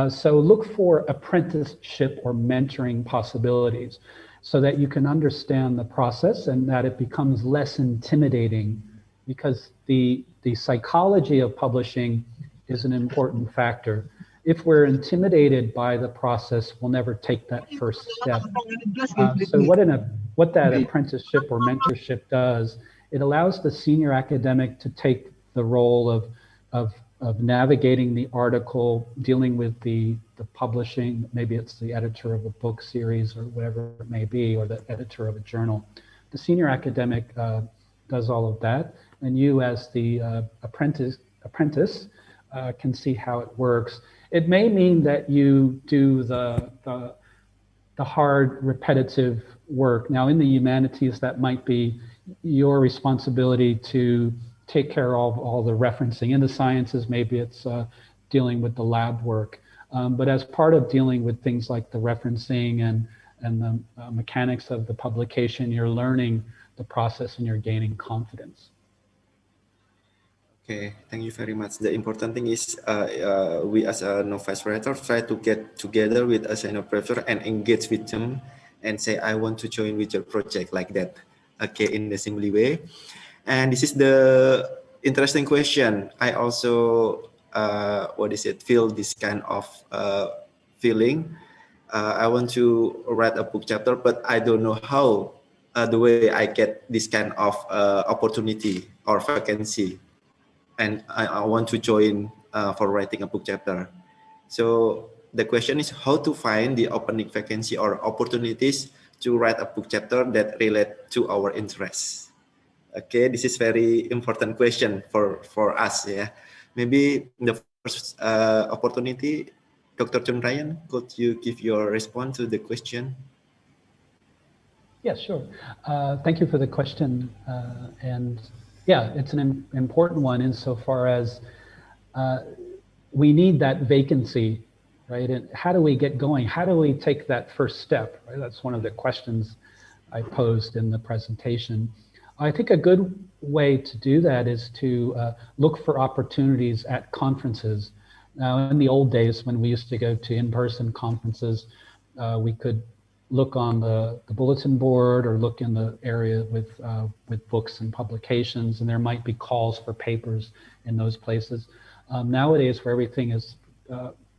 So look for apprenticeship or mentoring possibilities so that you can understand the process and that it becomes less intimidating, because the psychology of publishing is an important factor. If we're intimidated by the process, we'll never take that first step. So what that apprenticeship or mentorship does, it allows the senior academic to take the role of navigating the article, dealing with the publishing, maybe it's the editor of a book series or whatever it may be, or the editor of a journal. The senior academic does all of that, and you as the apprentice can see how it works. It may mean that you do the hard, repetitive work. Now, in the humanities, that might be your responsibility to take care of all the referencing. In the sciences, maybe it's dealing with the lab work. But as part of dealing with things like the referencing and the mechanics of the publication, you're learning the process and you're gaining confidence. Okay, thank you very much. The important thing is we as a novice writer try to get together with a senior professor and engage with them and say, I want to join with your project, like that. Okay, in the simply way. And this is the interesting question. I also feel this kind of feeling. I want to write a book chapter, but I don't know how the way I get this kind of opportunity or vacancy, and I want to join for writing a book chapter. So the question is how to find the opening vacancy or opportunities to write a book chapter that relate to our interests. Okay, this is very important question for us. Yeah, maybe the first opportunity, Dr. John Ryan, could you give your response to the question? Yeah, sure. Thank you for the question. And yeah, it's an important one insofar as we need that vacancy, right? And how do we get going? How do we take that first step, right? That's one of the questions I posed in the presentation. I think a good way to do that is to look for opportunities at conferences. Now, in the old days when we used to go to in-person conferences, we could look on the bulletin board or look in the area with books and publications, and there might be calls for papers in those places. Nowadays, where everything has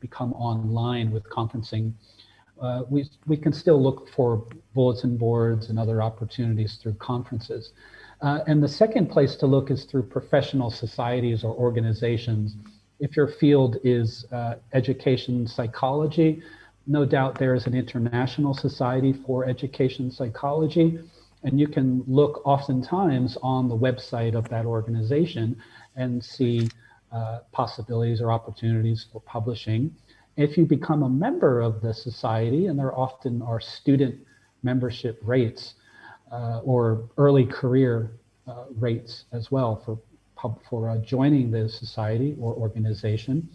become online with conferencing, we can still look for bulletin boards and other opportunities through conferences. And the second place to look is through professional societies or organizations. If your field is education psychology, no doubt there is an international society for education psychology, and you can look oftentimes on the website of that organization and see possibilities or opportunities for publishing. If you become a member of the society, and there often are student membership rates or early career rates as well for joining the society or organization,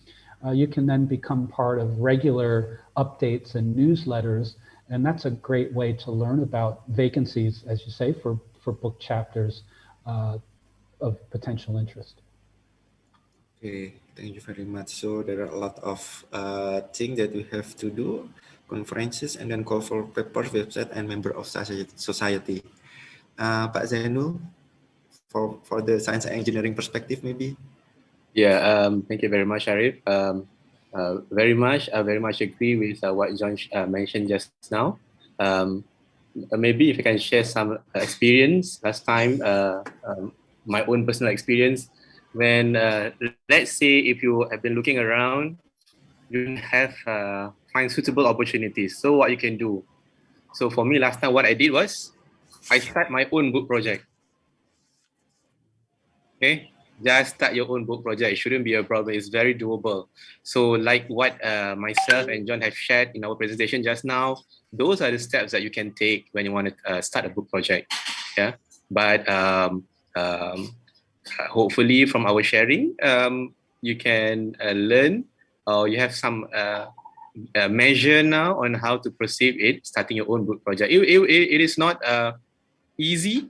you can then become part of regular updates and newsletters, and that's a great way to learn about vacancies, as you say, for book chapters of potential interest. Okay, thank you very much. So there are a lot of things that we have to do, conferences, and then call for papers, website, and member of society. Pak Zainul, for the science and engineering perspective, maybe. Yeah, thank you very much, Arif. I very much agree with what John mentioned just now. Maybe if I can share some experience last time, my own personal experience. When let's say if you have been looking around, you have find suitable opportunities. So what you can do? So for me, last time what I did was I start my own book project. Okay, just start your own book project. It shouldn't be a problem. It's very doable. So like what myself and John have shared in our presentation just now, those are the steps that you can take when you want to start a book project. Yeah, but hopefully from our sharing, you can learn or you have some measure now on how to proceed it, starting your own book project. It is not easy,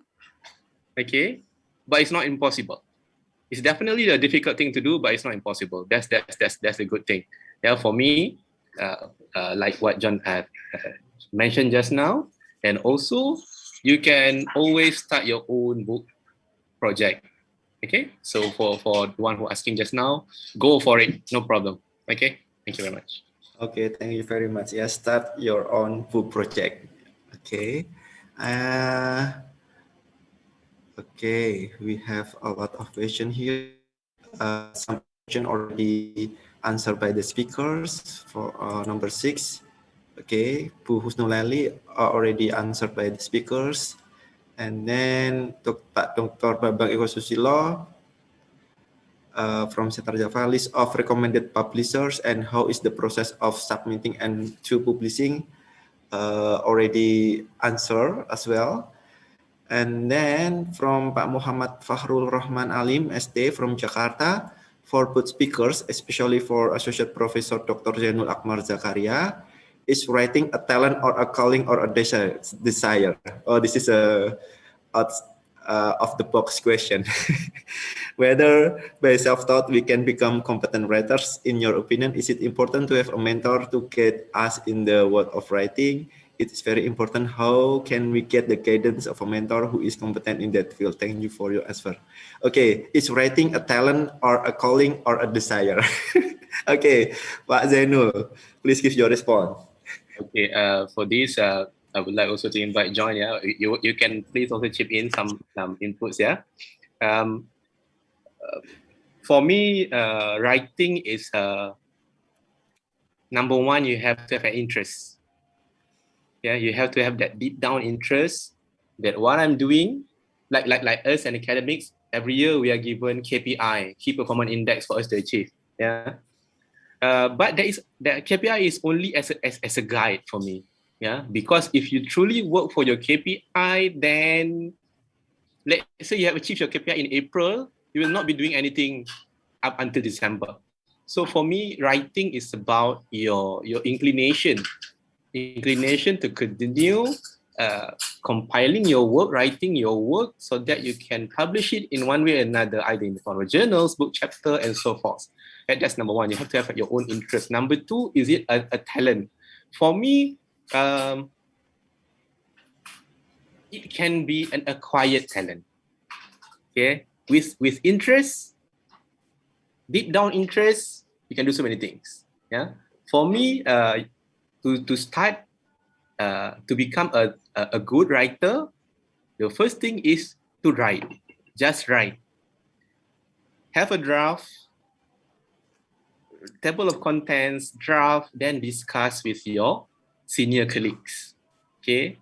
okay, but it's not impossible. It's definitely a difficult thing to do, but it's not impossible. That's a good thing. Yeah, for me, like what John had mentioned just now, and also you can always start your own book project. Okay, so for the one who asking just now, go for it, no problem. Okay, thank you very much. Okay, thank you very much. Yeah, start your own book project. Okay. Okay, we have a lot of questions here. Some questions already answered by the speakers. For number 6, okay, Bu Husnulali already answered by the speakers. And then Pak Dr. Bambang Eko Susilo from Setar Java, list of recommended publishers and how is the process of submitting and to publishing, already answered as well. And then from Pak Muhammad Fahrul Rahman Alim, ST from Jakarta, for both speakers, especially for Associate Professor Dr. Zainul Akmar Zakaria, is writing a talent or a calling or a desire? Oh, this is a of the box question. Whether by self-taught we can become competent writers, in your opinion, is it important to have a mentor to get us in the world of writing? it's very important. How can we get the guidance of a mentor who is competent in that field? Thank you for your answer. Okay, is writing a talent or a calling or a desire? Okay, Pak Zainul, please give your response. Okay, for this, I would like also to invite John. Yeah, you can please also chip in some inputs. Yeah, for me, writing is number one. You have to have an interest. Yeah, you have to have that deep down interest that what I'm doing, like us and academics, every year we are given KPI, key performance index for us to achieve. Yeah, but that KPI is only as a guide for me. Yeah, because if you truly work for your KPI, then let's say you have achieved your KPI in April, you will not be doing anything up until December. So for me, writing is about your inclination to continue compiling your work, writing your work, so that you can publish it in one way or another, either in the form of journals, book chapter, and so forth. And that's number one. You have to have your own interest. Number two, is it a talent? For me, it can be an acquired talent. Okay, with interest, deep down interest, you can do so many things. Yeah, for me, to start to become a good writer, the first thing is to write. Just write. Have a draft, table of contents, draft, then discuss with your senior colleagues. Okay,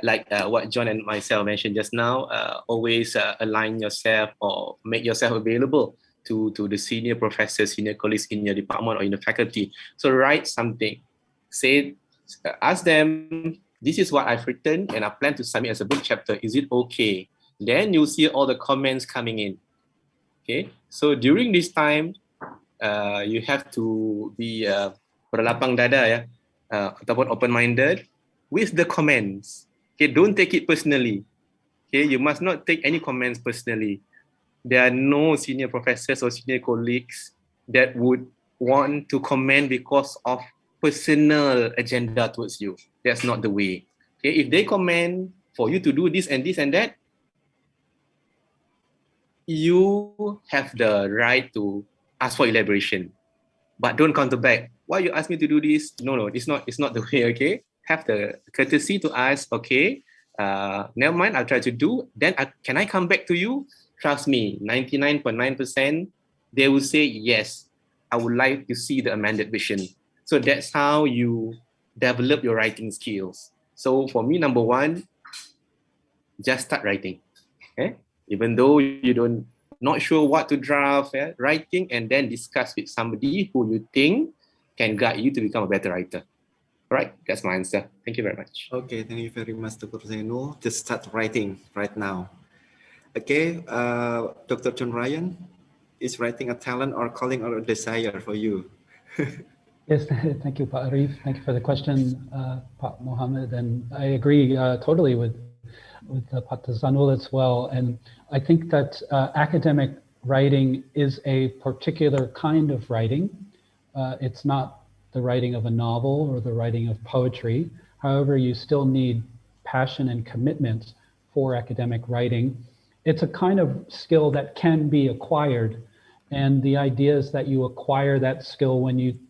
like what John and myself mentioned just now, always align yourself or make yourself available to the senior professors, senior colleagues in your department or in the faculty. So write something, say, ask them, this is what I've written and I plan to submit as a book chapter. Is it okay? Then you'll see all the comments coming in. Okay, so during this time, you have to be berlapang dada ya, ataupun open-minded with the comments. Okay, don't take it personally. Okay, you must not take any comments personally. There are no senior professors or senior colleagues that would want to comment because of personal agenda towards you. That's not the way. Okay, if they comment for you to do this and this and that, you have the right to ask for elaboration, but don't counter back. Why you ask me to do this? No, it's not the way. Okay, have the courtesy to ask. Okay, never mind. I'll try to do. Then can I come back to you? Trust me, 99.9%, they will say yes. I would like to see the amended version. So that's how you develop your writing skills. So for me, number one, just start writing. Okay, even though you not sure what to draft, writing, and then discuss with somebody who you think can guide you to become a better writer. All right, that's my answer. Thank you very much. Okay, thank you very much, Dr. Zainul. Just start writing right now. Okay, Dr. John Ryan, is writing a talent or calling or a desire for you? Yes, thank you, Pak Arif. Thank you for the question, Pak Mohammed. And I agree totally with Pak Zainul as well. And I think that academic writing is a particular kind of writing. It's not the writing of a novel or the writing of poetry. However, you still need passion and commitment for academic writing. It's a kind of skill that can be acquired. And the idea is that you acquire that skill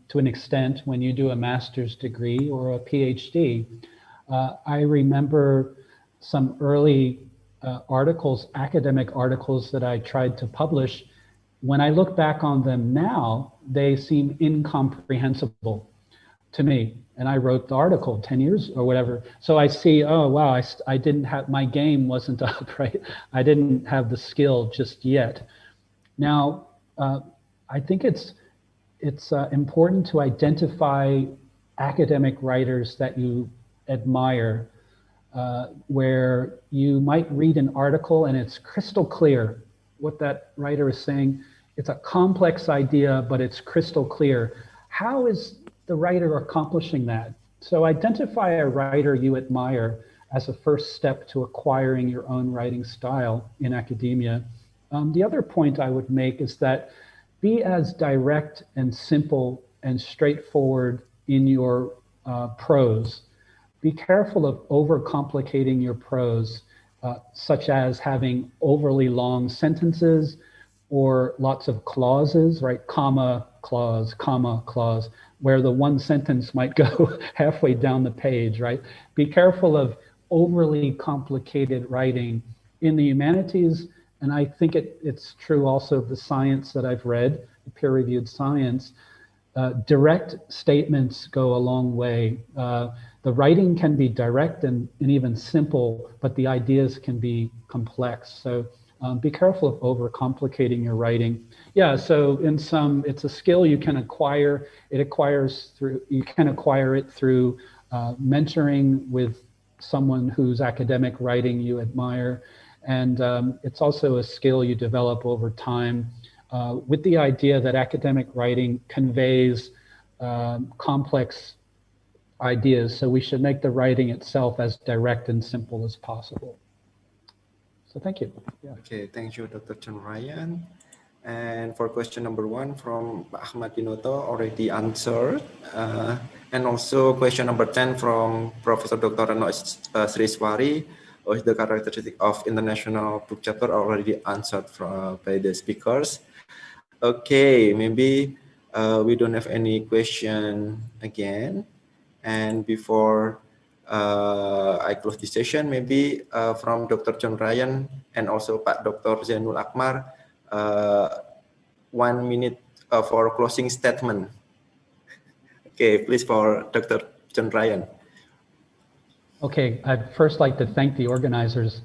to an extent, when you do a master's degree or a PhD. I remember some early articles, academic articles that I tried to publish. When I look back on them now, they seem incomprehensible to me. And I wrote the article 10 years or whatever. So I see, oh, wow, I didn't have, my game wasn't up, right? I didn't have the skill just yet. Now, I think it's important to identify academic writers that you admire, where you might read an article and it's crystal clear what that writer is saying. It's a complex idea, but it's crystal clear. How is the writer accomplishing that? So identify a writer you admire as a first step to acquiring your own writing style in academia. The other point I would make is that be as direct and simple and straightforward in your prose. be careful of overcomplicating your prose, such as having overly long sentences or lots of clauses, right? Comma, clause, where the one sentence might go halfway down the page, right? Be careful of overly complicated writing in the humanities. And I think it's true also of the science that I've read, the peer-reviewed science. Direct statements go a long way. The writing can be direct and even simple, but the ideas can be complex. So be careful of overcomplicating your writing. Yeah, so in some, it's a skill you can acquire. You can acquire it through mentoring with someone whose academic writing you admire. And it's also a skill you develop over time with the idea that academic writing conveys complex ideas. So we should make the writing itself as direct and simple as possible. So thank you. Yeah. Okay, thank you, Dr. John Ryan. And for question number 1 from Ahmad Dinoto already answered. And also question number 10 from Professor Dr. Reno Sriswari, with the characteristic of international book chapter already answered by the speakers. Okay, maybe we don't have any question again. And before I close this session, maybe from Dr. John Ryan and also Pak Dr. Zainul Akmar, 1 minute for closing statement. Okay, please for Dr. John Ryan. Okay, I'd first like to thank the organizers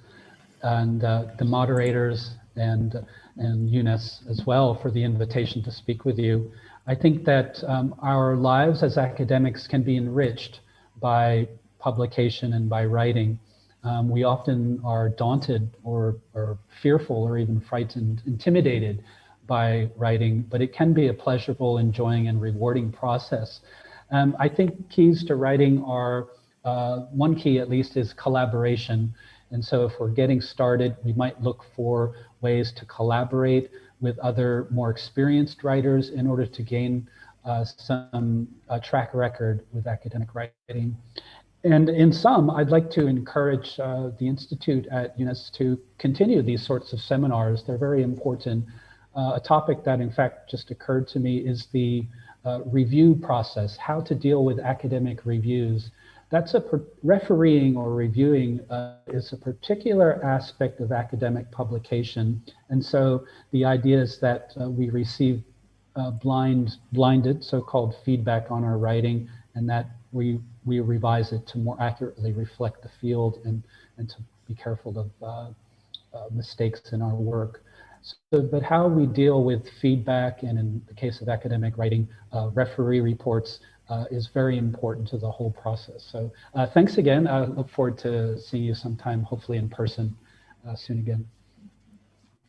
and the moderators and Eunice as well for the invitation to speak with you. I think that our lives as academics can be enriched by publication and by writing. We often are daunted or fearful or even frightened, intimidated by writing, but it can be a pleasurable, enjoying, and rewarding process. I think keys to writing are, one key at least is collaboration. And so if we're getting started, we might look for ways to collaborate with other more experienced writers in order to gain some track record with academic writing. And in sum, I'd like to encourage the Institute at UNIS to continue these sorts of seminars. They're very important. A topic that in fact just occurred to me is the review process, how to deal with academic reviews. That's refereeing or reviewing is a particular aspect of academic publication. And so the idea is that we receive blinded so-called feedback on our writing, and that we revise it to more accurately reflect the field and to be careful of mistakes in our work. So, but how we deal with feedback, and in the case of academic writing, referee reports, is very important to the whole process. So thanks again. I look forward to seeing you sometime, hopefully in person soon again.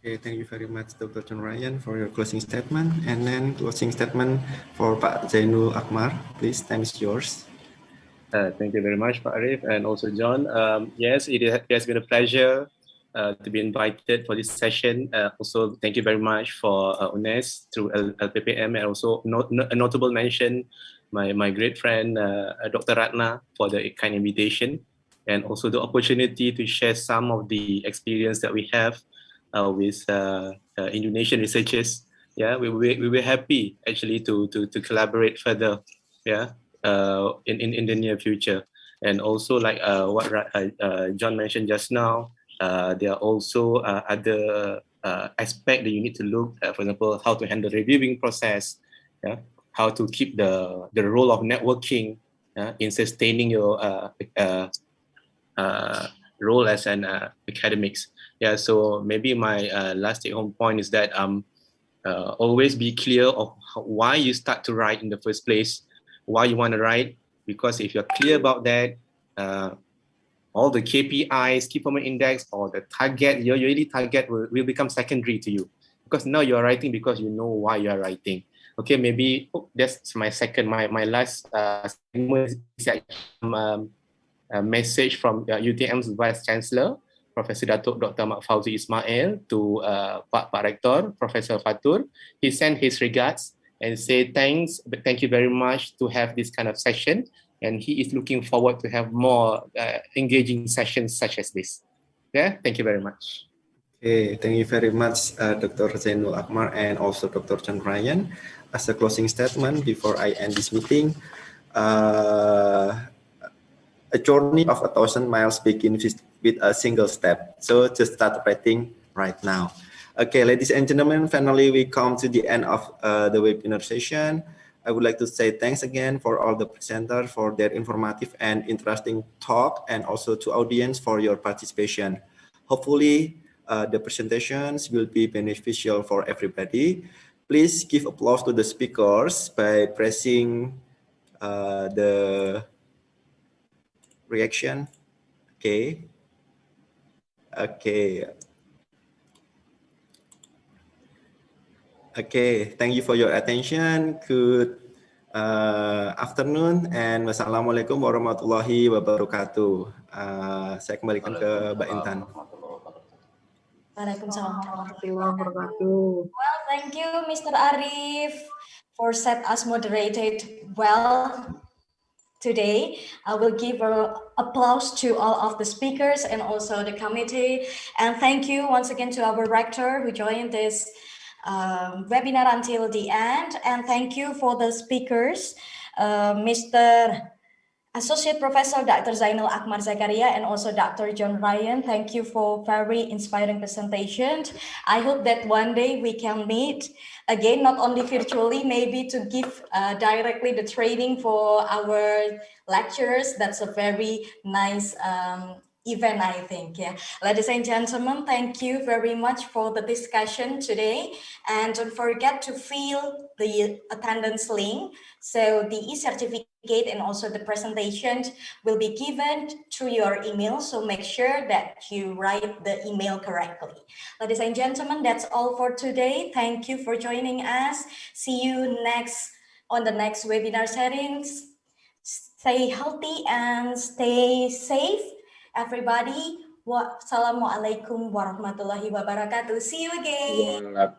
Okay, thank you very much, Dr. John Ryan, for your closing statement. And then closing statement for Pak Zainul Akmar. Please, time is yours. Thank you very much, Pak Arif, and also John. Yes, it has been a pleasure to be invited for this session. Also, thank you very much for UNES through LPPM, and also a notable mention, my great friend, Dr. Ratna, for the kind invitation, and also the opportunity to share some of the experience that we have with Indonesian researchers. Yeah, we were happy actually to collaborate further. Yeah, in the near future. And also like what John mentioned just now, there are also other aspects that you need to look at, for example, how to handle the reviewing process, yeah? How to keep the role of networking in sustaining your role as an academics. Yeah, so maybe my last take-home point is that always be clear of why you start to write in the first place, why you want to write, because if you're clear about that, all the KPIs, key performance index, or the target, your yearly target will become secondary to you, because now you're writing because you know why you are writing. Okay, maybe that's my last message from UTM's Vice Chancellor, Professor Datuk Dr. Mak Fauzi Ismail, to Pak Rector, Professor Fatur. He sent his regards and say thanks, but thank you very much to have this kind of session. and he is looking forward to have more engaging sessions such as this. Yeah, thank you very much. Okay, thank you very much, Dr. Zainul Akmar and also Dr. John Ryan. As a closing statement before I end this meeting, a journey of 1,000 miles begins with a single step. So just start writing right now. Okay, ladies and gentlemen, finally we come to the end of the webinar session. I would like to say thanks again for all the presenters for their informative and interesting talk, and also to audience for your participation. Hopefully, the presentations will be beneficial for everybody. Please give applause to the speakers by pressing the reaction. Okay. Okay, thank you for your attention. Good afternoon and wassalamualaikum warahmatullahi wabarakatuh. Saya kembalikan ke Mbak Intan. Waalaikumsalam warahmatullahi wabarakatuh. Well, thank you, Mr. Arif, for set us moderated well today. I will give applause to all of the speakers and also the committee. And thank you once again to our rector who joined this webinar until the end. And thank you for the speakers, Mr. Associate Professor Dr. Zainul Akmar Zakaria and also Dr. John Ryan. Thank you for very inspiring presentation. I hope that one day we can meet again, not only virtually, maybe to give directly the training for our lecturers. That's a very nice event, I think. Yeah, ladies and gentlemen, thank you very much for the discussion today, and don't forget to fill the attendance link. So the e-certificate and also the presentation will be given through your email. So make sure that you write the email correctly. Ladies and gentlemen, that's all for today. Thank you for joining us. See you on the next webinar settings. Stay healthy and stay safe. Everybody, wassalamualaikum warahmatullahi wabarakatuh. See you again.